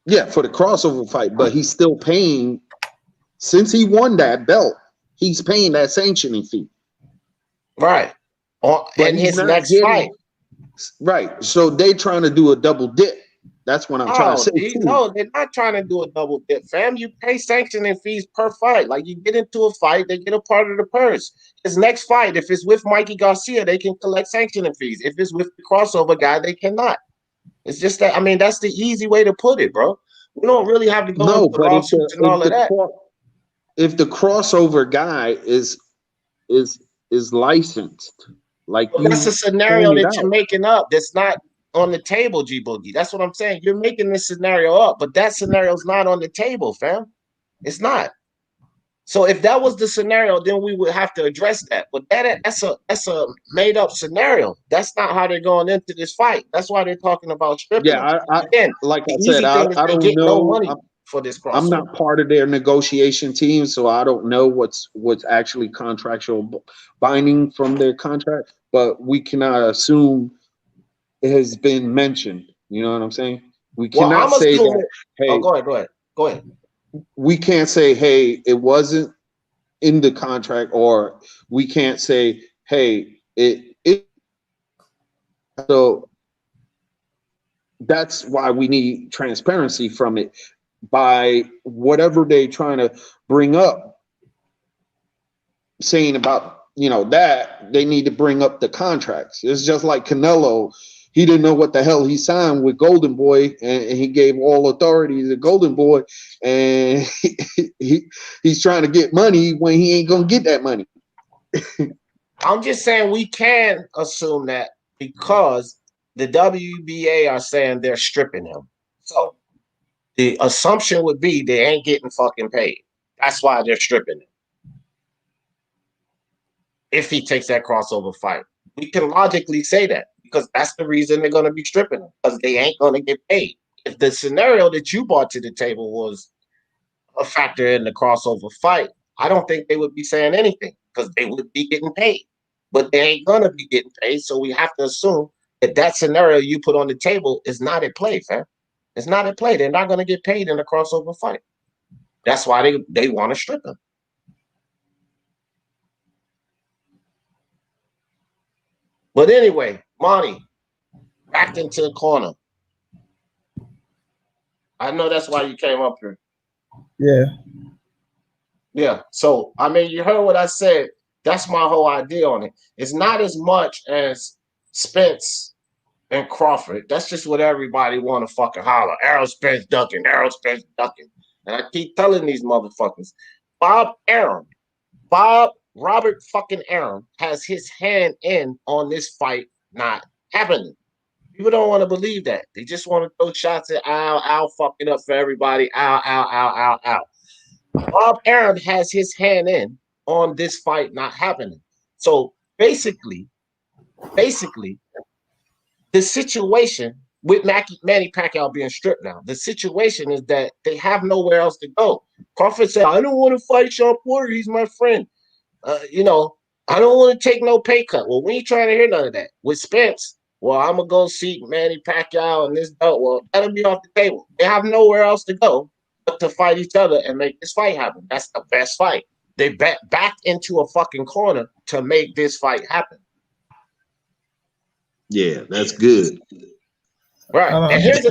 Yeah, for the crossover fight, but he's still paying. Since he won that belt, he's paying that sanctioning fee. Right. And his next fight. Right. So they trying to do a double dip. That's what I'm trying to say. No, they're not trying to do a double dip, fam. You pay sanctioning fees per fight. Like, you get into a fight, they get a part of the purse. His next fight, if it's with Mikey Garcia, they can collect sanctioning fees. If it's with the crossover guy, they cannot. It's just that, I mean, that's the easy way to put it, bro. We don't really have to go into lawsuits and all of that. If the crossover guy is licensed, like that's a scenario that you're making up. That's not on the table, G Boogie. That's what I'm saying. You're making this scenario up, but that scenario is not on the table, fam. It's not. So if that was the scenario, then we would have to address that. But that's a made up scenario. That's not how they're going into this fight. That's why they're talking about stripping. Yeah, Again, like I said, I don't know. No money for this crossover. I'm not part of their negotiation team, so I don't know what's actually contractual binding from their contract. But we cannot assume it has been mentioned. You know what I'm saying? We cannot say that. Hey, go ahead. We can't say, hey, it wasn't in the contract, or we can't say, hey, it. So that's why we need transparency from it. By whatever they trying to bring up, saying about that they need to bring up the contracts. It's just like Canelo he didn't know what the hell he signed with Golden Boy, and he gave all authority to Golden Boy, and he's trying to get money when he ain't gonna get that money. I'm just saying we can assume that because the WBA are saying they're stripping him. So the assumption would be they ain't getting fucking paid. That's why they're stripping him. If he takes that crossover fight, we can logically say that because that's the reason they're going to be stripping him, because they ain't going to get paid. If the scenario that you brought to the table was a factor in the crossover fight, I don't think they would be saying anything because they would be getting paid, but they ain't going to be getting paid. So we have to assume that that scenario you put on the table is not at play, fam. It's not at play. They're not going to get paid in a crossover fight. That's why they want to strip him. But anyway, Manny, backed into the corner. I know that's why you came up here. Yeah. Yeah. So, I mean, you heard what I said. That's my whole idea on it. It's not as much as Spence and Crawford. That's just what everybody want to fucking holler. Errol Spence ducking, Errol Spence ducking. And I keep telling these motherfuckers, Robert fucking Arum has his hand in on this fight not happening. People don't want to believe that. They just want to throw shots at Al fucking up for everybody. Al. Bob Arum has his hand in on this fight not happening. So basically, the situation with Manny Pacquiao being stripped now, the situation is that they have nowhere else to go. Crawford said, I don't want to fight Sean Porter. He's my friend. I don't want to take no pay cut. Well, we ain't trying to hear none of that. With Spence, well, I'm going to go seek Manny Pacquiao and this belt. Well, that'll be off the table. They have nowhere else to go but to fight each other and make this fight happen. That's the best fight. They backed into a fucking corner to make this fight happen. Yeah, that's good. Right. And here's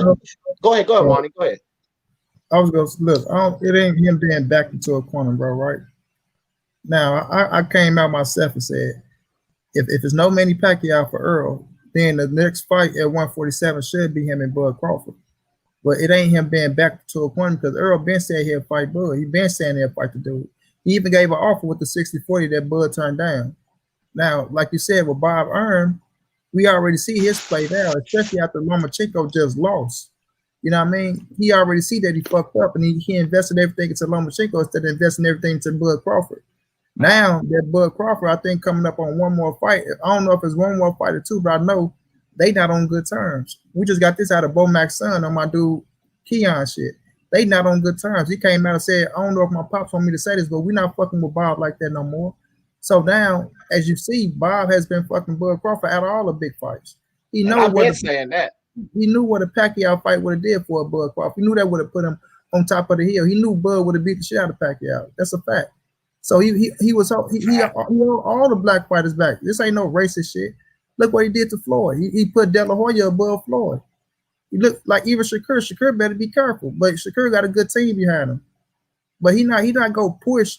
go ahead, Monty. Go ahead. I was going to look. It ain't him being backed into a corner, bro, right? Now, I came out myself and said, if it's no Manny Pacquiao for Errol, then the next fight at 147 should be him and Bud Crawford. But it ain't him being back to a corner because Errol been saying he'll fight Bud. He been saying he'll fight the dude. He even gave an offer with the 60-40 that Bud turned down. Now, like you said, with Bob Arum, we already see his play now, especially after Lomachenko just lost. You know what I mean? He already see that he fucked up and he invested everything into Lomachenko instead of investing everything into Bud Crawford. Now that Bud Crawford, I think, coming up on one more fight. I don't know if it's one more fight or two, but I know they not on good terms. We just got this out of Bo Mac's son on my dude Keon shit. They not on good terms. He came out and said, I don't know if my pops want me to say this, but we're not fucking with Bob like that no more. So now, as you see, Bob has been fucking Bud Crawford out of all the big fights. He know I've been saying that. He knew what a Pacquiao fight would have did for a Bud Crawford. He knew that would have put him on top of the hill. He knew Bud would have beat the shit out of Pacquiao. That's a fact. So he all the black fighters back. This ain't no racist shit. Look what he did to Floyd. He put De La Hoya above Floyd. He looked like even Shakur. Shakur better be careful, but Shakur got a good team behind him. But he not go push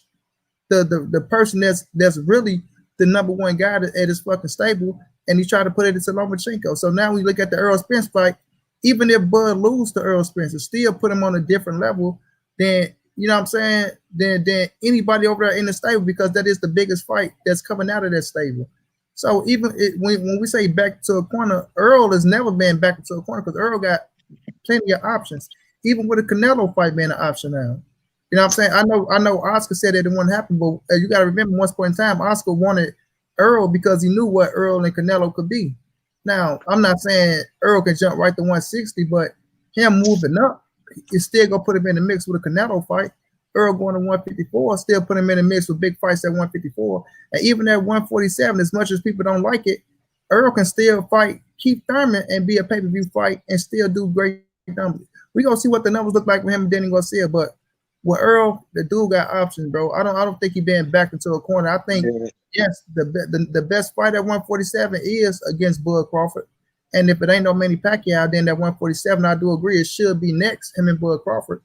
the person that's really the number one guy at his fucking stable, and he tried to put it into Lomachenko. So now we look at the Errol Spence fight. Even if Bud lose to Errol Spence, it still put him on a different level than, you know what I'm saying, than anybody over there in the stable, because that is the biggest fight that's coming out of that stable. So even when we say back to a corner, Errol has never been back into a corner because Errol got plenty of options. Even with a Canelo fight being an option now. You know what I'm saying? I know Oscar said that it wouldn't happen, but you got to remember, once upon a time, Oscar wanted Errol because he knew what Errol and Canelo could be. Now, I'm not saying Errol can jump right to 160, but him moving up, it's still going to put him in the mix with a Canelo fight. Errol going to 154, still put him in the mix with big fights at 154. And even at 147, as much as people don't like it, Errol can still fight Keith Thurman and be a pay-per-view fight and still do great numbers. We're going to see what the numbers look like with him and Danny Garcia, but with Errol, the dude got options, bro. I don't think he being backed into a corner. I think, yes, the best fight at 147 is against Bud Crawford. And if it ain't no Manny Pacquiao, then at 147, I do agree it should be next, him and Bud Crawford.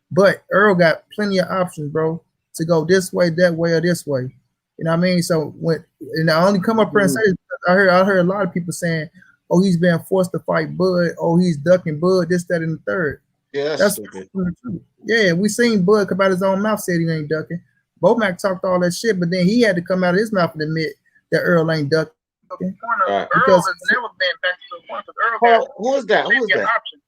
But Errol got plenty of options, bro, to go this way, that way, or this way. You know what I mean? So I only come up here and say this because I heard a lot of people saying, oh, he's being forced to fight Bud, oh, he's ducking Bud, this, that, and the third. Yeah, That's stupid. yeah, we seen Bud come out his own mouth, said he ain't ducking. Bomac talked all that shit, but then he had to come out of his mouth and admit that Earl ain't ducking. Right. Because Earl has never been back to the point because Earl got Who is that? Who is plenty of that? options.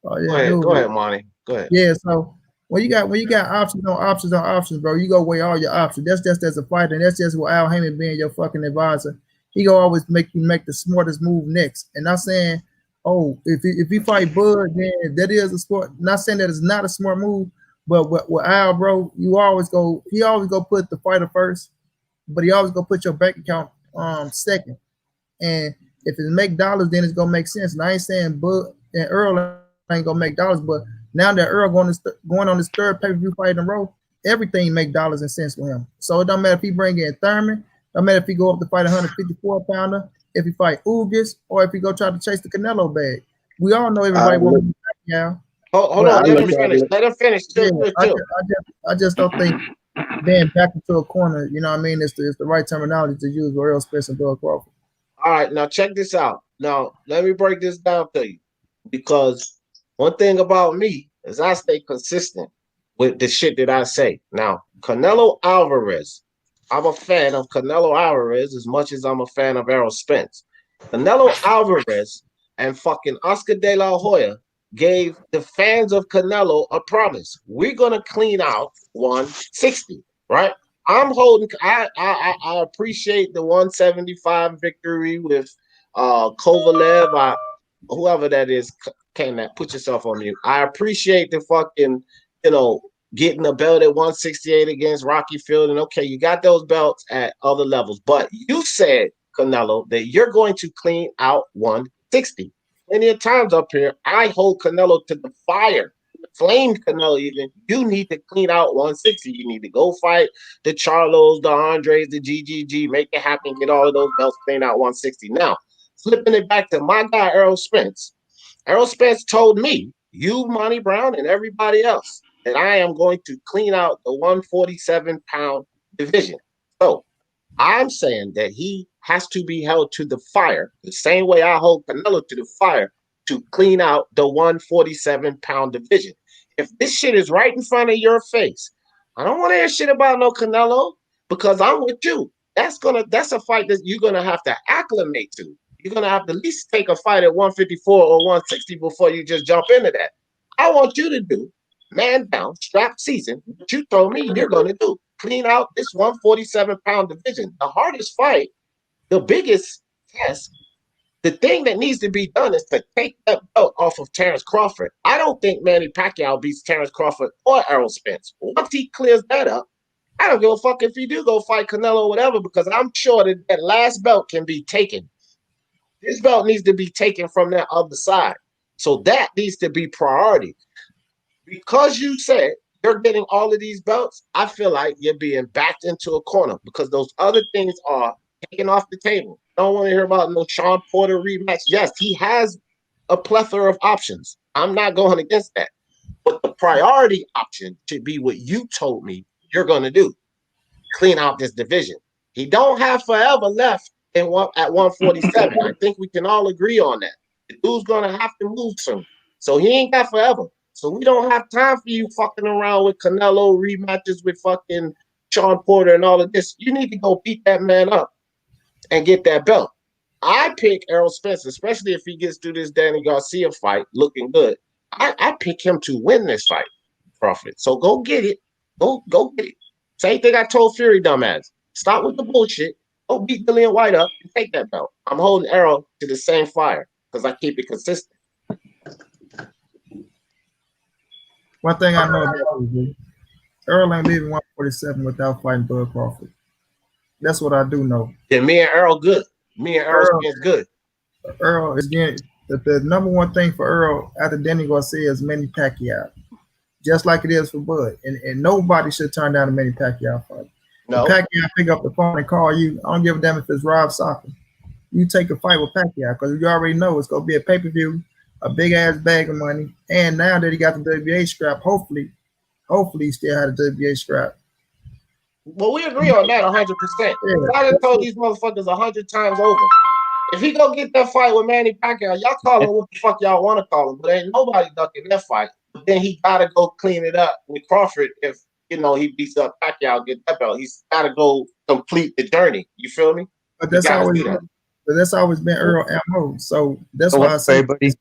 oh yeah, Go ahead, Monty. Go ahead. yeah. So when you got options on options on options, bro, you go weigh all your options. That's just as a fighter, and that's just what Al Haymon being your fucking advisor. He gonna always make you make the smartest move next. And not saying, oh, if you fight Bud, then that is a sport. Not saying that it's not a smart move, but with Al, bro, he always go put the fighter first, but he always go put your bank account second. And if it make dollars, then it's gonna make sense. And I ain't saying Bud and Earl ain't gonna make dollars, but now that Earl going on this third pay-per-view fight in a row, everything make dollars and cents for him. So it don't matter if he bring in Thurman, don't matter if he go up to fight a 154-pounder, if he fight Ugas, or if he go try to chase the Canelo bag. We all know everybody wants to be Pacquiao. Hold on, let him finish. Let him finish. Yeah, Chill. I just don't think being back into a corner, you know what I mean, it's the right terminology to use with Errol Spence and Bud Crawford. All right, now check this out. Now, let me break this down to you. Because one thing about me is I stay consistent with the shit that I say. Now, Canelo Alvarez, I'm a fan of Canelo Alvarez as much as I'm a fan of Errol Spence. Canelo Alvarez and fucking Oscar De La Hoya gave the fans of Canelo a promise. We're gonna clean out 160, right? I'm holding. I appreciate the 175 victory with Kovalev. Whoever that is, came that. Put yourself on mute. I appreciate the fucking, getting a belt at 168 against Rocky Field. And okay, you got those belts at other levels, but you said, Canelo, that you're going to clean out 160. Plenty of times up here, I hold Canelo to the fire. Flame Canelo, even you need to clean out 160. You need to go fight the Charlos, the Andres, the GGG, make it happen, get all of those belts, clean out 160. Now, flipping it back to my guy, Errol Spence. Errol Spence told me, you, Monty Brown, and everybody else, that I am going to clean out the 147-pound division. So I'm saying that he has to be held to the fire, the same way I hold Canelo to the fire, to clean out the 147-pound division. If this shit is right in front of your face, I don't want to hear shit about no Canelo, because I'm with you. That's a fight that you're gonna have to acclimate to. You're gonna have to at least take a fight at 154 or 160 before you just jump into that. I want you to do man down, strap season, what you told me you're gonna do. Clean out this 147-pound division. The hardest fight, the biggest test. The thing that needs to be done is to take that belt off of Terence Crawford. I don't think Manny Pacquiao beats Terence Crawford or Errol Spence. Once he clears that up, I don't give a fuck if he do go fight Canelo or whatever, because I'm sure that that last belt can be taken. This belt needs to be taken from that other side. So that needs to be priority. Because you said you're getting all of these belts, I feel like you're being backed into a corner, because those other things are taken off the table. I don't want to hear about no Sean Porter rematch. Yes, he has a plethora of options. I'm not going against that. But the priority option should be what you told me you're going to do. Clean out this division. He don't have forever left at 147. I think we can all agree on that. The dude's going to have to move soon. So he ain't got forever. So we don't have time for you fucking around with Canelo rematches with fucking Sean Porter and all of this. You need to go beat that man up and get that belt. I pick Errol Spence, especially if he gets through this Danny Garcia fight looking good. I pick him to win this fight, Crawford. So go get it. Go get it. Same thing I told Fury, dumbass. Stop with the bullshit. Go beat Dillian White up and take that belt. I'm holding Errol to the same fire because I keep it consistent. One thing I know about Errol ain't leaving 147 without fighting Bud Crawford. That's what I do know. Yeah, me and Errol good. Me and Errol is good. Errol is getting the number one thing for Errol after Danny Garcia is Manny Pacquiao, just like it is for Bud. And nobody should turn down a Manny Pacquiao fight. No. If Pacquiao pick up the phone and call you, I don't give a damn if it's Rob Soccer. You take a fight with Pacquiao because you already know it's gonna be a pay-per-view, a big ass bag of money. And now that he got the WBA scrap, hopefully he still had a WBA scrap. Well, we agree on that 100%. I done told these motherfuckers 100 times over. If he go get that fight with Manny Pacquiao, y'all call him what the fuck y'all want to call him, but ain't nobody ducking that fight. But then he gotta go clean it up with Crawford if he beats up Pacquiao, get that belt. He's gotta go complete the journey. You feel me? But that's always been Errol MO. So that's why I say it's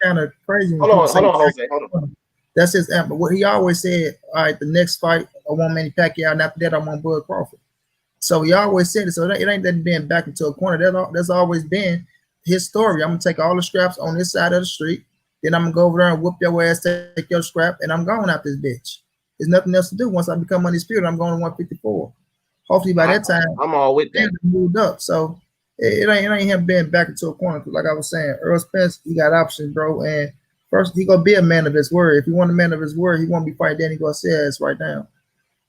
kind of crazy. Hold on, Jose. Hold on. That's his MO. What he always said, all right, the next fight, I want Manny Pacquiao, and after that, I want Bud Crawford. So he always said it. So it ain't that being back into a corner. That's always been his story. I'm gonna take all the scraps on this side of the street. Then I'm gonna go over there and whoop your ass, take your scrap, and I'm going out this bitch. There's nothing else to do. Once I become undisputed, I'm going to 154. Hopefully by that time, I'm all with that. Moved up. So it ain't him being back into a corner. Like I was saying, Errol Spence, he got options, bro. And first, he gonna be a man of his word. If he want a man of his word, he won't be fighting Danny Garcia right now.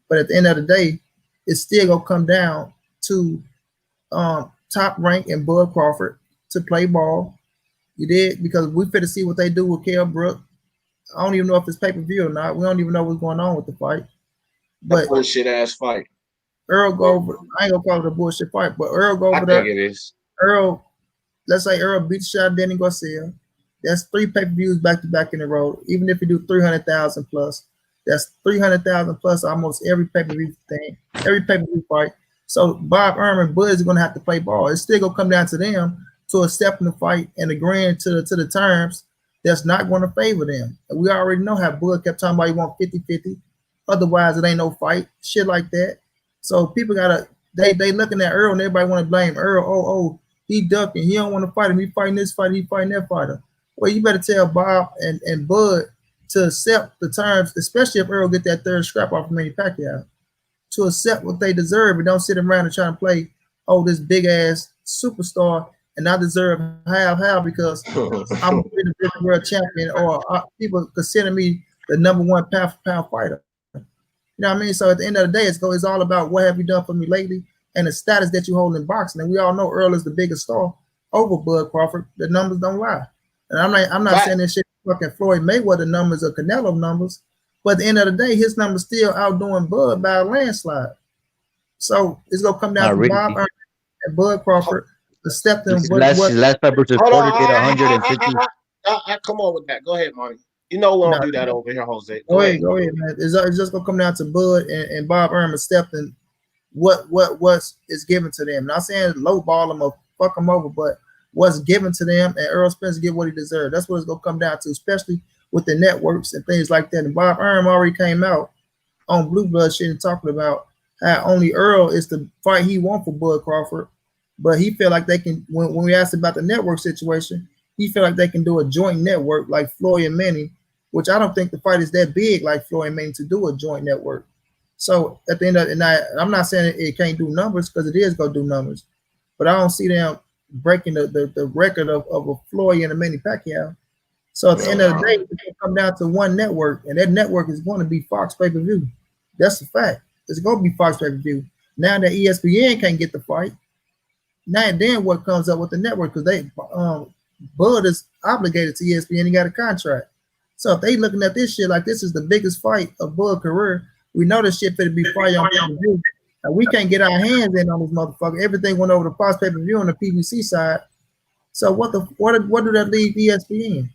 But at the end of the day, it's still gonna come down to top rank and Bud Crawford to play ball. You did, because we fit to see what they do with Kell, Brook. I don't even know if it's pay-per-view or not. We don't even know what's going on with the fight. But bullshit ass fight. Earl go over. I ain't gonna call it a bullshit fight, but Earl go over there. I think it is. Earl, let's say Earl beats shot Danny Garcia. That's 3 pay-per-views back to back in a row. Even if you do 300,000 plus, that's 300,000 plus almost every pay-per-view thing, every pay-per-view fight. So Bob Arum and Bud is gonna have to play ball. It's still gonna come down to them to accepting the fight and agreeing to the terms that's not going to favor them. And we already know how Bud kept talking about he want 50-50. Otherwise, it ain't no fight. Shit like that. So people gotta they looking at Earl and everybody want to blame Earl. Oh, he ducking. He don't want to fight him. He fighting this fighter. He fighting that fighter. Well, you better tell Bob and Bud to accept the terms, especially if Earl get that third scrap off of Manny Pacquiao, to accept what they deserve and don't sit around and try to play, this big ass superstar and I deserve half because I'm a world champion or people consider me the #1 pound for pound fighter. You know what I mean? So at the end of the day, it's all about what have you done for me lately and the status that you hold in boxing. And we all know Earl is the biggest star over Bud Crawford. The numbers don't lie. And I'm not saying this shit fucking Floyd Mayweather numbers or Canelo numbers, but at the end of the day, his numbers still outdoing Bud by a landslide. So it's gonna come down to Bob Arum and Bud Crawford. His last fight versus Porter did 150. Come on with that. Go ahead, Manny. You know we don't do that over here, Jose. Go ahead, man. It's just gonna come down to Bud and Bob Arum accepting what is given to them. Not saying lowball them or fuck them over, but what's given to them, and Errol Spence get what he deserves. That's what it's gonna come down to, especially with the networks and things like that. And Bob Arum already came out on Blue Blood shit and talking about how only Earl is the fight he wants for Bud Crawford. But he feel like they can, when we asked about the network situation, he feel like they can do a joint network like Floyd and Manny, which I don't think the fight is that big like Floyd and Manny to do a joint network. So at the end of the night, I'm not saying it can't do numbers because it is going to do numbers, but I don't see them breaking the record of a Floyd and a Manny Pacquiao. So at the end of the day, it's going to come down to one network, and that network is going to be Fox pay-per-view. That's a fact. It's going to be Fox pay-per-view. Now that ESPN can't get the fight, now then what comes up with the network, because they Bud is obligated to ESPN. He got a contract. So if they looking at this shit like this is the biggest fight of Bud's career, we know this shit finna be fire on pay-per-view. And we can't get our hands in on this motherfucker. Everything went over to Fox pay-per-view on the PBC side. So what do that leave ESPN?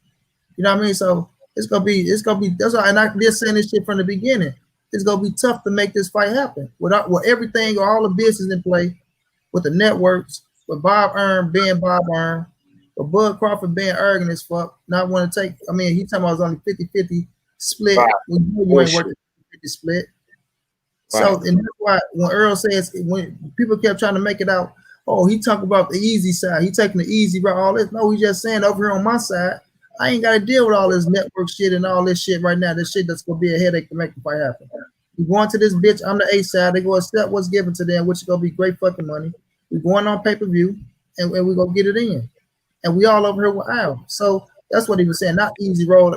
You know what I mean? So it's gonna be that's why, and I been saying this shit from the beginning. It's gonna be tough to make this fight happen with everything, all the business in play, with the networks, with Bob Arum being Bob Arum, with Bud Crawford being arrogant as fuck, not want to take. I mean, he talking about it was only 50-50 split. Right. You ain't worth 50 split. Right. So, and that's why when Earl says, when people kept trying to make it out, he talking about the easy side. He taking the easy route. All this. No, he just saying over here on my side, I ain't got to deal with all this network shit and all this shit right now. This shit that's gonna be a headache to make the fight happen. We going to this bitch on the A side. They go accept what's given to them, which is gonna be great fucking money. We're going on pay-per-view, and we're gonna get it in. And we all over here with Al. So that's what he was saying. Not easy road.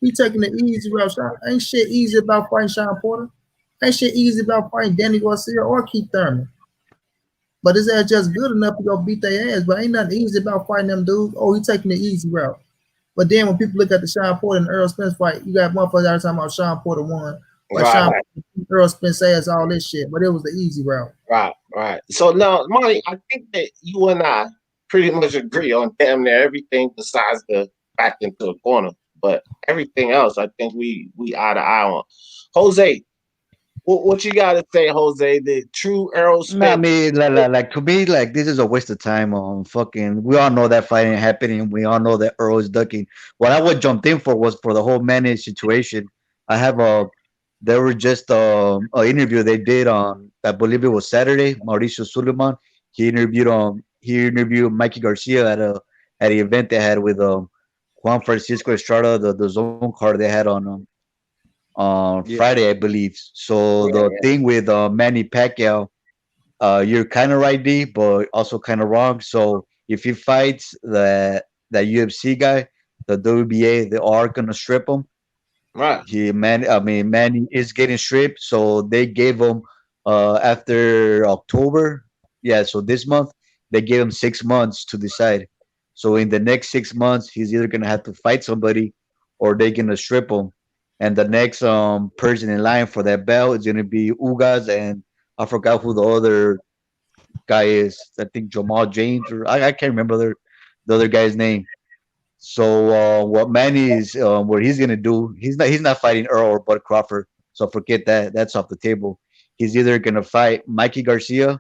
He taking the easy route. Ain't shit easy about fighting Sean Porter. Ain't shit easy about fighting Danny Garcia or Keith Thurman. But is that just good enough to go beat their ass? But ain't nothing easy about fighting them dudes. He taking the easy route. But then when people look at the Sean Porter and Errol Spence fight, you got motherfuckers out talking about Sean Porter won. But Sean Errol Spence says all this shit, but it was the easy route. Right. So now, Manny, I think that you and I pretty much agree on damn near everything besides the back into the corner. But everything else, I think we eye to eye on. Jose, what you got to say, Jose? The true Errol No, I Spence. mean, like to me, like this is a waste of time on fucking. We all know that fight ain't happening. We all know that Earl is ducking. What I would jumped in for was for the whole Manny situation. I have a. There were just an interview they did on, I believe it was Saturday. Mauricio Suleiman. He interviewed Mikey Garcia at an event they had with Juan Francisco Estrada, the zone card they had on Yeah. Friday, I believe. So the thing with Manny Pacquiao, you're kind of right, D, but also kind of wrong. So if he fights that UFC guy, the WBA, they are gonna strip him. Right. Manny is getting stripped, so they gave him after October, yeah. So this month they gave him 6 months to decide. So in the next 6 months, he's either gonna have to fight somebody, or they're gonna strip him. And the next person in line for that belt is gonna be Ugas, and I forgot who the other guy is. I think Jamal James, or I can't remember the other guy's name. So what Manny is what he's gonna do, he's not fighting Earl or Bud Crawford. So forget that. That's off the table. He's either gonna fight Mikey Garcia,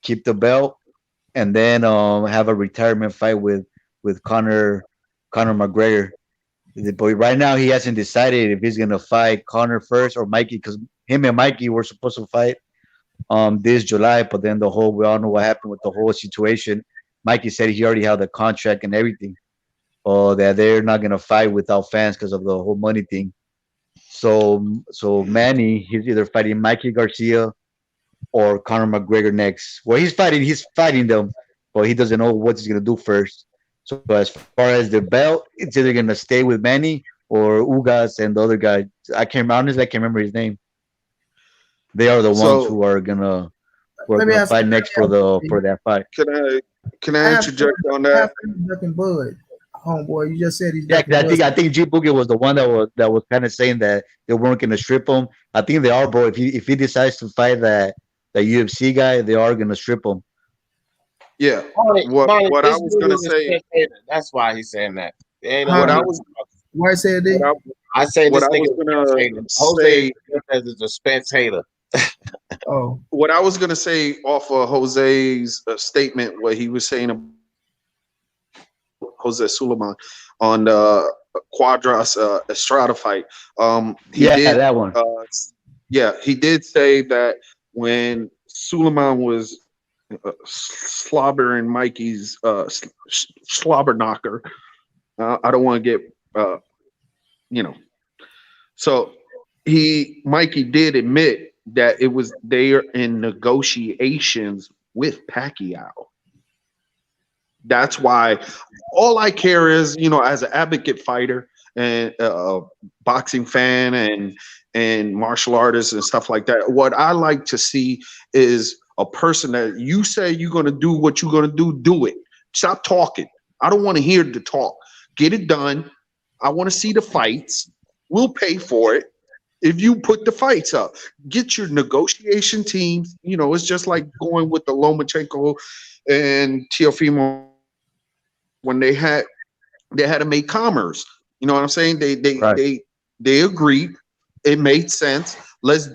keep the belt, and then have a retirement fight with Conor McGregor. But right now he hasn't decided if he's gonna fight Conor first or Mikey, because him and Mikey were supposed to fight this July, but then we all know what happened with the whole situation. Mikey said he already had the contract and everything, or that they're not gonna fight without fans because of the whole money thing. So Manny, he's either fighting Mikey Garcia or Conor McGregor next. Well, he's fighting them, but he doesn't know what he's gonna do first. So as far as the belt, it's either gonna stay with Manny or Ugas and the other guy. I can't remember his name. They are the ones So who are gonna Let me ask fight you, next for that fight. can I I have interject on I that? have ducking Bud, homeboy. You just said he's Yeah, ducking 'cause Bud. I think G Boogie was the one that was kind of saying that they weren't gonna strip him. I think they are, bro. If he decides to fight that UFC guy, they are gonna strip him. Yeah. Monty, What I this was dude gonna is a say, spectator. That's why he's saying that. It ain't what no I Huh? was, Why say it? what I say what this I was nigga is a gonna Spence hater. say, Jose is a Spence hater. Oh, what I was gonna say off of Jose's statement, what he was saying about Jose Suleiman on the Quadras Estrada fight. He Yeah, did, that one. he did say that when Suleiman was slobbering Mikey's slobber knocker. I don't want to get you know. So Mikey did admit that it was there in negotiations with Pacquiao. That's why all I care is, as an advocate fighter and a boxing fan and martial artist and stuff like that, what I like to see is a person that you say you're going to do what you're going to do it. Stop talking. I don't want to hear the talk. Get it done. I want to see the fights. We'll pay for it if you put the fights up. Get your negotiation teams. It's just like going with the Lomachenko and Teofimo when they had to make commerce. You know what I'm saying? They agreed. It made sense. Let's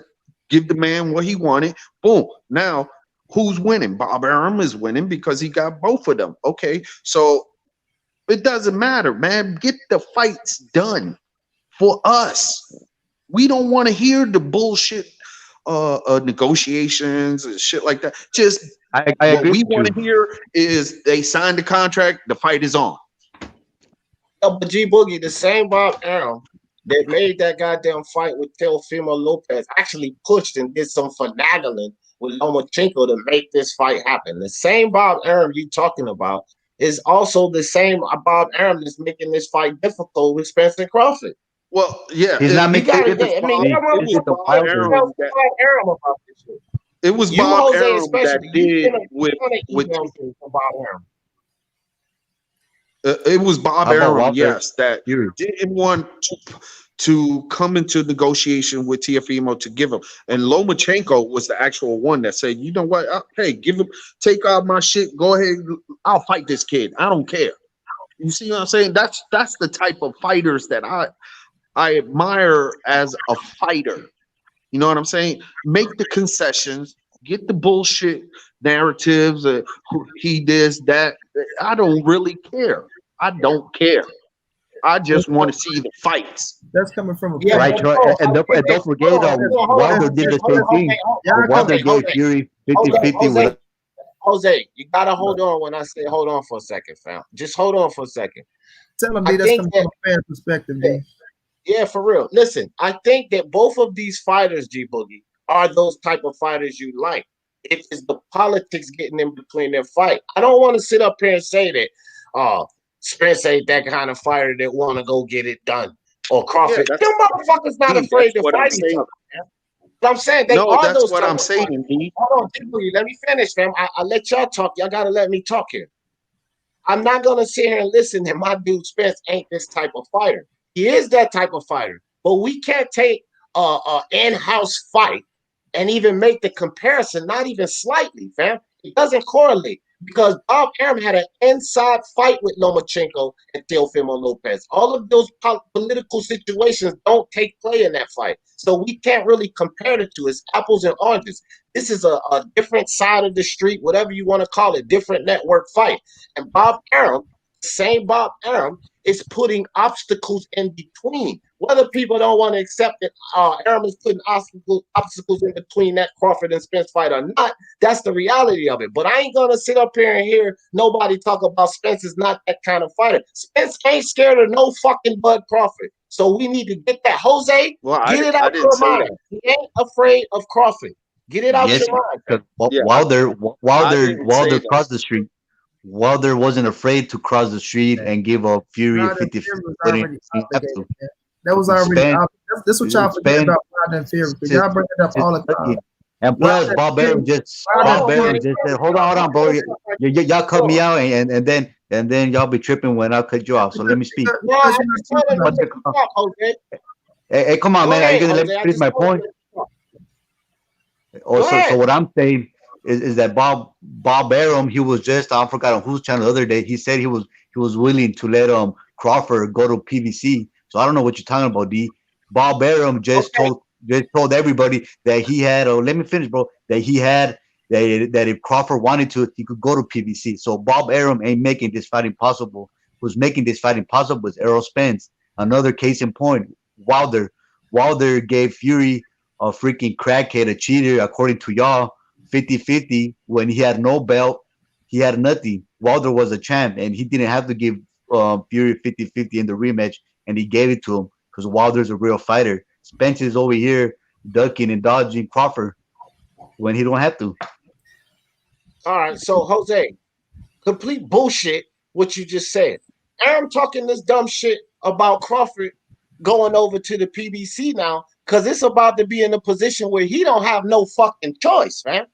give the man what he wanted. Boom. Now, who's winning? Bob Arum is winning because he got both of them. Okay, so it doesn't matter, man. Get the fights done for us. We don't want to hear the bullshit negotiations and shit like that. Just I what agree we with want to you. hear is they signed the contract, the fight is on. No, but G Boogie, the same Bob Arum that made that goddamn fight with Teofimo Lopez actually pushed and did some finagling with Lomachenko to make this fight happen. The same Bob Arum you talking about is also the same Bob Arum that's making this fight difficult with Spence-Crawford. Well, yeah, He's not making it I mean, y'all difficult. want The to Wilder. tell Bob Arum about this shit. it was You, Bob Jose, Arum that especially, you did sent an with email to Bob Arum. It was Bob How about Arum, Walter yes, that Fury? didn't want to come into negotiation with Teofimo to give him. And Lomachenko was the actual one that said, you know what? Hey, give him, take out my shit. Go ahead. I'll fight this kid. I don't care. You see what I'm saying? That's the type of fighters that I admire as a fighter. You know what I'm saying? Make the concessions, get the bullshit narratives. He this, that. I don't really care. I don't care. I just want to see the fights. That's coming from a Yeah, Right, fan. but Troy, and okay, don't forget, Wilder did the same thing. Y'all Wilder coming, gave Fury 50-50 Jose, with Jose, you gotta hold on when I say hold on for a second, fam. Just hold on for a second. tell them I that's think coming that from a fan perspective, D. yeah, for real. Listen, I think that both of these fighters, G Boogie, are those type of fighters you like. It is the politics getting in between their fight. I don't want to sit up here and say that Spence ain't that kind of fighter that want to go get it done. Or Crawford. Yeah, Them motherfuckers not that's afraid to what I'm fight each saying. other, man. But I'm saying they No, are that's those what type I'm of saying, fighters. D. Hold on, G Boogie, let me finish, fam. I let y'all talk. Y'all gotta let me talk here. I'm not gonna sit here and listen that my dude Spence ain't this type of fighter. He is that type of fighter, but we can't take a in-house fight and even make the comparison, not even slightly, fam. It doesn't correlate because Bob Arum had an inside fight with Lomachenko and Teofimo Lopez. All of those political situations don't take play in that fight, so we can't really compare the two. It's apples and oranges. This is a different side of the street, whatever you want to call it, different network fight. And Bob Arum, same Bob Arum, is putting obstacles in between. Whether people don't want to accept that Arum is putting obstacles in between that Crawford and Spence fight or not, that's the reality of it. But I ain't gonna sit up here and hear nobody talk about Spence is not that kind of fighter. Spence ain't scared of no fucking Bud Crawford. So we need to get that. Jose, Well, get it I out didn't your say mind. that. He ain't afraid of Crawford. Get it out yes, your mind. because Yeah, I didn't say Wilder that. crossed the street. Wilder wasn't afraid to cross the street and give up Fury a Wilder 50-50 Fury was when he already didn't have obligated. to. Man. That was already Spence, obligated. That's what y'all forget Spence, about Wilder and Fury. Because y'all bring it up all the time. and plus Wilder Bob Fury, Arum just Wilder Fury. said, "Hold on, bro. Y'all cut me out, and then y'all be tripping when I cut you off. So let me speak." No, I just wanted to let you talk, Jose. Hey, come on, Go man. Are you ahead, gonna let me Jose. I finish just my wanted point? to let you talk. Oh, Go so ahead. what I'm saying is that Bob Arum, he was just, I forgot on whose channel the other day. He said he was willing to let Crawford go to PBC. So I don't know what you're talking about, D. Bob Arum just Okay. told everybody that he had. Oh, let me finish, bro. That he had that if Crawford wanted to, he could go to PBC. So Bob Arum ain't making this fight impossible. Who's making this fight impossible is Errol Spence. Another case in point. Wilder gave Fury a freaking crackhead, a cheater, according to y'all, 50-50 when he had no belt. He had nothing. Wilder was a champ, and he didn't have to give Fury 50-50 in the rematch, and he gave it to him because Wilder's a real fighter. Spence is over here ducking and dodging Crawford when he don't have to. All right. So, Jose, complete bullshit what you just said. I'm talking this dumb shit about Crawford going over to the PBC now because it's about to be in a position where he don't have no fucking choice, man.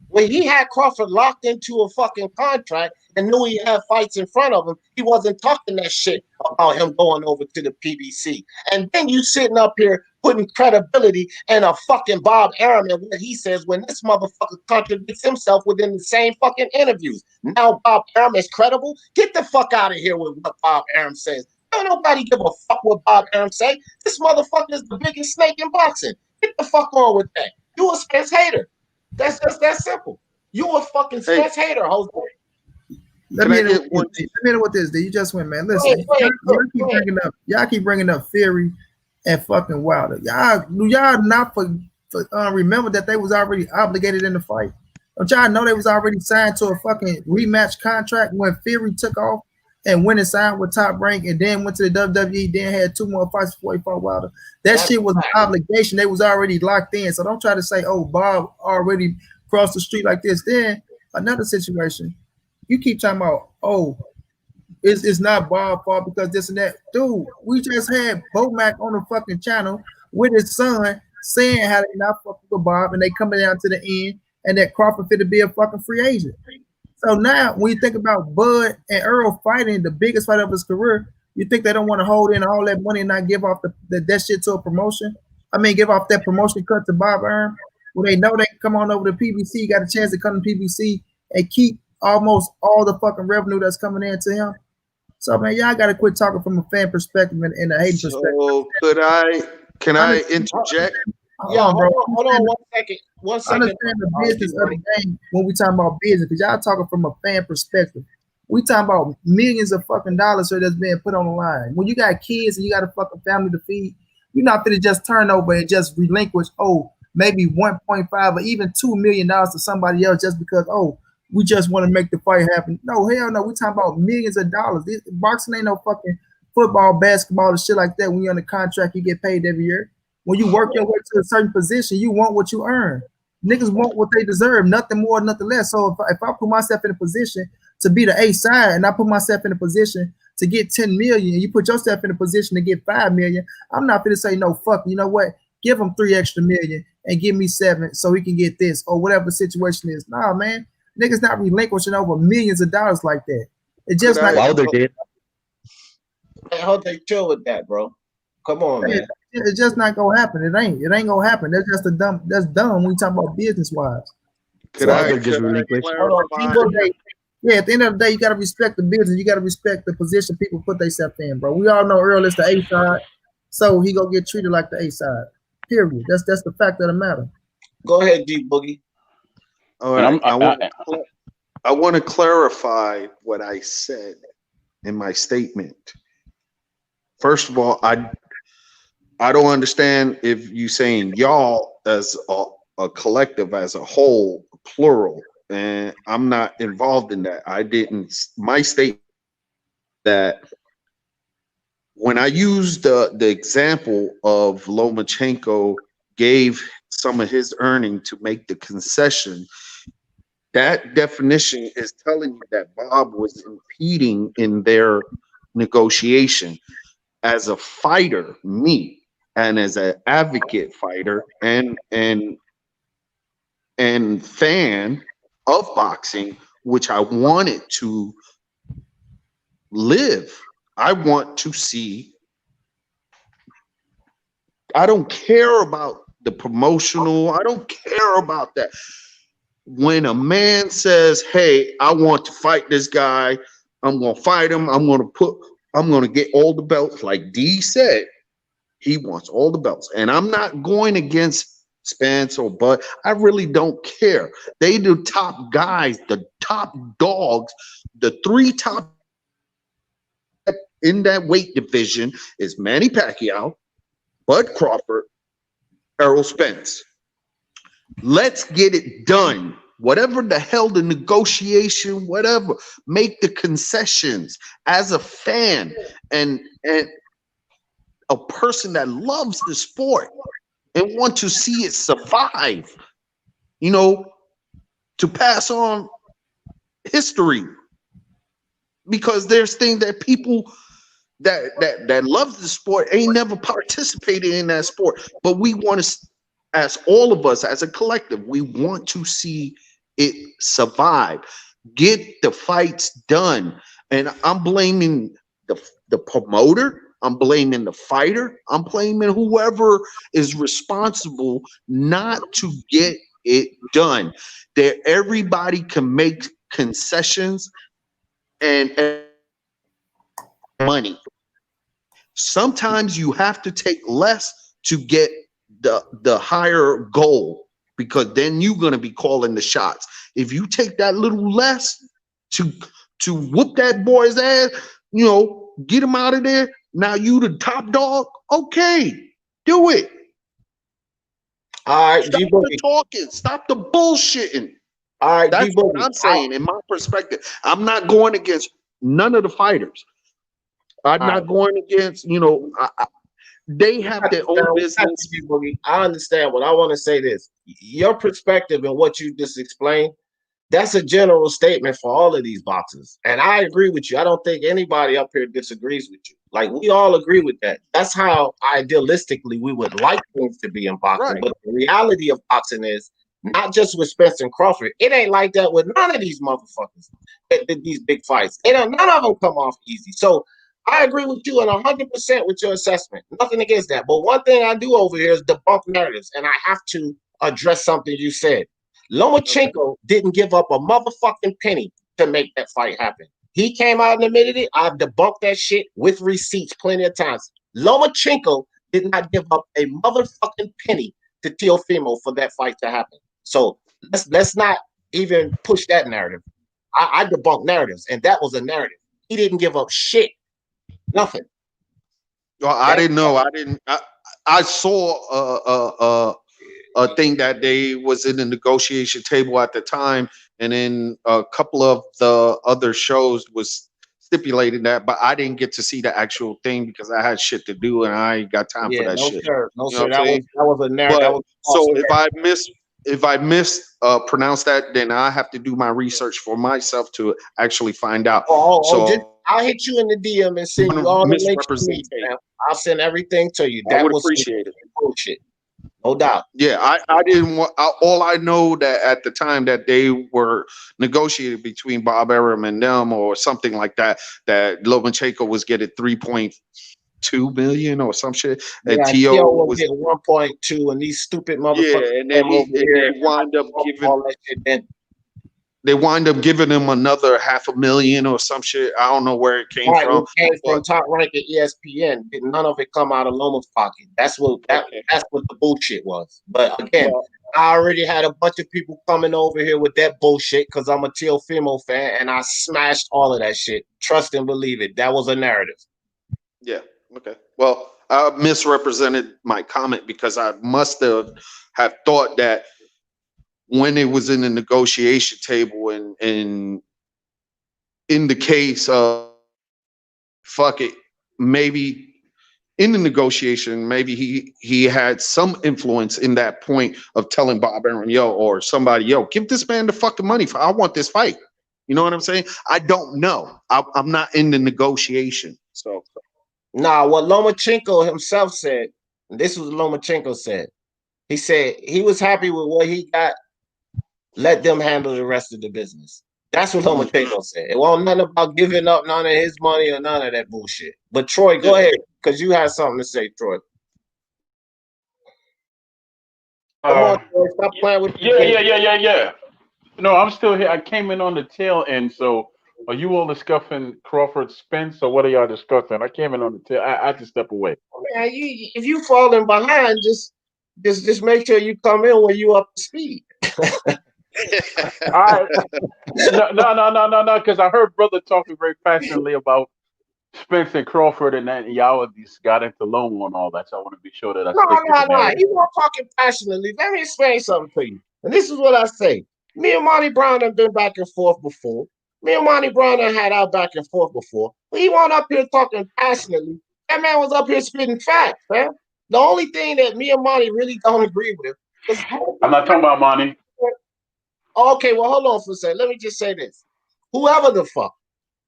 When he had Crawford locked into a fucking contract and knew he had fights in front of him, he wasn't talking that shit about him going over to the PBC. And then you sitting up here putting credibility in a fucking Bob Arum and what he says when this motherfucker contradicts himself within the same fucking interviews. Now Bob Arum is credible? Get the fuck out of here with what Bob Arum says. Don't nobody give a fuck what Bob Arum say. This motherfucker is the biggest snake in boxing. Get the fuck on with that. You a Spence hater. That's just that simple. You a fucking Spence hater, Jose. Let me end with this. You just went, man. Listen, y'all keep bringing up Fury and fucking Wilder. Y'all not remember that they was already obligated in the fight. Don't y'all know they was already signed to a fucking rematch contract when Fury took off and went and signed with Top Rank and then went to the WWE, then had 2 more fights before he fought Wilder. That shit was an obligation. They was already locked in. So don't try to say, oh, Bob already crossed the street like this. Then another situation. You keep talking about, oh, it's not Bob's fault because this and that. Dude, we just had Bomac on the fucking channel with his son saying how they not fucking with Bob and they coming down to the end and that Crawford fit to be a fucking free agent. So now, when you think about Bud and Earl fighting the biggest fight of his career, you think they don't want to hold in all that money and not give off that shit to a promotion? I mean, give off that promotion cut to Bob Arum, when they know they can come on over to PBC, got a chance to come to PBC and keep almost all the fucking revenue that's coming in to him. So, man, y'all got to quit talking from a fan perspective and a hating perspective. So can I interject? Yeah, hold on 1 second. 1 second. Understand the business of the game when we talking about business, because y'all talking from a fan perspective. We talking about millions of fucking dollars here that's being put on the line. When you got kids and you got a fucking family to feed, you're not gonna just turn over and just relinquish, maybe 1.5 or even $2 million to somebody else just because, we just want to make the fight happen. No, hell no. We talking about millions of dollars. Boxing ain't no fucking football, basketball, and shit like that. When you're on a contract, you get paid every year. When you work your way to a certain position, you want what you earn. Niggas want what they deserve, nothing more, nothing less. So if I put myself in a position to be the A side and I put myself in a position to get 10 million, and you put yourself in a position to get 5 million, I'm not going to say, no, fuck, you know what? Give him 3 extra million and give me 7 so he can get this or whatever the situation is. Nah, man. Niggas not relinquishing over millions of dollars like that. It just like Wilder did. Hey, hold they chill with that, bro. Come on, man. It's just not gonna happen. It ain't gonna happen. That's just that's dumb when we talk about business wise. Wilder just relinquished. Yeah, at the end of the day, you gotta respect the business. You gotta respect the position people put themselves in, bro. We all know Earl is the A side, so he gonna get treated like the A side. Period. That's the fact of the matter. Go ahead, G Boogie. All right. I want to clarify what I said in my statement. First of all, I don't understand if you saying y'all as a collective, as a whole, plural, and I'm not involved in that. My statement that when I used the example of Lomachenko gave some of his earning to make the concession, that definition is telling you that Bob was impeding in their negotiation. As a fighter, me, and as an advocate fighter and fan of boxing, which I wanted to live, I want to see. I don't care about the promotional. I don't care about that. When a man says, hey, I want to fight this guy, I'm going to fight him. I'm going to get all the belts. Like D said, he wants all the belts. And I'm not going against Spence or Bud. I really don't care. They the top guys, the top dogs, the 3 top in that weight division is Manny Pacquiao, Bud Crawford, Errol Spence. Let's get it done. Whatever the hell the negotiation, whatever, make the concessions. As a fan and a person that loves the sport and want to see it survive, to pass on history. Because there's things that people that love the sport ain't never participated in that sport. But we want to, as all of us, as a collective, we want to see it survive, get the fights done. And I'm blaming the promoter, I'm blaming the fighter, I'm blaming whoever is responsible not to get it done. That everybody can make concessions and money. Sometimes you have to take less to get the higher goal, because then you're going to be calling the shots. If you take that little less to whoop that boy's ass, get him out of there, now you the top dog, okay, do it. All right, stop the talking, stop the bullshitting. All right, that's what I'm saying. In my perspective, I'm not going against none of the fighters. I'm not going against, they have their own business. I understand. What I want to say this: your perspective and what you just explained, that's a general statement for all of these boxers, and I agree with you. I don't think anybody up here disagrees with you. Like, we all agree with that. That's how idealistically we would like things to be in boxing. Right. But the reality of boxing is Not just with Spence and Crawford. It ain't like that with none of these motherfuckers that did these big fights. None of them come off easy. So I agree with you and 100% with your assessment. Nothing against that. But one thing I do over here is debunk narratives, and I have to address something you said. Lomachenko didn't give up a motherfucking penny to make that fight happen. He came out and admitted it. I've debunked that shit with receipts plenty of times. Lomachenko did not give up a motherfucking penny to Teofimo for that fight to happen. So let's not even push that narrative. I debunk narratives, and that was a narrative. He didn't give up shit. Nothing. Well, I didn't know. I saw a thing that they was in the negotiation table at the time, and then a couple of the other shows was stipulating that, but I didn't get to see the actual thing because I had shit to do and I ain't got time for that shit. Sir. No, You know sir. That was a narrative. So if I mispronounce that, then I have to do my research for myself to actually find out. I'll hit you in the DM and send you all the links you need, man. I'll send everything to you. I would appreciate it. Bullshit. No doubt. Yeah, I didn't want. All I know that at the time that they were negotiated between Bob Arum and them or something like that, that Lomachenko was getting 3.2 million or some shit, and Tio was getting 1.2, and these stupid motherfuckers. Yeah, and then they wind up giving all that shit. Then they wind up giving him another $500,000 or some shit. I don't know where it came from. It came from Top Rank at ESPN. None of it come out of Loma's pocket. That's what the bullshit was. But again, I already had a bunch of people coming over here with that bullshit because I'm a Teofimo fan, and I smashed all of that shit. Trust and believe it. That was a narrative. Yeah. Okay. Well, I misrepresented my comment because I must have thought that when it was in the negotiation table and in the case of maybe in the negotiation, maybe he had some influence in that point of telling Bob Arum, or somebody, give this man the fucking money I want this fight. You know what I'm saying? I don't know. I'm not in the negotiation. So what Lomachenko himself said, and this was what Lomachenko said. He said he was happy with what he got. Let them handle the rest of the business. That's what Lomachenko said. It wasn't nothing about giving up none of his money or none of that bullshit. But Troy, go ahead, because you had something to say, Troy. Come on, Troy, stop playing with Yeah. No, I'm still here. I came in on the tail end, so are you all discussing Crawford Spence, or what are y'all discussing? I came in on the tail. I had to step away. Man, if you falling behind, just make sure you come in when you up to speed. All right. No, because I heard brother talking very passionately about Spence and Crawford, and then y'all just got into Loma and all that. So I want to be sure that I stick to the narrative. He wasn't talking passionately. Let me explain something to you. And this is what I say. Me and Monty Brown have been back and forth before. Me and Monty Brown have had our back and forth before. But he wasn't up here talking passionately. That man was up here spitting facts, man. The only thing that me and Monty really don't agree with is I'm not talking about Monty. Okay, well, hold on for a second. Let me just say this. Whoever the fuck,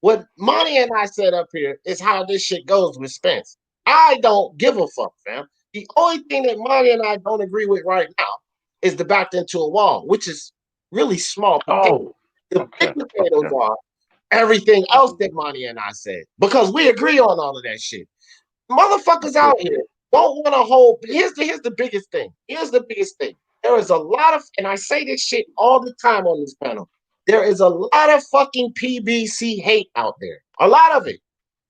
what Monty and I said up here is how this shit goes with Spence. I don't give a fuck, fam. The only thing that Monty and I don't agree with right now is the backed into a wall, which is really small. The big potatoes are everything else that Monty and I said, because we agree on all of that shit. Motherfuckers out here don't want to hold. Here's the biggest thing. There is a lot of, and I say this shit all the time on this panel, there is a lot of fucking PBC hate out there. A lot of it.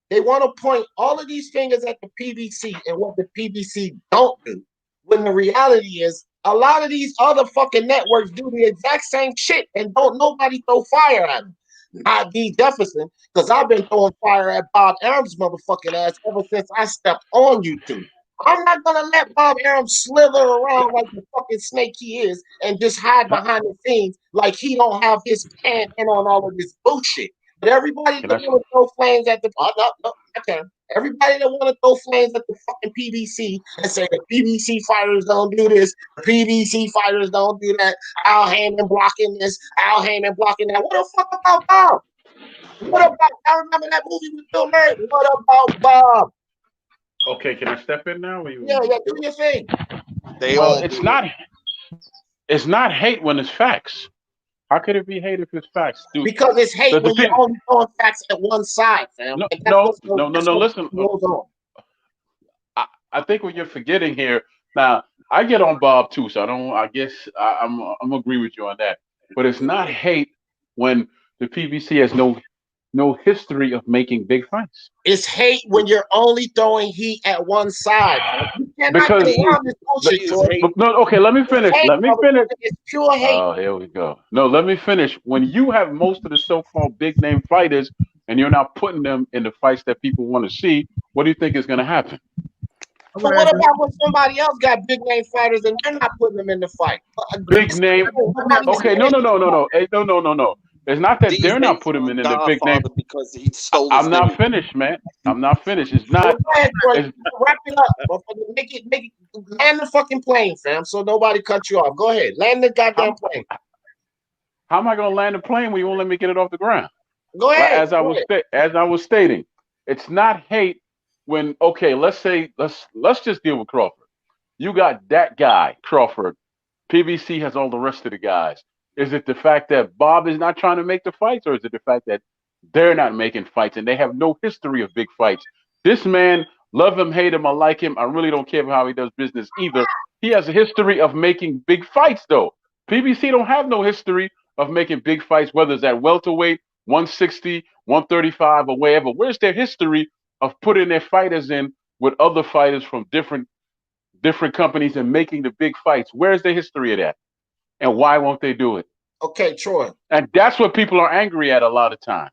They want to point all of these fingers at the PBC and what the PBC don't do, when the reality is a lot of these other fucking networks do the exact same shit and don't nobody throw fire at them. Not D. Jefferson, because I've been throwing fire at Bob Arum's motherfucking ass ever since I stepped on YouTube. I'm not gonna let Bob Arum slither around like the fucking snake he is and just hide behind the scenes like he don't have his hand in on all of this bullshit. But everybody that want to throw flames at the everybody that want to throw flames at the fucking PBC and say the PBC fighters don't do this, the PBC fighters don't do that, Al Haymon blocking this, Al Haymon blocking that. What the fuck about Bob? What about? I remember that movie with Bill Murray. What about Bob? Okay, can I step in now? Yeah, do your thing. It's not It's not hate when it's facts. How could it be hate if it's facts, dude? Because it's hate when you're only throwing facts at one side, fam. No. Listen, I think what you're forgetting here. Now, I get on Bob too, so I don't. I guess I'm agree with you on that. But it's not hate when the PBC has no history of making big fights. It's hate when you're only throwing heat at one side. You cannot Because get around this bullshit, no, okay, let me finish. It's pure hate. Oh, here we go. No, let me finish. When you have most of the so-called big name fighters and you're not putting them in the fights that people want to see, what do you think is going to happen? So what about when somebody else got big name fighters and they're not putting them in the fight? Big name. Okay, no. No. It's not that they're not putting them in the big name. Because he stole. I'm not finished, man. I'm not finished. It's not. Wrap it up. Make it. Land the fucking plane, fam. So nobody cut you off. Go ahead. Land the goddamn plane. How am I going to land the plane when you won't let me get it off the ground? Go ahead. As I was stating, it's not hate. When let's just deal with Crawford. You got that guy, Crawford. PBC has all the rest of the guys. Is it the fact that Bob is not trying to make the fights, or is it the fact that they're not making fights and they have no history of big fights? This man, love him, hate him, I like him. I really don't care how he does business either. He has a history of making big fights, though. PBC don't have no history of making big fights, whether it's at welterweight, 160, 135, or wherever. Where's their history of putting their fighters in with other fighters from different companies and making the big fights? Where's the history of that? And why won't they do it? Okay, Troy. And that's what people are angry at a lot of times.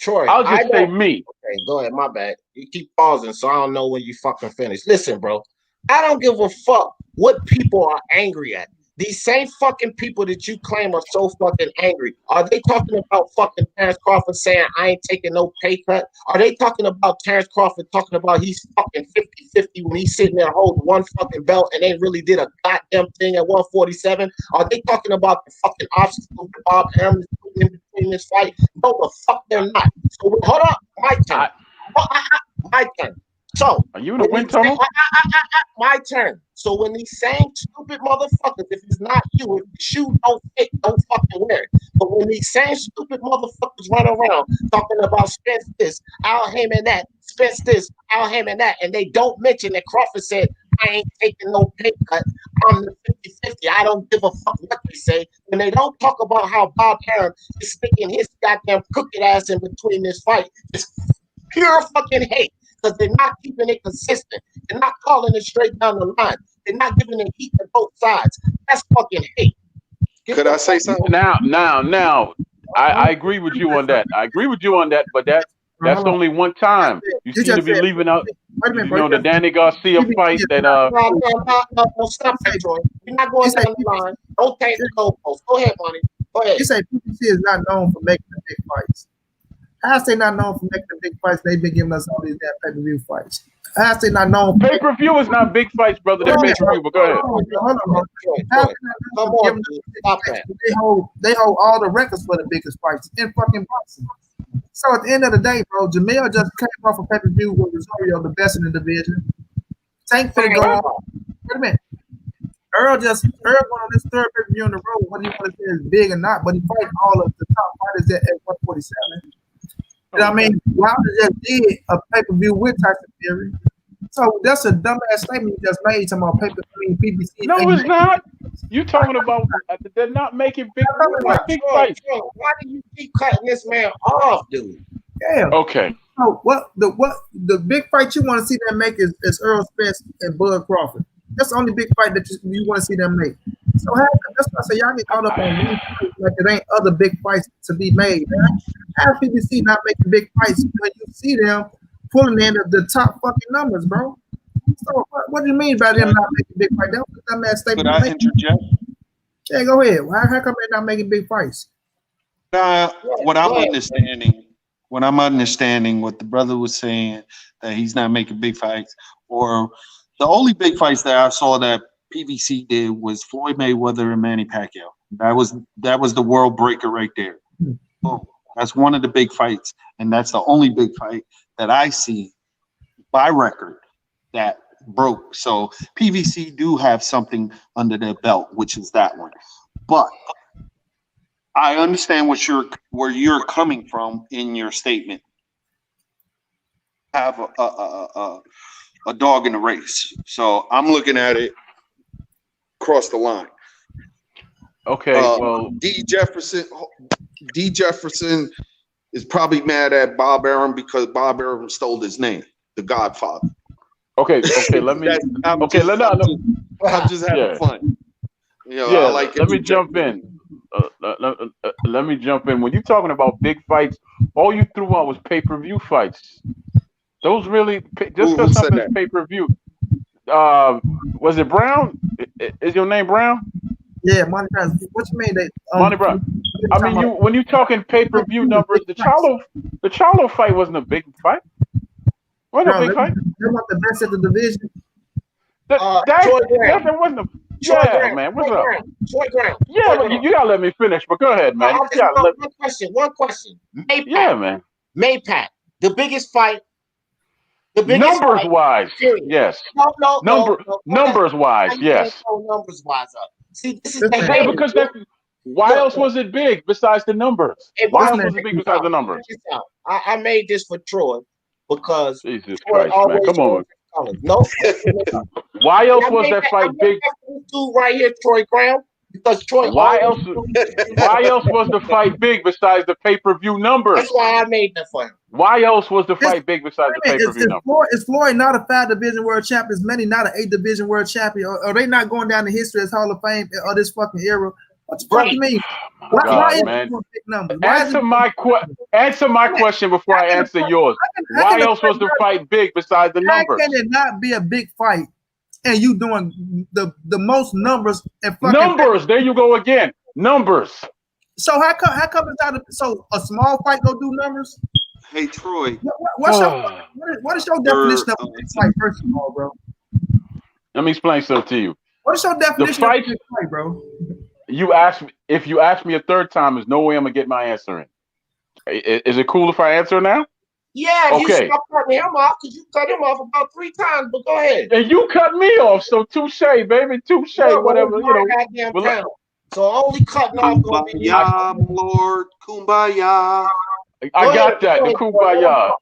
Troy, I'll just say me. Okay, go ahead. My bad. You keep pausing, so I don't know when you fucking finish. Listen, bro. I don't give a fuck what people are angry at. These same fucking people that you claim are so fucking angry, are they talking about fucking Terence Crawford saying I ain't taking no pay cut? Are they talking about Terence Crawford talking about he's fucking 50-50 when he's sitting there holding one fucking belt and they really did a goddamn thing at 147? Are they talking about the fucking obstacle that Bob Arum is putting in between this fight? No, the fuck they're not. So hold up, my turn. My turn. So are you in a win tunnel? My turn. So when these same stupid motherfuckers, if it's not you, if the shoe don't fit, don't fucking wear it. But when these same stupid motherfuckers run around talking about Spence this, Al Haymon that, Spence this, Al Haymon that, and they don't mention that Crawford said, I ain't taking no pay cut. I'm the 50-50. I don't give a fuck what they say. When they don't talk about how Bob Arum is sticking his goddamn crooked ass in between this fight, it's pure fucking hate. Because they're not keeping it consistent. They're not calling it straight down the line. They're not giving it heat to both sides. That's fucking hate. Could I say something? Now, I agree with you on that. I agree with you on that, but that's only one time. You seem to be leaving out, the Danny Garcia fight that No, stop that, Troy. You're not going down the line. Don't change the goalposts. Go ahead, Manny. Go ahead. You say PBC is not known for making the big fights. How's they not known for making the big fights? They've been giving us all these damn pay-per-view fights. How's they not known? Pay-per-view is not big fights, brother. They're pay-per-view, but go ahead. They hold all the records for the biggest fights in fucking boxing. So at the end of the day, bro, Jamil just came off a pay-per-view with Rosario, the best in the division. Tank finna go on. Wait a minute. Errol went on this third pay-per-view in a row. What do you want to say is big or not? But he fighting all of the top fighters at 147. You know what I mean? Wilder just did a pay-per-view with Tyson Fury. So that's a dumbass statement you just made talking about pay-per-view PBC. No, it's not. You talking about they're not making big fights. Why do you keep cutting this man off, dude? Yeah. Okay. So what the big fight you want to see them make is Errol Spence and Bud Crawford. That's the only big fight that you want to see them make. So that's why I say y'all get caught up on like there ain't other big fights to be made. Man. How PBC not making big fights when you see them pulling in the top fucking numbers, bro? So what do you mean by them not making big fights? That was a dumbass statement. Could I interject? Yeah, go ahead. How come they're not making big fights? What I'm understanding, what the brother was saying, that he's not making big fights, or the only big fights that I saw that PBC did was Floyd Mayweather and Manny Pacquiao. That was the world breaker right there. Boom. That's one of the big fights, and that's the only big fight that I see by record that broke. So PVC do have something under their belt, which is that one. But I understand where you're coming from in your statement. Have a dog in the race. So I'm looking at it across the line. Okay, well, D Jefferson is probably mad at Bob Arum because Bob Arum stole his name, the Godfather. okay. Let me. I'm just having fun. You know, I like. Let me jump in. Let me jump in. When you're talking about big fights, all you threw out was pay-per-view fights. Those really just because something's pay-per-view. Was it Brown? Is your name Brown? Yeah, Monty Brown. What you mean? Monty Brown. I mean, when you're talking pay-per-view numbers, the Charlo fight wasn't a big fight. Wasn't a big fight. They want the best at the division. That wasn't a. Yeah, man. What's up? Yeah, but you gotta let me finish. But go ahead, man. One question. Maypac. Yeah, man. Maypac, the biggest fight. Numbers wise, yes. Numbers wise, yes. Numbers wise up. See, this is because why else was it big besides the numbers? Why else was it big besides the numbers? I made this for Troy because Jesus Christ, man, come on. No. Why else was that fight big? Dude right here, Troy Graham. Because Troy. Why else was the fight big besides the pay-per-view numbers? That's why I made that for him. Why else was the fight big besides the pay-per-view numbers? Is Floyd not a 5 division world champion? Is Manny not an 8 division world champion? Are they not going down in history as Hall of Fame or this fucking era? What the fuck you mean? Why is it big numbers? Answer my question before I answer yours. Why else was the fight big besides the numbers? How can it not be a big fight and you doing the most numbers and fucking numbers? There you go again. Numbers. So how come it's not so a small fight go do numbers? Hey Troy, what is your definition of a big fight? First of all, bro. Let me explain something to you. What is your definition of a big fight, bro? If you ask me a third time, there's no way I'm gonna get my answer in. Is it cool if I answer now? Yeah, okay. You stop cutting him off because you cut him off about 3 times, but go ahead. And you cut me off, so touche, baby, touche, whatever, you know. So only cutting off gonna be Lord, kumbaya. I got that, the kumbaya.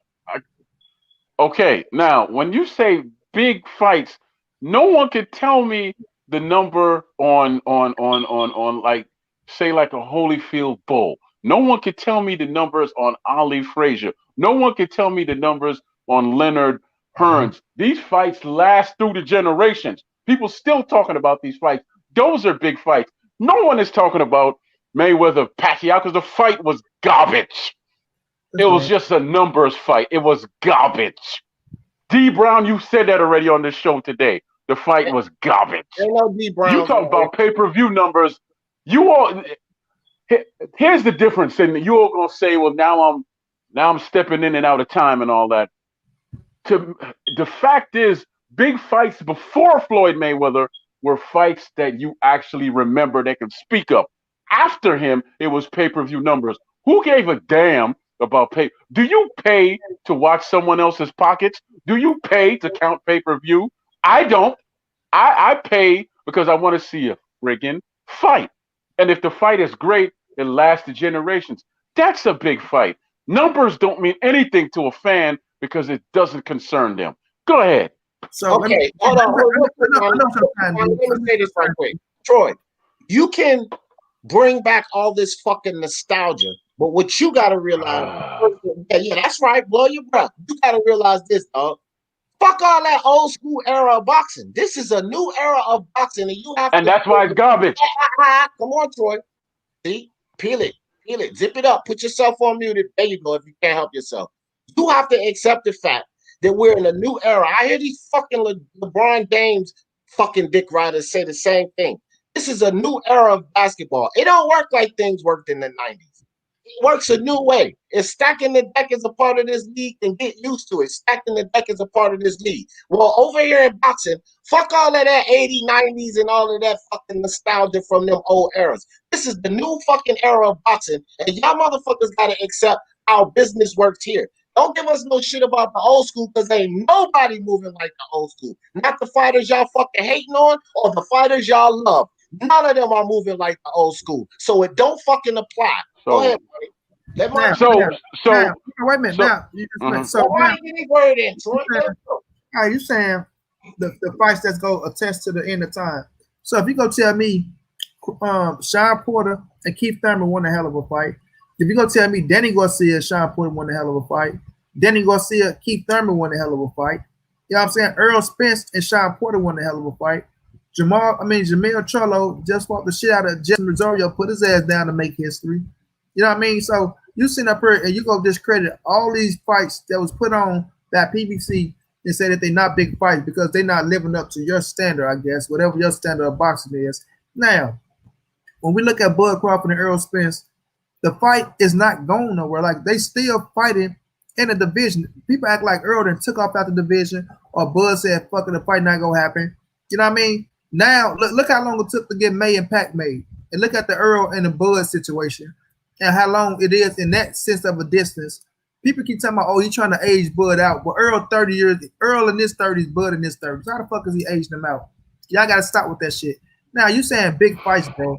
Okay, now when you say big fights, no one can tell me the number on like say like a Holyfield Bull. No one could tell me the numbers on Ali Frazier. No one could tell me the numbers on Leonard Hearns. These fights last through the generations. People still talking about these fights. Those are big fights. No one is talking about Mayweather Pacquiao because the fight was garbage. It was just a numbers fight. It was garbage. D Brown, you said that already on this show today. The fight was garbage. D Brown. You talk about pay-per-view numbers. You all. Here's the difference, and you all gonna say, "Well, now I'm stepping in and out of time and all that." The fact is, big fights before Floyd Mayweather were fights that you actually remember that could speak up. After him, it was pay-per-view numbers. Who gave a damn about pay? Do you pay to watch someone else's pockets? Do you pay to count pay-per-view? I don't. I pay because I want to see a friggin' fight. And if the fight is great, it lasts the generations. That's a big fight. Numbers don't mean anything to a fan because it doesn't concern them. Go ahead. So okay, hold on. Let me say this right quick. Troy, you can bring back all this fucking nostalgia, but what you got to realize, yeah, that's right, blow your breath. You got to realize this, dog. Fuck all that old school era of boxing. This is a new era of boxing, and you have. And that's why it's garbage. Come on, Troy. See, peel it, zip it up, put yourself on mute. There you go. If you can't help yourself, you have to accept the fact that we're in a new era. I hear these fucking LeBron James fucking dick riders say the same thing. This is a new era of basketball. It don't work like things worked in the 90s. It works a new way. If stacking the deck is a part of this league, then get used to it. Stacking the deck is a part of this league. Well, over here in boxing, fuck all of that 80s, 90s, and all of that fucking nostalgia from them old eras. This is the new fucking era of boxing, and y'all motherfuckers gotta accept how business works here. Don't give us no shit about the old school because ain't nobody moving like the old school. Not the fighters y'all fucking hating on or the fighters y'all love. None of them are moving like the old school. So it don't fucking apply. Go ahead, buddy. Let my now, wait a minute. Now, you just so why you get his word in, Troy? You saying the fights that's go attest to the end of time. So if you go tell me Sean Porter and Keith Thurman won a hell of a fight. If you go tell me Danny Garcia and Sean Porter won a hell of a fight, Danny Garcia, Keith Thurman won a hell of a fight. You know what I'm saying? Errol Spence and Sean Porter won a hell of a fight. Jamel Charlo just fought the shit out of Jesse Rosario, put his ass down to make history. You know what I mean? So you sit up here and you go discredit all these fights that was put on that PBC and say that they're not big fights because they're not living up to your standard, I guess, whatever your standard of boxing is. Now, when we look at Bud Crawford and Errol Spence, the fight is not going nowhere. Like, they still fighting in a division. People act like Earl then took off out the division or Bud said, fuck it, the fight not going to happen. You know what I mean? Now, look how long it took to get May and Pac made. And look at the Earl and the Bud situation and how long it is in that sense of a distance. People keep talking about, oh, he's trying to age Bud out. But Earl 30 years, Earl in his 30s, Bud in his 30s. How the fuck is he aging them out? Y'all got to stop with that shit. Now, you saying big fights, bro.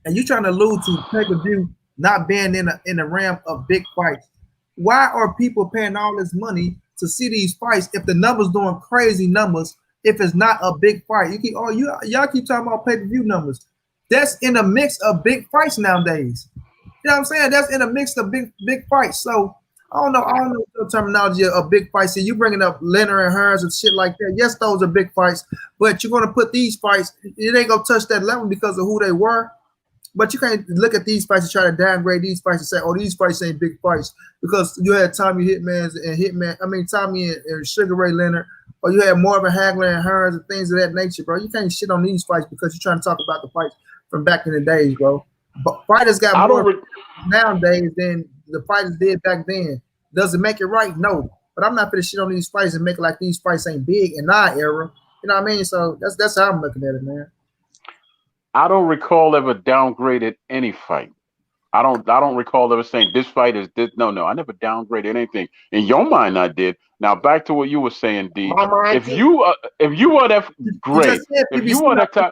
And you trying to allude to pay-per-view not being in the realm of big fights. Why are people paying all this money to see these fights if the numbers doing crazy numbers, if it's not a big fight? Y'all keep talking about pay-per-view numbers. That's in a mix of big fights nowadays. You know what I'm saying? That's in a mix of big fights. So I don't know the terminology of big fights. So you bringing up Leonard and Hearns and shit like that. Yes, those are big fights, but you're gonna put these fights, it ain't gonna touch that level because of who they were. But you can't look at these fights and try to downgrade these fights and say, oh, these fights ain't big fights because you had Tommy and Sugar Ray Leonard, or you had Marvin Hagler and Hearns and things of that nature, bro. You can't shit on these fights because you're trying to talk about the fights from back in the days, bro. But fighters got more nowadays than the fighters did back then. Does it make it right? No. But I'm not gonna shit on these fights and make it like these fights ain't big in our era. You know what I mean? So that's how I'm looking at it, man. I don't recall ever downgraded any fight. I don't recall ever saying this fight is this. No, I never downgraded anything. In your mind, I did. Now back to what you were saying, D. If you are that great, if you are that type,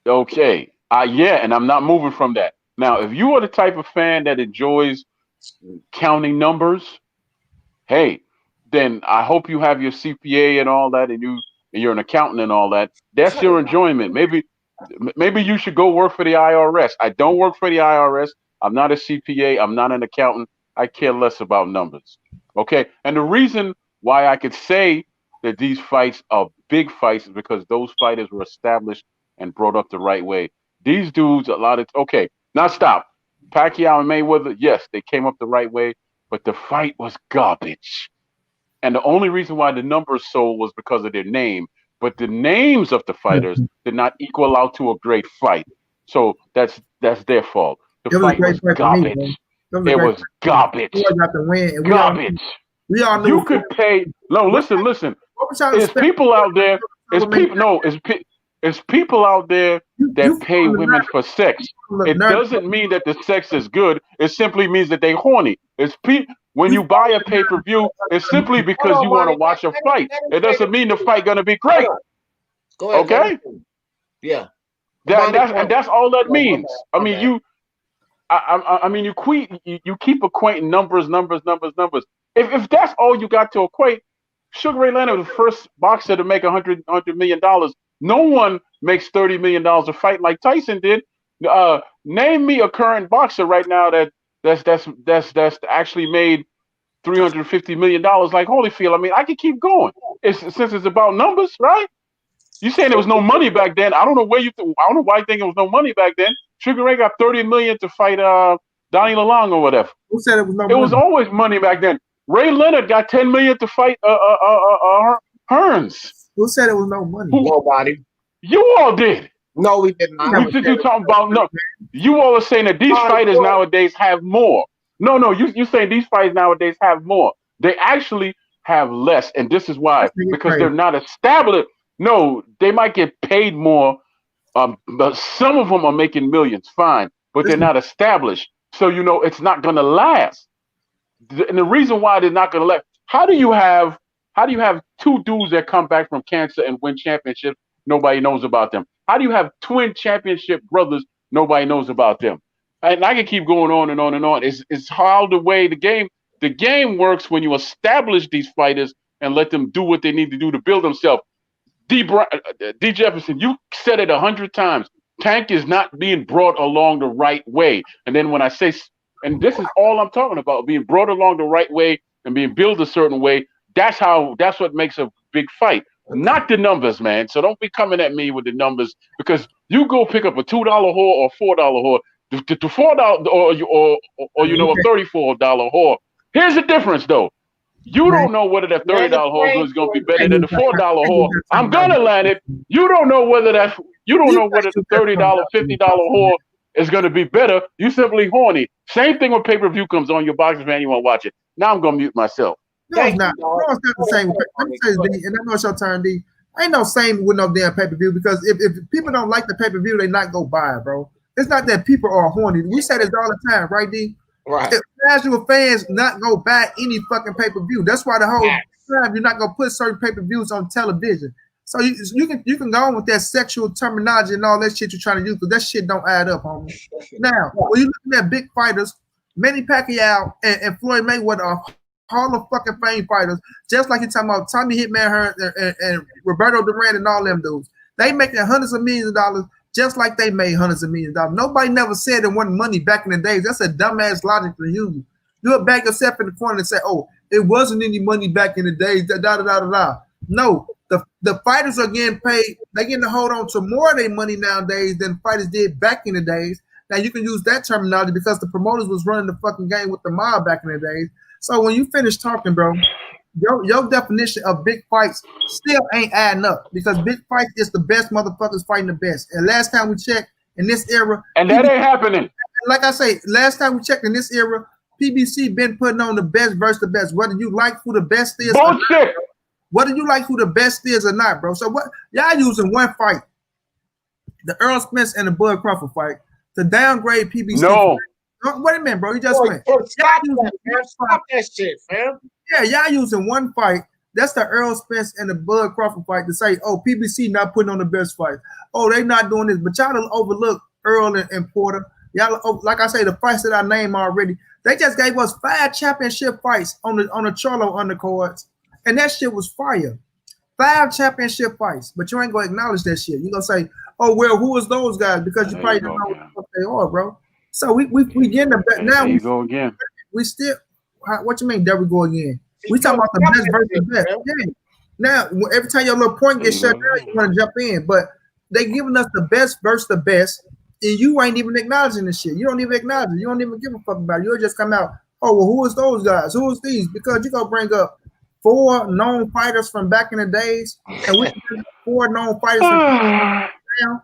okay, yeah, and I'm not moving from that. Now, if you are the type of fan that enjoys counting numbers, hey, then I hope you have your CPA and all that, and you're an accountant and all that. That's your enjoyment. Maybe you should go work for the IRS. I don't work for the IRS. I'm not a CPA. I'm not an accountant. I care less about numbers. Okay. And the reason why I could say that these fights are big fights is because those fighters were established and brought up the right way. These dudes, okay, now stop. Pacquiao and Mayweather, yes, they came up the right way, but the fight was garbage. And the only reason why the numbers sold was because of their name. But the names of the fighters did not equal out to a great fight. So that's their fault. The fight was garbage. It was garbage. Garbage. You could pay. No, listen. There's people out there. It's people out there that pay women for sex. It doesn't mean that the sex is good. It simply means that they're horny. When you buy a pay-per-view, it's simply because you want to watch a fight. It doesn't mean the fight gonna be great. Go ahead, okay? Yeah. That's all that means. I mean, you keep equating numbers. If that's all you got to equate, Sugar Ray Leonard was the first boxer to make $100 million. No one makes $30 million a fight like Tyson did. Name me a current boxer right now that's actually made $350 million like Holyfield. I mean, I could keep going. Since it's about numbers, right? You saying there was no money back then? I don't know why you think there was no money back then. Sugar Ray got $30 million to fight Donnie Lalonde or whatever. Who said it was no money? It was always money back then. Ray Leonard got $10 million to fight Hearns. Who said it was no money? Nobody. You all did. No, we did not. You talking about no? You all are saying that these fighters nowadays have more. No. You saying these fighters nowadays have more. They actually have less, and this is why, because they're not established. No, they might get paid more. But some of them are making millions, fine, but they're not established. So it's not gonna last. And the reason why they're not going to let, how do you have two dudes that come back from cancer and win championships? Nobody knows about them. How do you have twin championship brothers? Nobody knows about them. And I can keep going on and on and on. It's how the way the game works when you establish these fighters and let them do what they need to do to build themselves. D. Jefferson, you said it 100 times. Tank is not being brought along the right way. And then when I say, and this is all I'm talking about, being brought along the right way and being built a certain way, that's what makes a big fight. Not the numbers, man. So don't be coming at me with the numbers, because you go pick up a $2 whore or $4 whore, the $4 or a $34 whore. Here's the difference, though. You don't know whether that $30 whore is going to be better than the $4 whore. I'm gonna land it. You don't know whether the $30, $50 whore is going to be better. You simply horny. Same thing when pay-per-view comes on your boxing fan. You want to watch it. Now I'm gonna mute myself. No, it's not. No, it's not the same. Let me say this, D, and I know it's your turn, D. Ain't no same with no damn pay-per-view, because if people don't like the pay-per-view, they not go buy it, bro. It's not that people are horny. We say this all the time, right, D? Right. If casual fans not go buy any fucking pay-per-view. That's why the whole time you're not gonna put certain pay-per-views on television. So you can go on with that sexual terminology and all that shit you're trying to do, because that shit don't add up, homie. Now, when you looking at big fighters, Manny Pacquiao and Floyd Mayweather are Hall of fucking Fame fighters, just like you're talking about Tommy Hitman Hearn and Roberto Duran and all them dudes. They making hundreds of millions of dollars, just like they made hundreds of millions of dollars. Nobody never said it wasn't money back in the days. That's a dumbass logic to use. You'll back yourself in the corner and say, "Oh, it wasn't any money back in the days." Da da da da da. No, the fighters are getting paid. They're getting to hold on to more of their money nowadays than fighters did back in the days. Now you can use that terminology because the promoters was running the fucking game with the mob back in the days. So when you finish talking, bro, your definition of big fights still ain't adding up, because big fights is the best motherfuckers fighting the best. And last time we checked in this era, and that ain't happening. Like I say, last time we checked in this era, PBC been putting on the best versus the best. Whether you like who the best is, bullshit. Whether you like who the best is or not, bro. So what y'all using one fight, the Errol Spence and the Bud Crawford fight, to downgrade PBC? No. Wait a minute, bro. You just went. Stop that shit, fam. Yeah, y'all using one fight. That's the Errol Spence and the Bud Crawford fight to say, oh, PBC not putting on the best fight. Oh, they not doing this. But y'all don't overlook Earl and Porter. Y'all, like I say, the fights that I named already, they just gave us 5 championship fights on the Charlo undercards, and that shit was fire. 5 championship fights, but you ain't gonna acknowledge that shit. You gonna say, oh well, who is those guys? Because you probably don't know what the fuck they are, bro. So we getting the best. Now there you go again. We still. What you mean? There we go again. We talking about the best versus the best. Yeah. Now every time your little point gets shut down, you want to jump in, but they giving us the best versus the best, and you ain't even acknowledging the shit. You don't even acknowledge it. You don't even give a fuck about it. You'll just come out, oh well, who is those guys? Who is these? Because you gonna bring up 4 known fighters from back in the days, and we can bring up 4 known fighters from right now.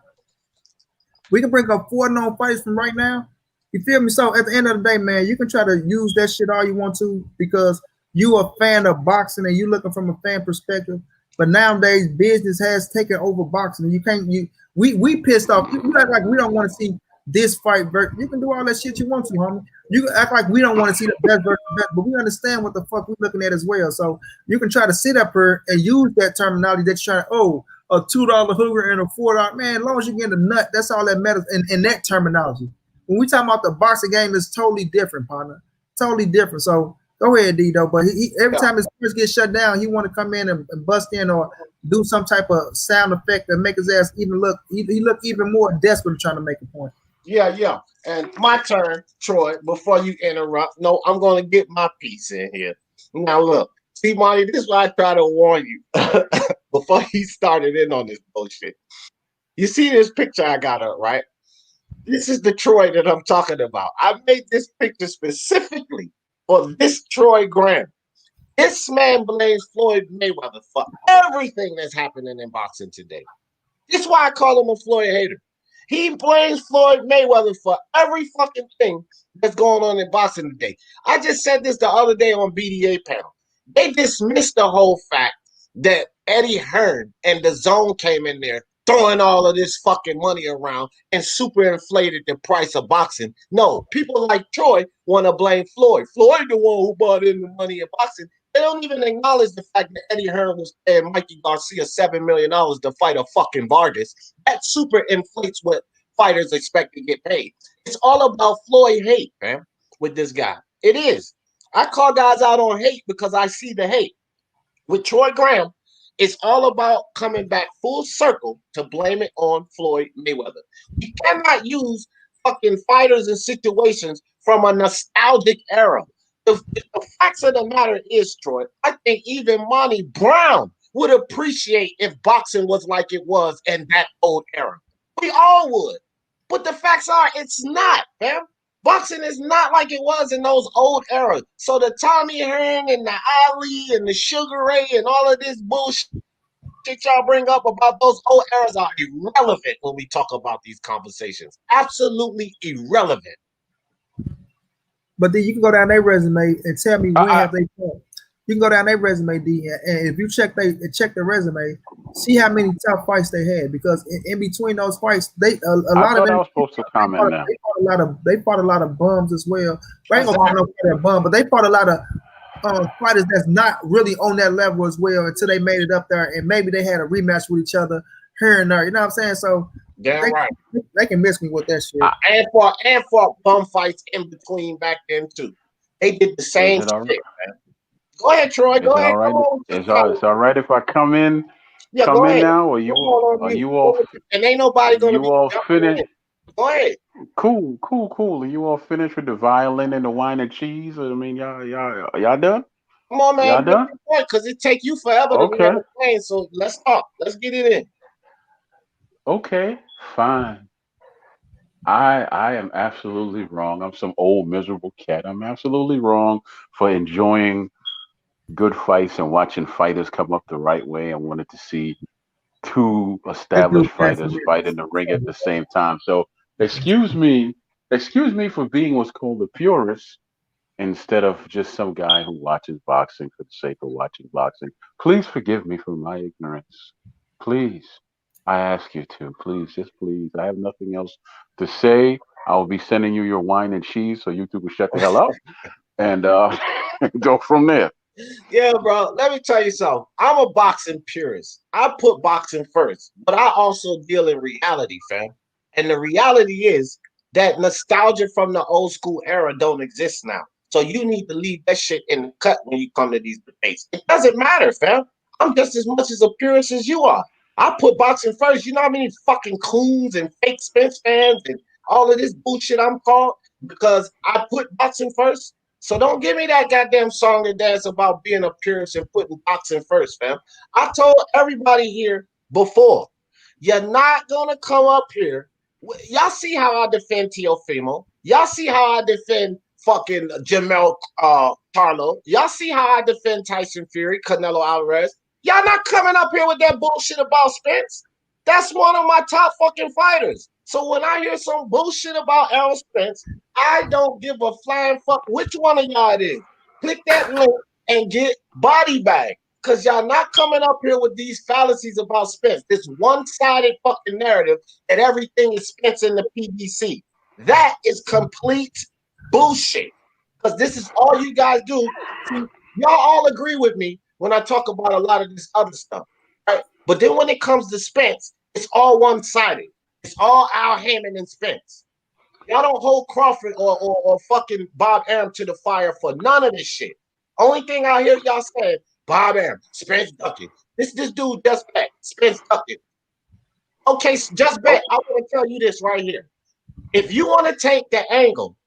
We can bring up 4 known fighters from right now. You feel me? So at the end of the day, man, you can try to use that shit all you want to because you a fan of boxing and you looking from a fan perspective. But nowadays, business has taken over boxing. You can't. We pissed off. You act like we don't want to see this fight. You can do all that shit you want to, homie. You can act like we don't want to see the best versus the best, but we understand what the fuck we're looking at as well. So you can try to sit up here and use that terminology that you're trying. A $2 hooker and a $4. Man, as long as you get the nut, that's all that matters. In that terminology. When we talking about the boxing game, it's totally different, partner. Totally different. So go ahead, Dito. But every time his ears get shut down, he want to come in and bust in or do some type of sound effect that make his ass even look. He look even more desperate trying to make a point. Yeah. And my turn, Troy. Before you interrupt, no, I'm going to get my piece in here. Now look, see, Marty, this is why I try to warn you before he started in on this bullshit. You see this picture I got up, right? This is the Troy that I'm talking about. I made this picture specifically for this Troy Graham. This man blames Floyd Mayweather for everything that's happening in boxing today. This is why I call him a Floyd hater. He blames Floyd Mayweather for every fucking thing that's going on in boxing today. I just said this the other day on BDA panel. They dismissed the whole fact that Eddie Hearn and the Zone came in there throwing all of this fucking money around and super inflated the price of boxing. No, people like Troy want to blame Floyd. Floyd the one who brought in the money in boxing. They don't even acknowledge the fact that Eddie Hearn was paying Mikey Garcia $7 million to fight a fucking Vargas. That super inflates what fighters expect to get paid. It's all about Floyd hate, man, with this guy. It is. I call guys out on hate because I see the hate. With Troy Graham, it's all about coming back full circle to blame it on Floyd Mayweather. You cannot use fucking fighters and situations from a nostalgic era. The facts of the matter is, Troy, I think even Manny Brown would appreciate if boxing was like it was in that old era. We all would. But the facts are, it's not, man. Boxing is not like it was in those old eras. So the Tommy Hearn and the Ali and the Sugar Ray and all of this bullshit y'all bring up about those old eras are irrelevant when we talk about these conversations. Absolutely irrelevant. But then you can go down their resume and tell me when have they fought. You can go down their resume, D, and if you check their resume, see how many top fights they had. Because in between those fights, they a lot of them. I was supposed to comment now. They fought a lot of bums as well. I ain't gonna call them bum, but they fought a lot of fighters that's not really on that level as well until they made it up there, and maybe they had a rematch with each other here and there. You know what I'm saying? So they can miss me with that shit. And fought bum fights in between back then too. They did the same shit, man. Go ahead, Troy. Go ahead. It's all right if I come in. Yeah, come go in ahead. now, or you all? And ain't nobody gonna you all finished? Go ahead. Cool. Are you all finished with the violin and the wine and cheese? I mean, y'all done? Come on, man. Y'all done? Because it take you forever to be on the plane. So let's talk. Let's get it in. Okay, fine. I am absolutely wrong. I'm some old miserable cat. I'm absolutely wrong for enjoying good fights and watching fighters come up the right way. I wanted to see two established fighters fight in the ring at the same time. So excuse me for being what's called a purist instead of just some guy who watches boxing for the sake of watching boxing. Please forgive me for my ignorance. Please. I ask you to. Please, just please. I have nothing else to say. I will be sending you your wine and cheese so you two can shut the hell up and go from there. Yeah, bro. Let me tell you something. I'm a boxing purist. I put boxing first, but I also deal in reality, fam. And the reality is that nostalgia from the old school era don't exist now. So you need to leave that shit in the cut when you come to these debates. It doesn't matter, fam. I'm just as much as a purist as you are. I put boxing first. You know how many fucking coons and fake Spence fans and all of this bullshit I'm called because I put boxing first? So don't give me that goddamn song and dance about being a purist and putting boxing first, fam. I told everybody here before, you're not gonna come up here. Y'all see how I defend Teofimo. Y'all see how I defend fucking Jamel Charlo. Y'all see how I defend Tyson Fury, Canelo Alvarez. Y'all not coming up here with that bullshit about Spence. That's one of my top fucking fighters. So when I hear some bullshit about Errol Spence, I don't give a flying fuck which one of y'all it is. Click that link and get body bag. Because y'all not coming up here with these fallacies about Spence. This one-sided fucking narrative that everything is Spence in the PBC. That is complete bullshit. Because this is all you guys do. See, y'all all agree with me when I talk about a lot of this other stuff. Right? But then when it comes to Spence, it's all one-sided. It's all Al Haymon and Spence. Y'all don't hold Crawford or fucking Bob Arum to the fire for none of this shit. Only thing I hear y'all saying, Bob Arum, Spence ducking. This dude just bet, Spence ducking. Okay, just bet. I want to tell you this right here. If you want to take the angle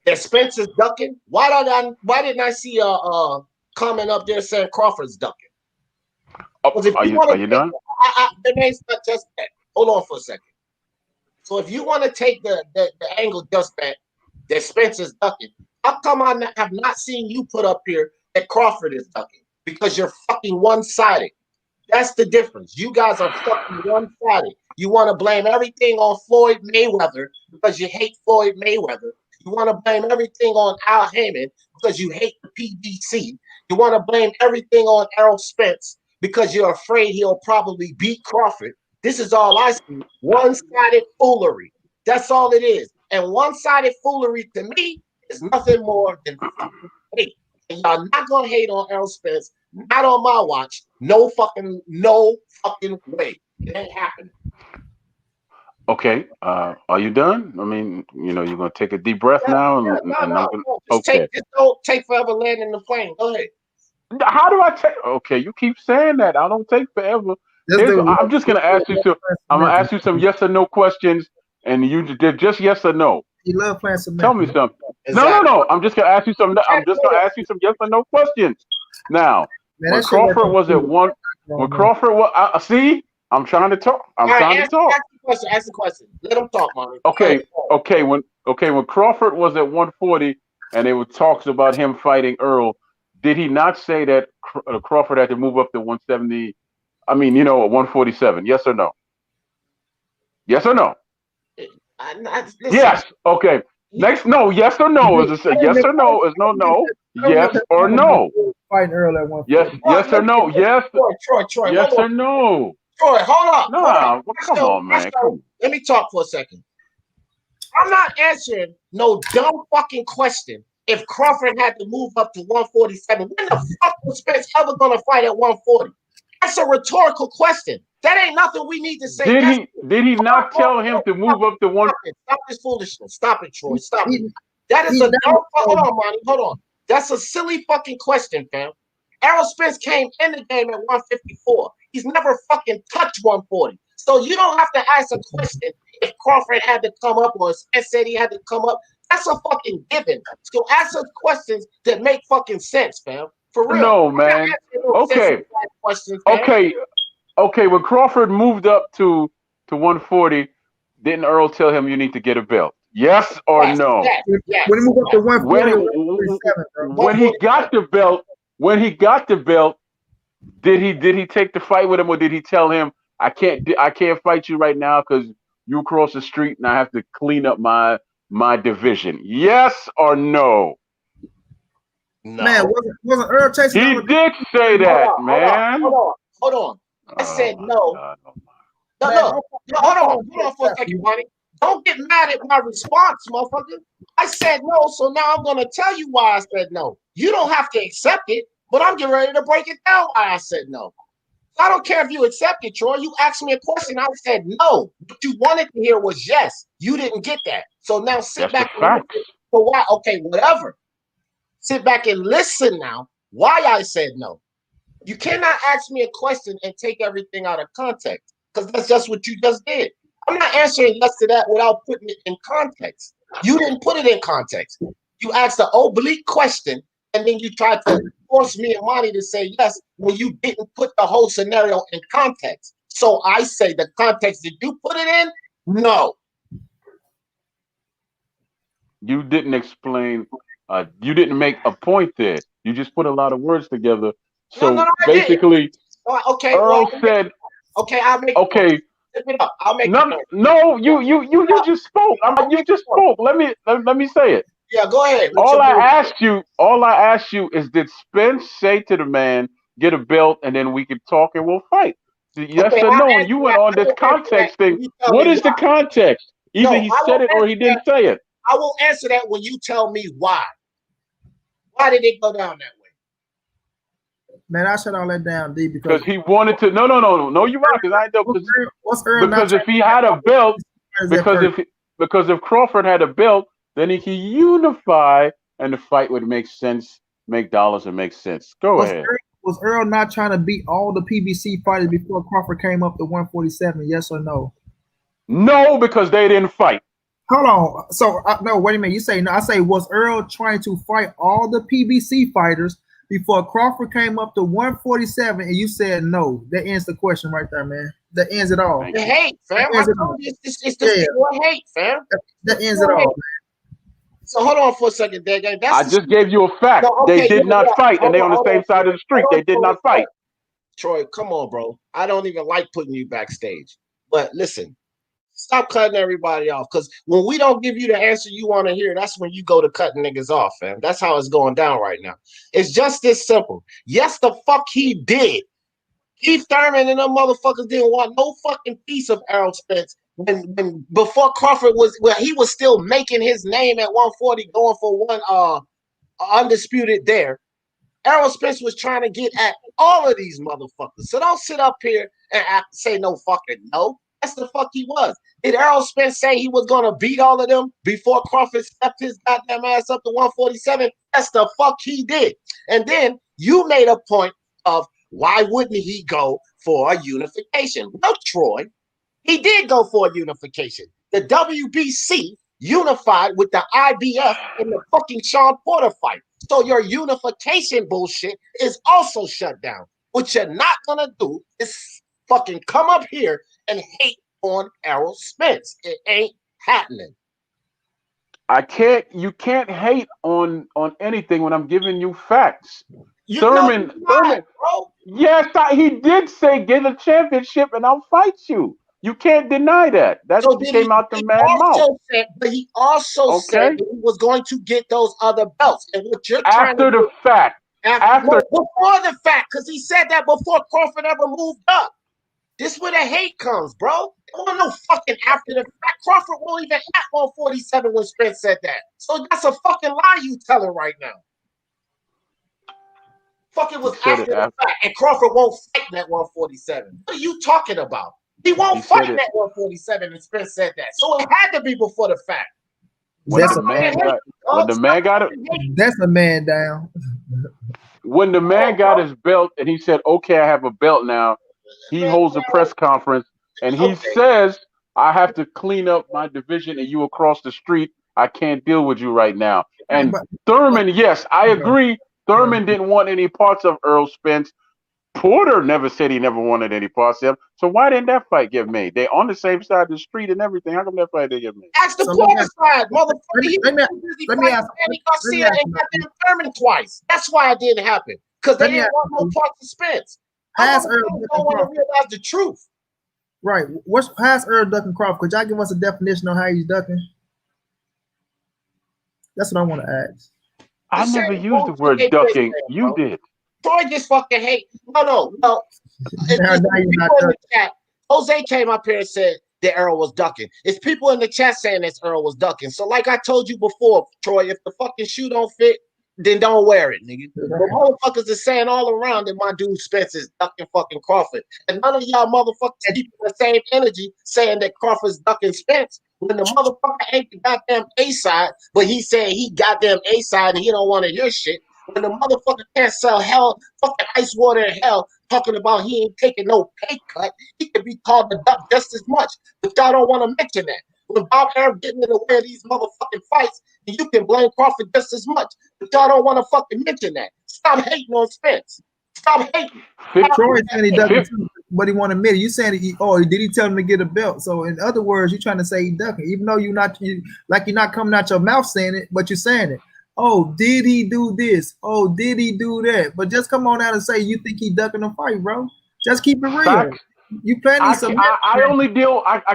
that Spence is ducking, why didn't I see a comment up there saying Crawford's ducking? Are you done? The name's not just that. Hold on for a second. So if you want to take the angle just that Spence is ducking, how come I have not seen you put up here that Crawford is ducking? Because you're fucking one-sided. That's the difference. You guys are fucking one-sided. You want to blame everything on Floyd Mayweather because you hate Floyd Mayweather. You want to blame everything on Al Haymon because you hate the PBC. You want to blame everything on Errol Spence because you're afraid he'll probably beat Crawford. This is all I see. One-sided foolery. That's all it is. And one-sided foolery to me is nothing more than hate. And y'all not gonna hate on Errol Spence, not on my watch. No fucking way. It ain't happening. Okay. Are you done? I mean, you know, you're gonna take a deep breath now, and I'm gonna. Okay. Just don't take forever landing the plane. Go ahead. How do I take? Okay, you keep saying that. I don't take forever. I'm just gonna ask you some. I'm gonna ask you some yes or no questions, and you did just yes or no. You love playing some. Tell me something. Exactly. No. I'm just gonna ask you some. I'm just gonna ask you some yes or no questions. Now, Man, when Crawford was at one, when Crawford was, see, I'm trying to talk. I'm trying to talk. Ask the question. Let him talk, Manny. Okay. When Crawford was at 140, and there were talks about him fighting Earl, did he not say that Crawford had to move up to 170? I mean, 147. Yes or no? Yes or no? Yes. Okay. Next, no. Yes or no is a yes or no is no. Yes or no. Fighting Earl at 140. Yes or no. Yes. Troy. Yes or no. Troy, hold up. Nah, come on, man. Let me talk for a second. I'm not answering no dumb fucking question. If Crawford had to move up to 147, when the fuck was Spence ever gonna fight at 140? That's a rhetorical question. That ain't nothing we need to say. Did he not tell him to move up to 1? Stop this foolishness. Stop it, Troy. Stop it. That is a dumb. Hold on, Manny. Hold on. That's a silly fucking question, fam. Errol Spence came in the game at 154. He's never fucking touched 140. So you don't have to ask a question if Crawford had to come up or Spence said he had to come up. That's a fucking given. So ask us questions that make fucking sense, fam. For real. No, man. Okay. Questions, fam. Okay. When Crawford moved up to 140, didn't Earl tell him you need to get a belt? Yes or no? Yes. When he moved up to 140, when he got the belt, did he take the fight with him, or did he tell him I can't fight you right now because you cross the street and I have to clean up my division? Yes or no? No. Man, wasn't Earl chasing? He did say that, man. Hold on. I said no. No. Hold on for a second, buddy. Don't get mad at my response, motherfucker. I said no, so now I'm gonna tell you why I said no. You don't have to accept it, but I'm getting ready to break it down why I said no. I don't care if you accept it, Troy. You asked me a question, I said no. What you wanted to hear was yes. You didn't get that. So now sit back and listen for why. Okay, whatever. Sit back and listen now why I said no. You cannot ask me a question and take everything out of context, because that's just what you just did. I'm not answering yes to that without putting it in context. You didn't put it in context. You asked an oblique question, and then you tried to force me and Manny to say yes when you didn't put the whole scenario in context. So I say the context, did you put it in? No. You didn't explain. You didn't make a point there. You just put a lot of words together. So basically, Earl said, "Okay, I'll make okay." I'll make no. You just spoke. You just spoke. Let me say it. Yeah, go ahead. All I asked you is, did Spence say to the man, "Get a belt, and then we can talk and we'll fight"? Yes or no? And you went on this context thing. What is the context? Either he said it or he didn't say it. I will answer that when you tell me why. Why did it go down that way? Man, I shut all that down, D, because he wanted to. No, you're right. Because I know. Because if he had a belt, because if Crawford had a belt, then he can unify, and the fight would make sense, make dollars, and make sense. Go ahead. Was Earl not trying to beat all the PBC fighters before Crawford came up to 147? Yes or no? No, because they didn't fight. Hold on. So no, wait a minute. You say no. I say, was Earl trying to fight all the PBC fighters before Crawford came up to 147? And you said no. That ends the question right there, man. That ends it all. The hate, fam. I told you it's the hate, fam. That ends it all, man. So hold on for a second, Dad. I just gave you a fact. They did not fight, and they on the same side of the street. They did not fight. Troy, come on, bro. I don't even like putting you backstage. But listen, stop cutting everybody off. Because when we don't give you the answer you want to hear, that's when you go to cutting niggas off, fam. That's how it's going down right now. It's just this simple. Yes, the fuck he did. Keith Thurman and them motherfuckers didn't want no fucking piece of Errol Spence when before Crawford he was still making his name at 140, going for one undisputed there. Errol Spence was trying to get at all of these motherfuckers. So don't sit up here and say no fucking no. That's the fuck he was. Did Errol Spence say he was gonna beat all of them before Crawford stepped his goddamn ass up to 147? That's the fuck he did. And then you made a point of why wouldn't he go for a unification? Well, Troy, he did go for a unification. The WBC unified with the IBF in the fucking Sean Porter fight. So your unification bullshit is also shut down. What you're not gonna do is fucking come up here and hate on Errol Spence. It ain't happening. You can't hate on anything when I'm giving you facts. Thurman, bro. Yes, he did say get a championship and I'll fight you. You can't deny that. That came out the man's mouth. But he also said that he was going to get those other belts. And what you're trying to do, before the fact, because he said that before Crawford ever moved up. This where the hate comes, bro. There wasn't no fucking after the fact. Crawford won't even at 147 when Spence said that. So that's a fucking lie you telling right now. Fucking was after the fact, and Crawford won't fight that 147. What are you talking about? He won't fight that 147, and Spence said that. So it had to be before the fact. When the man got it, that's a man down. When the man got his belt and he said, "Okay, I have a belt now," he holds a press conference and he says, "I have to clean up my division, and you across the street, I can't deal with you right now." And Thurman, yes, I agree. Thurman didn't want any parts of Errol Spence. Porter never said he never wanted any parts of him. So why didn't that fight get made? They on the same side of the street and everything. How come that fight didn't get made? Ask the Porter side, motherfucker. Let me ask Manny Garcia and goddamn Thurman twice. That's why it didn't happen. Because they didn't want no parts of Spence. I don't want to realize the truth. Right. How's Errol ducking Crawford? Could y'all give us a definition on how he's ducking? That's what I want to ask. I never used the word ducking. You did. Troy just fucking hate. No. People in the chat. Jose came up here and said that Errol was ducking. It's people in the chat saying that Errol was ducking. So like I told you before, Troy, if the fucking shoe don't fit, then don't wear it, nigga. The motherfuckers are saying all around that my dude Spence is ducking fucking Crawford. And none of y'all motherfuckers keep the same energy saying that Crawford's ducking Spence when the motherfucker ain't the goddamn A side, but he said he goddamn A side and he don't want to hear shit. When the motherfucker can't sell hell, fucking ice water in hell, talking about he ain't taking no pay cut, he could be called the duck just as much. But y'all don't want to mention that. When Bob Arum getting in the way of these motherfucking fights, you can blame Crawford just as much. But y'all don't want to fucking mention that. Stop hating on Spence. Stop hating. Troy said he ducking too, but he won't admit it. You saying did he tell him to get a belt? So in other words, you're trying to say he ducking, even though you're not coming out your mouth saying it, but you're saying it. Oh, did he do this? Oh, did he do that? But just come on out and say you think he ducking a fight, bro. Just keep it real. Facts. You planning I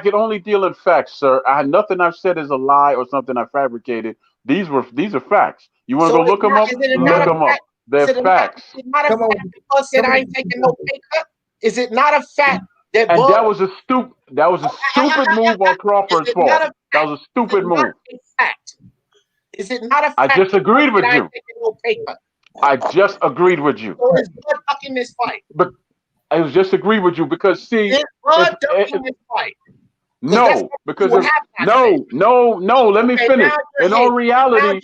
can only deal in facts, sir. Nothing I've said is a lie or something I fabricated. These are facts. You want to go look them up? Look them up. They're facts. Is it not a fact that Bud said I ain't taking no pay cut? Is it not a fact that and Bud, that was a stupid move on Crawford's part. That was a stupid move. Is it not a fact? I just agreed with you. No pay cut? I just agreed with you. So is Bud ducking this fight? But I was just agreed with you because see, is Bud ducking this fight? No, because no. Let me finish. In all reality,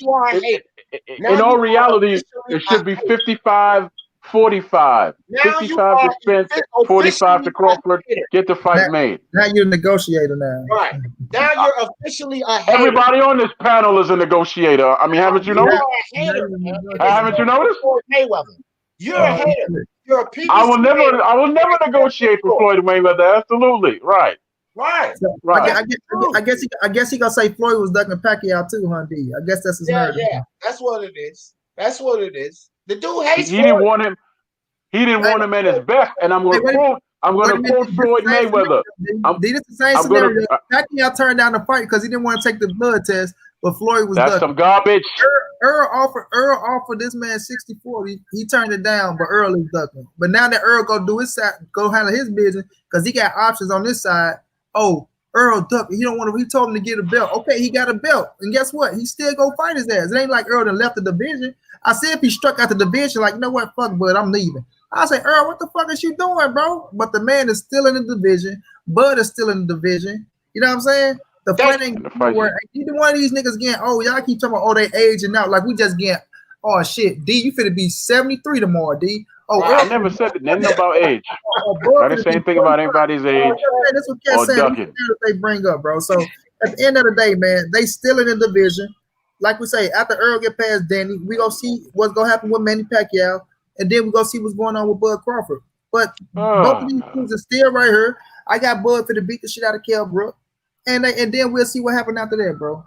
it should be 55-45. 55 to Spence, 45 to Crawford. Get the fight made. Now you're a negotiator now. Right. Now you're officially a hater. Everybody on this panel is a negotiator. I mean, haven't you noticed? Haven't you noticed? You're a hater. You're a piece. I will never negotiate for Floyd Mayweather. Absolutely. Right. Right. Right. I guess he gonna say Floyd was ducking Pacquiao too, huh, D? I guess that's his narrative. Yeah. That's what it is. That's what it is. The dude hates. He didn't want him. He didn't want him at his best. And I'm going to quote Floyd Mayweather. This is the same scenario. Pacquiao turned down the fight because he didn't want to take the blood test. but Floyd was That's ducking. some garbage. Earl offered this man 64. He turned it down, but Earl is ducking. But now that Earl go do his side, go handle his business because he got options on this side. Oh, Earl duck. He don't want to. He told him to get a belt. Okay, he got a belt, and guess what? He still go fight his ass. It ain't like Earl done left the division. I said if he struck out the division, like, you know what, fuck, Bud, I'm leaving. I say, Earl, what the fuck is you doing, bro? But the man is still in the division. Bud is still in the division. You know what I'm saying? The fight ain't nowhere. Either one of these niggas getting, oh, y'all keep talking about, oh, they aging out. Like, we just getting, oh, shit, D, you finna be 73 tomorrow, D. Oh, I never said nothing about age. I didn't say anything about anybody's age or ducking. They bring up, bro. So, at the end of the day, man, they still in the division. Like we say, after Earl get past Danny, we gonna see what's gonna happen with Manny Pacquiao, and then we gonna see what's going on with Bud Crawford. But both of these things are still right here. I got Bud for to beat the shit out of Kell, Brook. And then we'll see what happens after that, bro.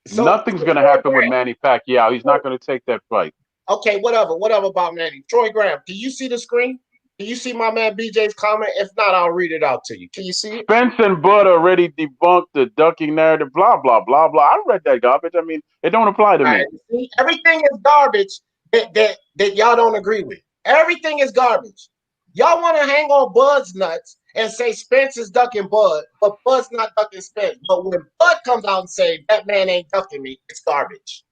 So, nothing's gonna happen with Manny Pacquiao. He's not gonna take that fight. Okay, whatever about Manny. Troy Graham, can you see the screen? Can you see my man BJ's comment? If not, I'll read it out to you. Can you see it? Spence and Bud already debunked the ducking narrative, blah, blah, blah, blah. I read that garbage. I mean, it don't apply to me. See, everything is garbage that y'all don't agree with. Everything is garbage. Y'all want to hang on Bud's nuts and say Spence is ducking Bud, but Bud's not ducking Spence. But when Bud comes out and say that man ain't ducking me, it's garbage.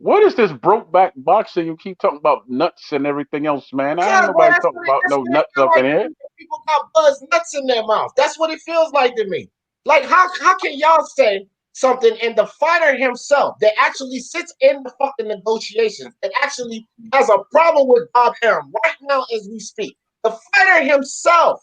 What is this broke back boxing? You keep talking about nuts and everything else, man. I ain't nobody talking about no nuts up in here. People got Bud's nuts in their mouth. That's what it feels like to me. Like, how can y'all say something and the fighter himself that actually sits in the fucking negotiations that actually has a problem with Bob Arum right now as we speak? The fighter himself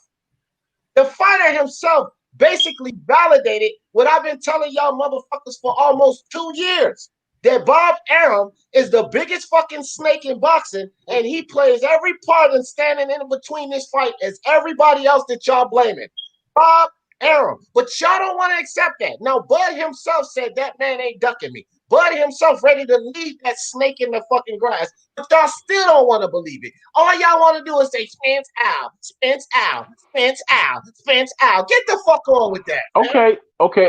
basically validated what I've been telling y'all motherfuckers for almost 2 years. That Bob Arum is the biggest fucking snake in boxing, and he plays every part in standing in between this fight as everybody else that y'all blaming. Bob Arum. But y'all don't want to accept that. Now, Bud himself said that man ain't ducking me. Bud himself ready to leave that snake in the fucking grass, but y'all still don't want to believe it. All y'all want to do is say, Spence out, Spence out, Spence out, Spence out. Get the fuck on with that. Okay.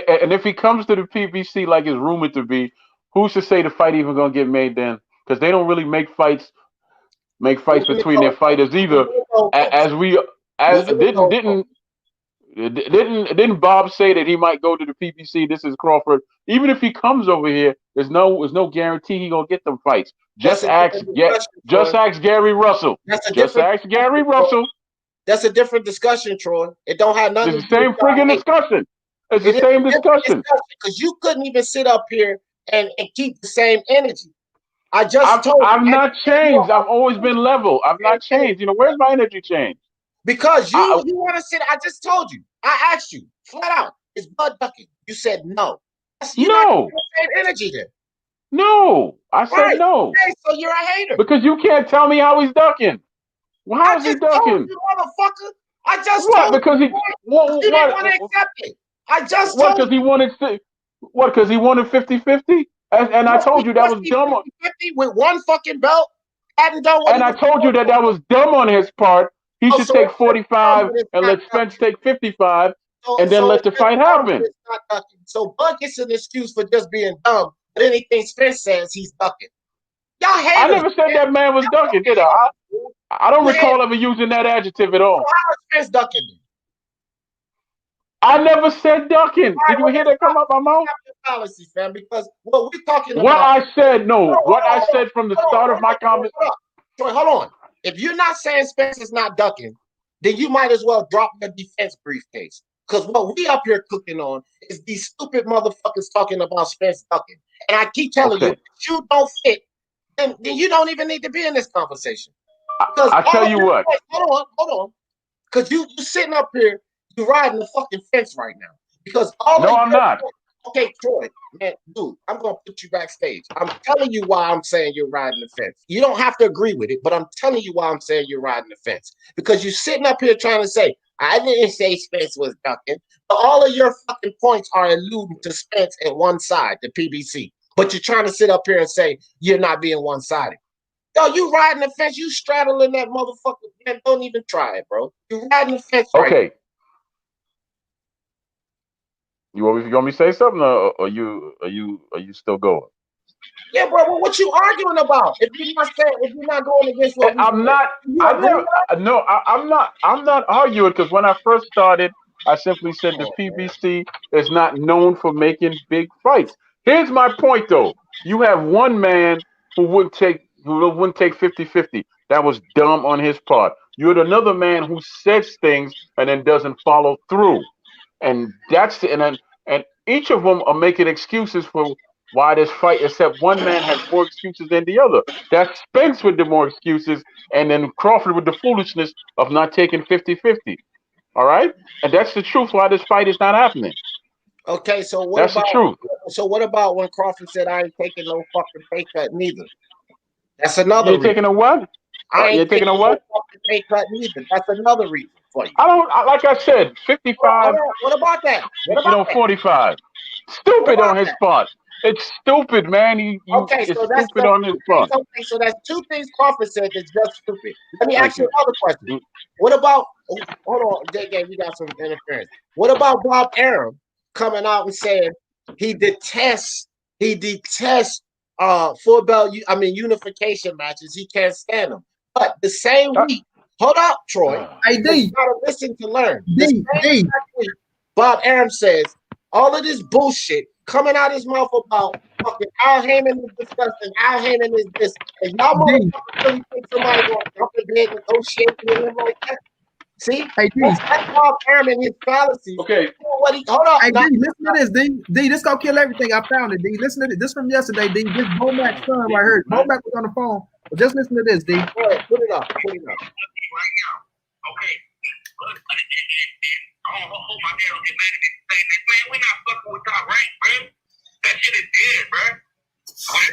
And if he comes to the PBC like it's rumored to be, who's to say the fight even gonna get made then? Because they don't really make fights between their fighters either. Didn't Bob say that he might go to the PBC? This is Crawford. Even if he comes over here, there's no guarantee he gonna get them fights. Just ask Gary Russell. Just ask Gary Russell. That's a different discussion, Troy. It don't have nothing. It's the same friggin' discussion. It's the same discussion. Because you couldn't even sit up here and keep the same energy. I've not changed. I've always been level. I've not changed. You know, where's my energy change? Because you want to sit. I just told you. I asked you flat out. Is Bud ducking? You said no. You're not the same energy then. No, I said no. Okay, so you're a hater. Because you can't tell me how he's ducking. Well, how is he ducking? You, motherfucker. I just told because you. You didn't want to accept it. I just told you. Because he wanted 50-50? And I told you that was dumb. 50 with one fucking belt. And I told you that was dumb on his part. He should take 45 and let Spence take 55 and then let the fight happen. So Bud gets an excuse for just being dumb, but anything Spence says, he's ducking. Y'all hate I never said that man was ducking, did I? I don't recall ever using that adjective at all. How is Spence ducking? I never said ducking. Did you hear that come out my mouth? Policies, man, because what we're talking about. What I said from the start of my conversation. Troy, hold on. If you're not saying Spence is not ducking, then you might as well drop your defense briefcase. Because what we up here cooking on is these stupid motherfuckers talking about Spence ducking. And I keep telling you, if you don't fit, then you don't even need to be in this conversation. Because I tell you what. Hold on. Because you sitting up here, you're riding the fucking fence right now. Because I'm not. Okay, Troy, man, dude, I'm going to put you backstage. I'm telling you why I'm saying you're riding the fence. You don't have to agree with it, but I'm telling you why I'm saying you're riding the fence. Because you're sitting up here trying to say, I didn't say Spence was ducking, but all of your fucking points are alluding to Spence and one side, the PBC. But you're trying to sit up here and say you're not being one-sided. Yo, you riding the fence, you straddling that motherfucker, man, don't even try it, bro. You're riding the fence right now. You want me to say something, or are you still going? Yeah, bro. Well, what you arguing about? If you're not going against what we I'm not. I'm not arguing because when I first started, I simply said the PBC is not known for making big fights. Here's my point, though. You have one man who wouldn't take 50-50. That was dumb on his part. You had another man who says things and then doesn't follow through, and and each of them are making excuses for why this fight, except one man has more excuses than the other. That's Spence with the more excuses, and then Crawford with the foolishness of not taking 50-50. All right? And that's the truth why this fight is not happening. Okay, so that's the truth. So what about when Crawford said, I ain't taking no fucking pay cut neither? That's another reason. You're taking a what? I ain't taking a what? No fucking pay cut neither. That's another reason for you. Like I said, 55. What about that? What about 45. Stupid on his part. It's stupid, man. It's stupid on his part. Okay, so that's two things Crawford said that's just stupid. Let me ask you another question. What about, hold on, JJ, we got some interference. What about Bob Arum coming out and saying he detests full belt, unification matches. He can't stand them. But the same week, hold up, Troy. You gotta listen to learn. The same week, Bob Arum says all of this bullshit coming out his mouth about fucking Al Haymon is disgusting. Al Haymon is this. And y'all motherfuckers really think somebody gonna jump in bed and negotiate with him like that? See, that's Bob Arum and his fallacies. Okay. Hold up. Hey, D, listen to this, D. D, this gonna kill everything. I found it, D. Listen to this. This from yesterday, D. This Bomac son right here. Bomac was on the phone. But just listen to this, D. Go ahead, put it up. Right now. Okay. I don't hope my dad will get mad at me saying this. Man, we're not fucking with top rank, man. That shit is dead, bro. Man,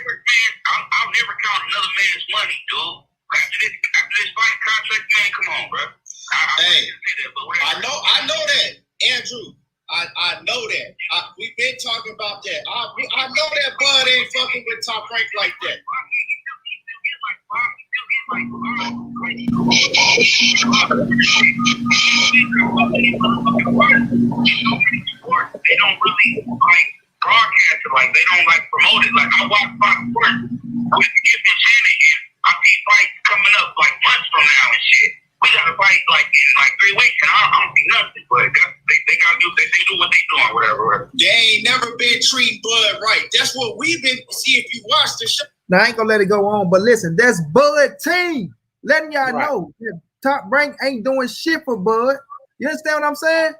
I'll never count another man's money, dude. After this fight contract, man, come on, bro. I know that, Andrew. I know that. We've been talking about that. I know that Bud ain't fucking with top rank like that. They don't really like broadcast it, like they don't like promote it. Like I watch Fox Sports with Gibson Shanahan. I see fights coming up like months from now and shit. We got to fight like in like 3 weeks, and I don't see nothing. But they gotta do. They do what they doing, whatever. They ain't never been treating Bud right. That's what we've been. See if you watch the show. Now I ain't gonna let it go on, but listen, that's Bud team. Letting y'all know that Top Rank ain't doing shit for Bud. You understand what I'm saying?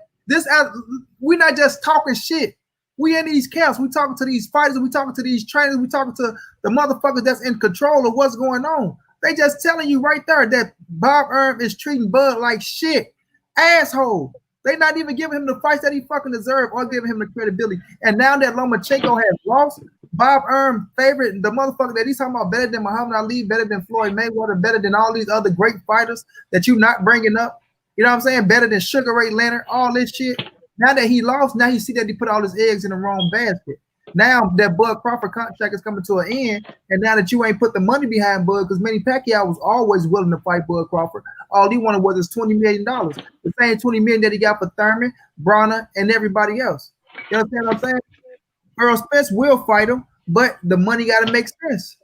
We're not just talking shit. We in these camps. We talking to these fighters. We talking to these trainers. We talking to the motherfuckers that's in control of what's going on. They just telling you right there that Bob Arum is treating Bud like shit. Asshole. They not even giving him the fights that he fucking deserve or giving him the credibility. And now that Lomachenko has lost, Bob Arum favorite, the motherfucker that he's talking about better than Muhammad Ali, better than Floyd Mayweather, better than all these other great fighters that you not bringing up. You know what I'm saying? Better than Sugar Ray Leonard, all this shit. Now that he lost, now you see that he put all his eggs in the wrong basket. Now that Bud Crawford contract is coming to an end, and now that you ain't put the money behind Bud, because Manny Pacquiao was always willing to fight Bud Crawford. All he wanted was his $20 million. The same $20 million that he got for Thurman, Bronner, and everybody else. You understand what I'm saying? Errol Spence will fight him, but the money got to make sense.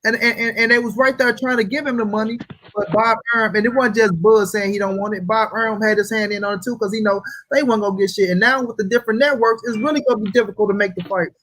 And they was right there trying to give him the money, but Bob Arum, and it wasn't just Bud saying he don't want it. Bob Arum had his hand in on it too, because he know they wasn't gonna get shit. And now with the different networks, it's really gonna be difficult to make the fights.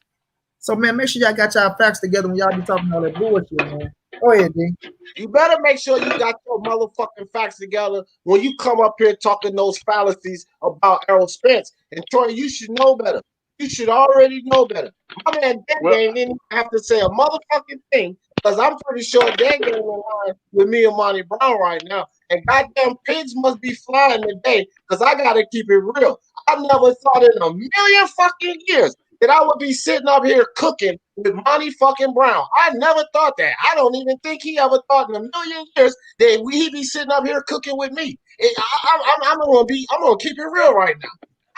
So man, make sure y'all got y'all facts together when y'all be talking all that bullshit, man. Go ahead, D. You better make sure you got your motherfucking facts together when you come up here talking those fallacies about Errol Spence. And Troy, you should know better. You should already know better. My man Dan didn't have to say a motherfucking thing, because I'm pretty sure Dan game in line with me and Monty Brown right now. And goddamn pigs must be flying today, because I gotta keep it real. I never thought in a million fucking years that I would be sitting up here cooking with Monty fucking Brown. I never thought that. I don't even think he ever thought in a million years that he'd be sitting up here cooking with me. I'm gonna keep it real right now.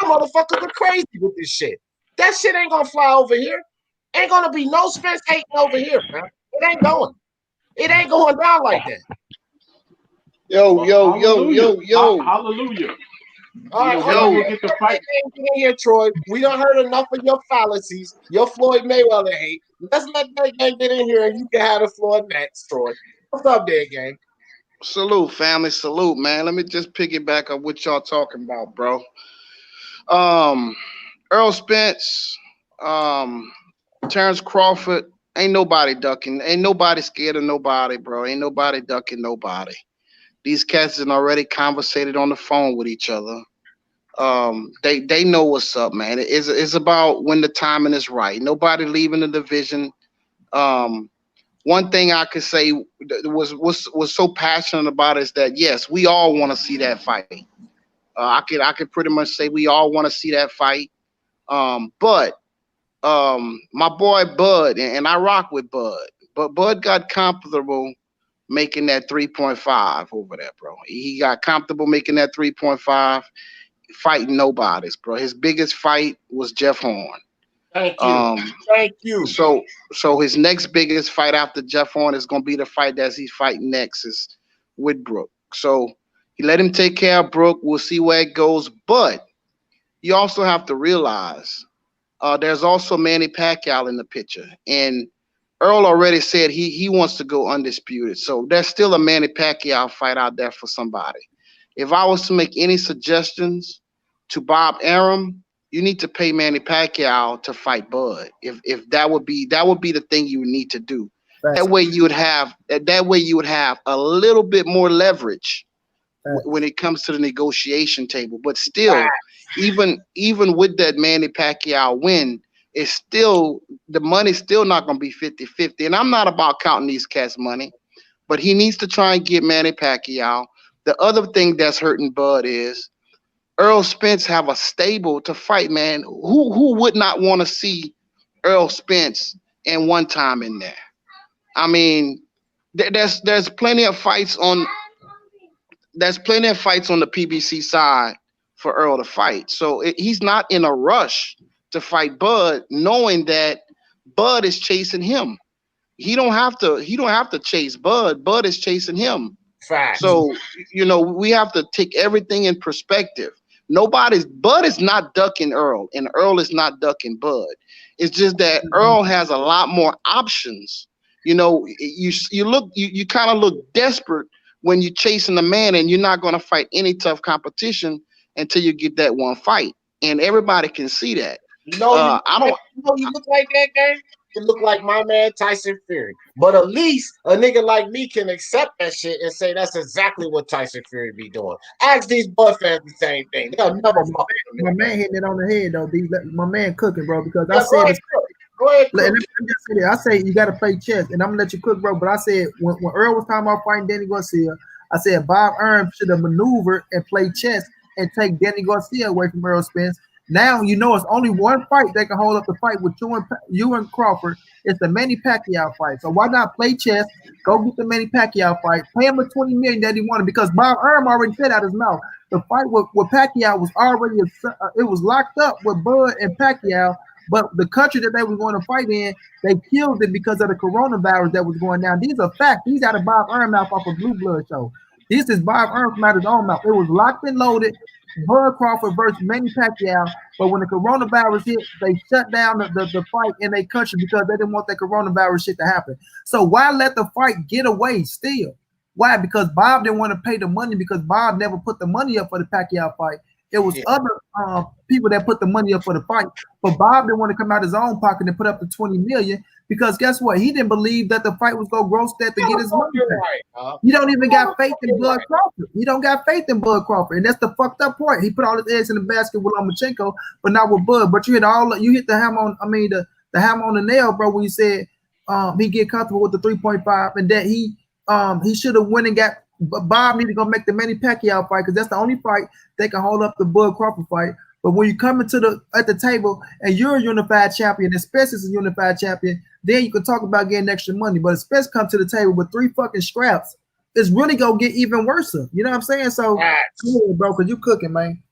I'm motherfuckers are crazy with this shit. That shit ain't gonna fly over here. Ain't gonna be no Spence hating over here, man. It ain't going. It ain't going down like that. Yo. Hallelujah. All right, When hold you on. get the fight. Get in here, Troy. We don't heard enough of your fallacies, your Floyd Mayweather hate. Let's let that gang get in here and you can have the floor next, Troy. What's up there, gang? Salute, family. Salute, man. Let me just piggyback on what y'all talking about, bro. Errol Spence, Terence Crawford. Ain't nobody ducking. Ain't nobody scared of nobody, bro. Ain't nobody ducking nobody. These cats have already conversated on the phone with each other. They know what's up, man. It's about when the timing is right. Nobody leaving the division. One thing I could say was so passionate about is that yes, we all want to see that fight. I could pretty much say we all want to see that fight. But my boy Bud, and I rock with Bud, but Bud got comfortable making that 3.5 over there, bro. He got comfortable making that 3.5, fighting nobodies, bro. His biggest fight was Jeff Horn. Thank you. Thank you. So his next biggest fight after Jeff Horn is gonna be the fight that he's fighting next is with Brook. So he let him take care of Brook. We'll see where it goes. But you also have to realize there's also Manny Pacquiao in the picture. And Earl already said he wants to go undisputed. So there's still a Manny Pacquiao fight out there for somebody. If I was to make any suggestions to Bob Arum, you need to pay Manny Pacquiao to fight Bud. If that would be the thing you would need to do. That way you would have a little bit more leverage when it comes to the negotiation table. But still, even with that Manny Pacquiao win, it's still the money's still not going to be 50-50. And I'm not about counting these cats' money, but he needs to try and get Manny Pacquiao. The other thing that's hurting Bud is Errol Spence have a stable to fight, man. Who would not want to see Errol Spence and one time in there? I mean, there's plenty of fights on the PBC side for Earl to fight. So he's not in a rush to fight Bud, knowing that Bud is chasing him. He don't have to chase Bud. Bud is chasing him. Fact. So we have to take everything in perspective. Bud is not ducking Earl, and Earl is not ducking Bud. It's just that Earl has a lot more options. You kind of look desperate when you're chasing a man and you're not going to fight any tough competition until you get that one fight, and everybody can see that. You look like that guy. You look like my man Tyson Fury. But at least a nigga like me can accept that shit and say that's exactly what Tyson Fury be doing. Ask these Bud fans the same thing. They'll never fuck with my man hitting it on the head though. My man cooking, bro. Because I said, I say you got to play chess, and I'm gonna let you cook, bro. But I said when Earl was talking about fighting Danny Garcia, I said Bob Arum should have maneuvered and played chess and take Danny Garcia away from Errol Spence. Now it's only one fight that can hold up the fight with you and Crawford. It's the Manny Pacquiao fight. So why not play chess? Go get the Manny Pacquiao fight. Pay him the $20 million that he wanted, because Bob Arum already said out his mouth the fight with Pacquiao was already it was locked up with Bud and Pacquiao. But the country that they were going to fight in, they killed it because of the coronavirus that was going down. These are facts. These out of Bob Arum mouth off of Blue Blood show. This is Bob Arum from out his own mouth. It was locked and loaded. Bud Crawford versus Manny Pacquiao, but when the coronavirus hit, they shut down the fight in their country because they didn't want that coronavirus shit to happen. So why let the fight get away still? Why? Because Bob didn't want to pay the money, because Bob never put the money up for the Pacquiao fight. It was other people that put the money up for the fight, but Bob didn't want to come out his own pocket and put up the $20 million, because guess what? He didn't believe that the fight was going to gross that to get his money back. He don't even got faith in Bud Crawford. He don't got faith in Bud Crawford, and that's the fucked up part. He put all his eggs in the basket with Lomachenko, but not with Bud. But you hit the hammer on. I mean the hammer on the nail, bro. When you said he get comfortable with the 3.5, and that he should have went and got. Bob need to go make the Manny Pacquiao fight, because that's the only fight they can hold up the Bud Crawford fight. But when you come into at the table and you're a unified champion, and Spence is a unified champion, then you can talk about getting extra money. But if Spence comes to the table with 3 fucking scraps, it's really gonna get even worse. You know what I'm saying? So, bro, because you cooking, man.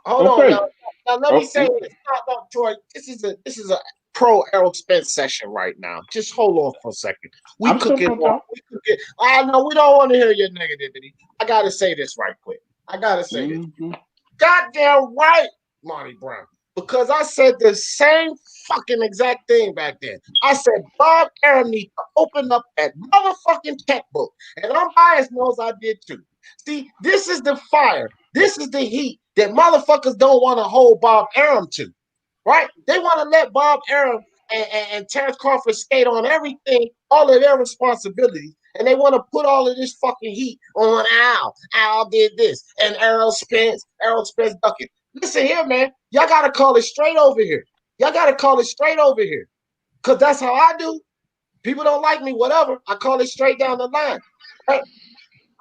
Hold on, now let me say this. No, Troy, this is a pro Errol Spence session right now. Just hold on for a second. We cooking. I know we don't want to hear your negativity. I gotta say this right quick. I gotta say this. goddamn right, Monty Brown. Because I said the same fucking exact thing back then. I said Bob Arum needs to open up that motherfucking checkbook. And I'm biased knows I did too. See, this is the fire. This is the heat that motherfuckers don't want to hold Bob Arum to. Right? They want to let Bob Arum and Terence Crawford skate on everything, all of their responsibilities. And they want to put all of this fucking heat on Al. Al did this. And Errol Spence ducking. Listen here, man. Y'all got to call it straight over here. Y'all got to call it straight over here. Because that's how I do. People don't like me, whatever. I call it straight down the line. Right?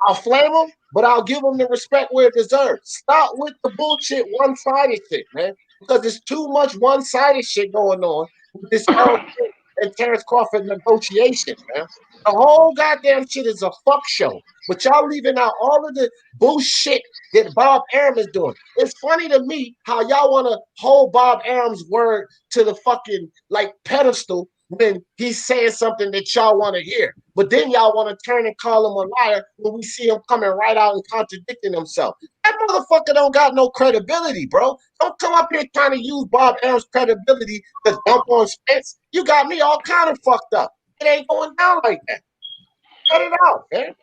I'll flame them, but I'll give them the respect where it deserves. Stop with the bullshit one-sided shit, man. Because there's too much one-sided shit going on with this Errol and Terence Crawford negotiation, man. The whole goddamn shit is a fuck show. But y'all leaving out all of the bullshit that Bob Arum is doing. It's funny to me how y'all want to hold Bob Arum's word to the fucking like pedestal when he's saying something that y'all want to hear. But then y'all want to turn and call him a liar when we see him coming right out and contradicting himself. That motherfucker don't got no credibility, bro. Don't come up here trying to use Bob Arum's credibility to dump on Spence. You got me all kind of fucked up. It ain't going down like that. Cut it out, man.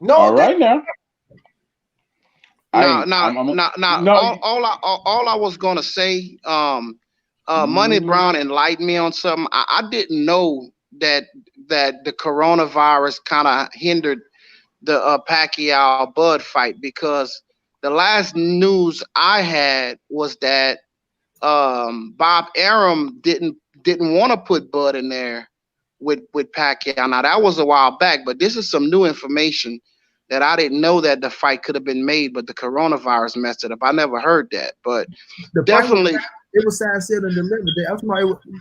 No, all right now. All I was gonna say, Money Brown enlightened me on something. I didn't know that the coronavirus kind of hindered the Pacquiao Bud fight, because the last news I had was that Bob Arum didn't want to put Bud in there with Pacquiao. Now that was a while back, but this is some new information that I didn't know, that the fight could have been made, but the coronavirus messed it up. I never heard that, but definitely it was signed, sealed, and delivered.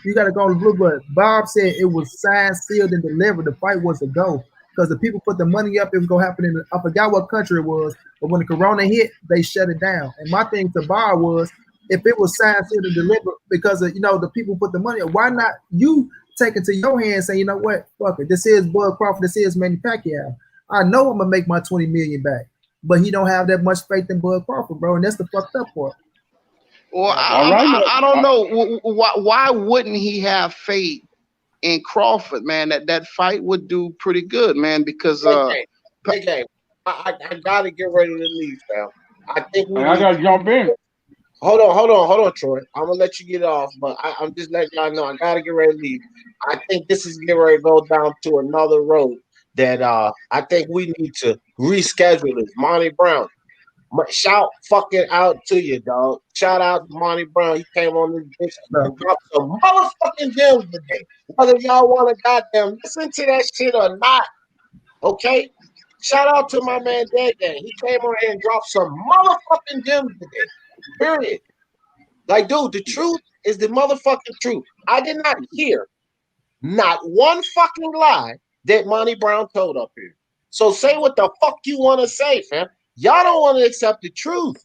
You got to go on the blue, but Bob said it was signed, sealed, and delivered. The fight was a go because the people put the money up. It was gonna happen I forgot what country it was, but when the corona hit, they shut it down. And my thing to Bob was, if it was signed, sealed, and delivered, because of, the people put the money up, why not you take it to your hands and say, you know what, fuck it, this is Bud Crawford, this is Manny Pacquiao. I know I'm gonna make my $20 million back, but he don't have that much faith in Bud Crawford, bro, and that's the fucked up part. Well, I don't know why wouldn't he have faith in Crawford, man? That fight would do pretty good, man, because I gotta get ready to leave, fam. I think I gotta jump in. Hold on, Troy. I'm gonna let you get off, but I'm just letting y'all know I gotta get ready to leave. I think this is getting ready to go down to another road that I think we need to reschedule this. Monty Brown, shout fucking out to you, dog. Shout out to Monty Brown. He came on this bitch and dropped some motherfucking gems today. Whether y'all want to goddamn listen to that shit or not, okay? Shout out to my man Dad. He came on here and dropped some motherfucking gems today. Period. Like, dude, the truth is the motherfucking truth. I did not hear not one fucking lie that Monty Brown told up here. So say what the fuck you want to say, fam. Y'all don't want to accept the truth.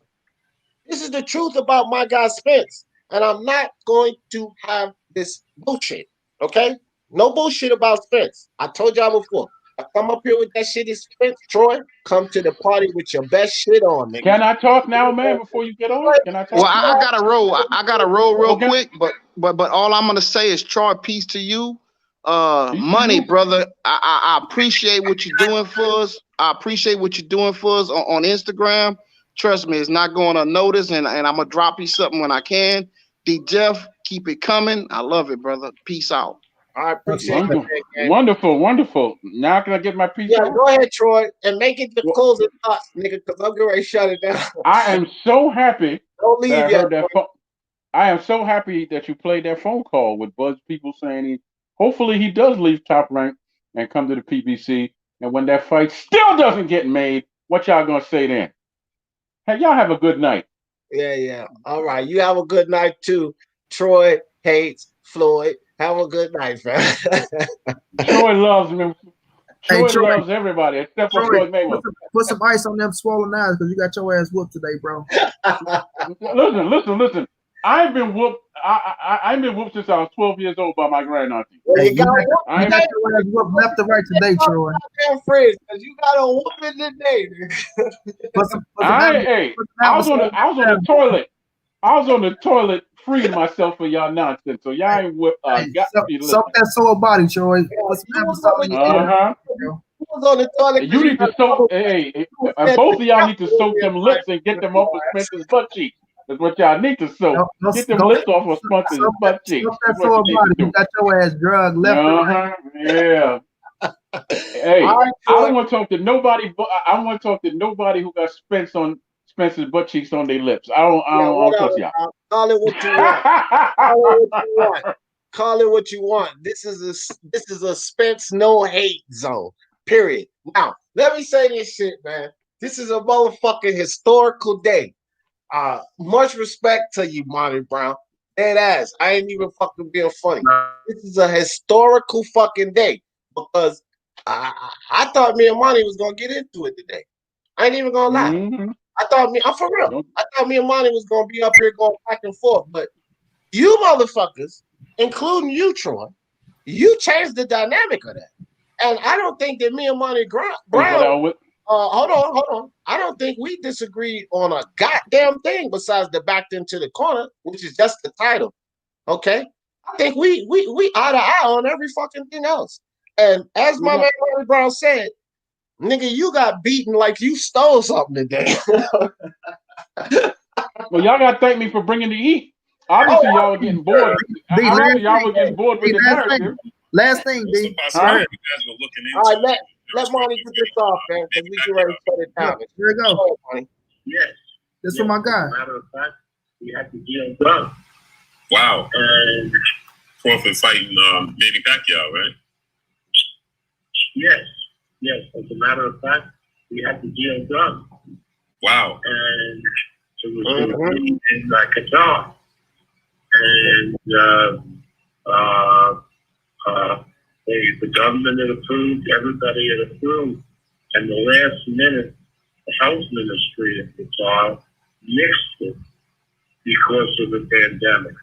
This is the truth about my guy Spence. And I'm not going to have this bullshit. Okay? No bullshit about Spence. I told y'all before. I come up here with that shit is Spence, Troy. Come to the party with your best shit on, nigga. Can I talk now, man, before you get on? Can I talk? Well, I gotta roll. I gotta roll real quick, but all I'm gonna say is, Troy, peace to you. Money, brother. I appreciate what you're doing for us. I appreciate what you're doing for us on Instagram. Trust me, it's not going unnoticed, and I'm gonna drop you something when I can. D Jeff, keep it coming. I love it, brother. Peace out. I appreciate it. Wonderful. Now can I get my piece? Yeah, go ahead, Troy, and make it the closing thoughts, nigga, because I'm going to shut it down. I am so happy. Don't leave yet. I am so happy that you played that phone call with Buzz people saying hopefully he does leave Top Rank and come to the PBC. And when that fight still doesn't get made, what y'all gonna say then? Hey, y'all have a good night. Yeah. All right, you have a good night too. Troy hates Floyd. Have a good night, fam. Troy loves me. Troy loves everybody except for Floyd Mayweather. Put some ice on them swollen eyes because you got your ass whooped today, bro. Listen. I ain't been whooped. I ain't been whooped since I was 12 years old by my grand auntie. Hey, You got you I ain't got your ass whooped left to right today, Troy. goddamn phrase, because you got a whooping today. Put some I was on the toilet. I was on the toilet freeing myself for y'all nonsense. So y'all ain't got me to soak that sore body, Troy. Put some Amazon in your ear. You was on the toilet. You need to soak. Hey, and both of y'all need to soak them lips and get them off of Spencer's butt cheek. That's what y'all need to soak. Get them lips off of Spencer's butt cheek. Soak that That's what sore you body. need to You do. got your ass drugged left to right. Yeah. Hey, I don't want to talk to nobody. I want to talk to nobody who got Spencer's butt cheeks on their lips. I don't trust y'all. Call it what you want. Call it what you want. Call it what you want. This is a Spence no hate zone. Period. Now, let me say this shit, man. This is a motherfucking historical day. Much respect to you, Monty Brown. Dead ass. I ain't even fucking being funny. This is a historical fucking day because I thought me and Monty was gonna get into it today. I ain't even gonna lie. Mm-hmm. I'm for real. I thought me and Monty was gonna be up here going back and forth, but you motherfuckers, including you, Troy, you changed the dynamic of that. And I don't think that me and Monty Brown hold on. I don't think we disagreed on a goddamn thing besides the backed into the corner, which is just the title. Okay? I think we eye to eye on every fucking thing else. And as my man Monty Brown said, nigga, you got beaten like you stole something today. Well, y'all got to thank me for bringing the heat. Obviously, y'all were getting bored. Obviously, y'all were getting bored with the narrative. Last thing, D. Huh? All right, let Monty get this off, man, because we can ready to shut it down. Here we go. Yes. This for my guy. As a matter of fact, we had to deal done. Wow. And Crawford fighting Manny Pacquiao, right? Yes. Yes. As a matter of fact, we had to deal done. Wow. And it was going to be in Qatar. And the government had approved, everybody had approved, and the last minute, the health ministry of Qatar mixed it because of the pandemic.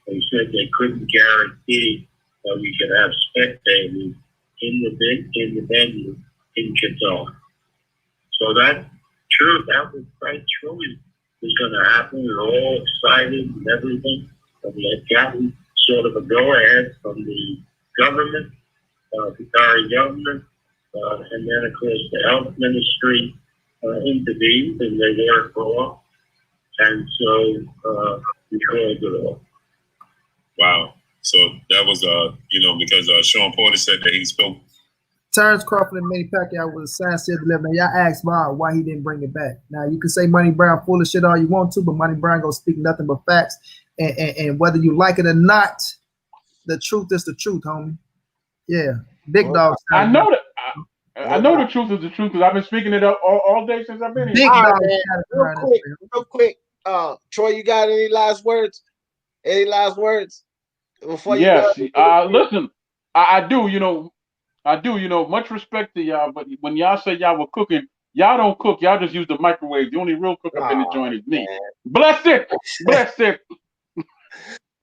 They said they couldn't guarantee that we could have spectators in the venue in Qatar. So that was quite true. It was going to happen. We were all excited and everything. But we had gotten sort of a go-ahead from the government, the Qatari government, and then, of course, the health ministry intervened, and they weren't off. And so we called it off. Wow. So that was, because Sean Porter said that he spoke. Terence Crawford and Manny Pacquiao was a signed, sealed, delivered. Y'all asked Bob why he didn't bring it back. Now, you can say Monty Brown full of shit all you want to, but Monty Brown gonna speak nothing but facts. And whether you like it or not, the truth is the truth, homie. Yeah, big dog. I know that. I know the truth is the truth because I've been speaking it all day since I've been here. Big dog. Real quick, Troy, you got any last words? Any last words before you go? Listen, I do. I do. Much respect to y'all, but when y'all say y'all were cooking, y'all don't cook. Y'all just use the microwave. The only real cook up in the joint is me. Bless it. Bless it.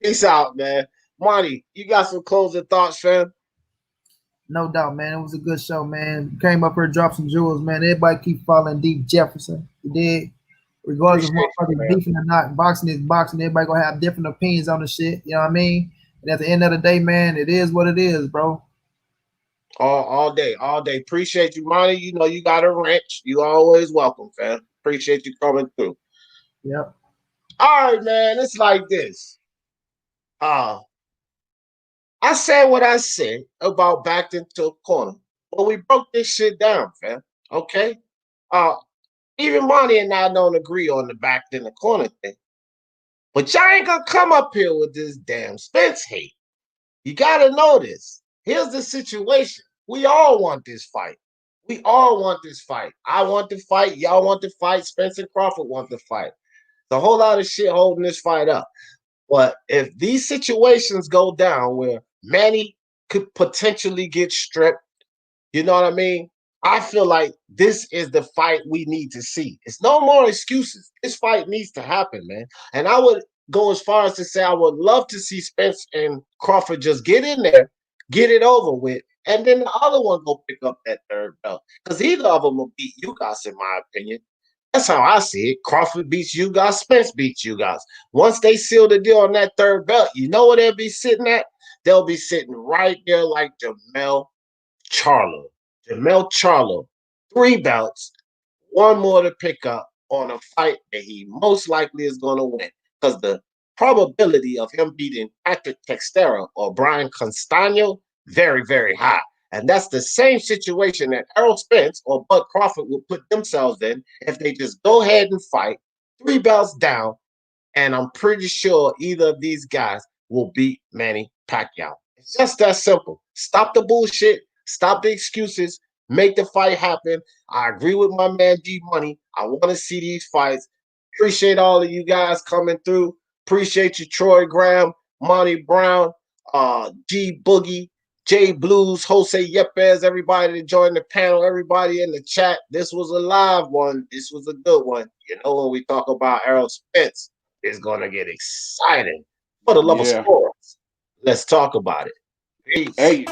Peace out, man. Monty, you got some closing thoughts, fam? No doubt, man. It was a good show, man. Came up here, dropped some jewels, man. Everybody keep following Deep Jefferson. You did. Regardless of motherfucking beefing or not, boxing is boxing. Everybody gonna have different opinions on the shit. You know what I mean? And at the end of the day, man, it is what it is, bro. All day. Appreciate you, Monty. You know you got a wrench. You always welcome, fam. Appreciate you coming through. Yep. All right, man. It's like this. I said what I said about backed into a corner, but we broke this shit down, fam. Okay. Even Monty and I don't agree on the backed in the corner thing, but y'all ain't gonna come up here with this damn Spence hate. You gotta know this. Here's the situation. We all want this fight. We all want this fight. I want to fight. Y'all want to fight. Spence-Crawford want to fight. There's a whole lot of shit holding this fight up. But if these situations go down where Manny could potentially get stripped, you know what I mean? I feel like this is the fight we need to see. It's no more excuses. This fight needs to happen, man. And I would go as far as to say I would love to see Spence and Crawford just get in there, get it over with, and then the other one go pick up that third belt. Because either of them will beat you guys, in my opinion. That's how I see it. Crawford beats you guys, Spence beats you guys. Once they seal the deal on that third belt, you know where they'll be sitting at? They'll be sitting right there like Jamel Charlo. Jamel Charlo, 3 belts, 1 more to pick up on a fight that he most likely is going to win. Because the probability of him beating Patrick Teixeira or Brian Castano, very, very high. And that's the same situation that Errol Spence or Bud Crawford will put themselves in if they just go ahead and fight 3 belts down. And I'm pretty sure either of these guys will beat Manny Pacquiao. It's just that simple. Stop the bullshit. Stop the excuses. Make the fight happen. I agree with my man G Money. I want to see these fights. Appreciate all of you guys coming through. Appreciate you, Troy Graham, Monty Brown, G Boogie, J Blues, Jose Yepes, everybody that joined the panel, everybody in the chat. This was a live one. This was a good one. You know, when we talk about Errol Spence, it's going to get exciting. For the love of sports, let's talk about it. Peace. Hey.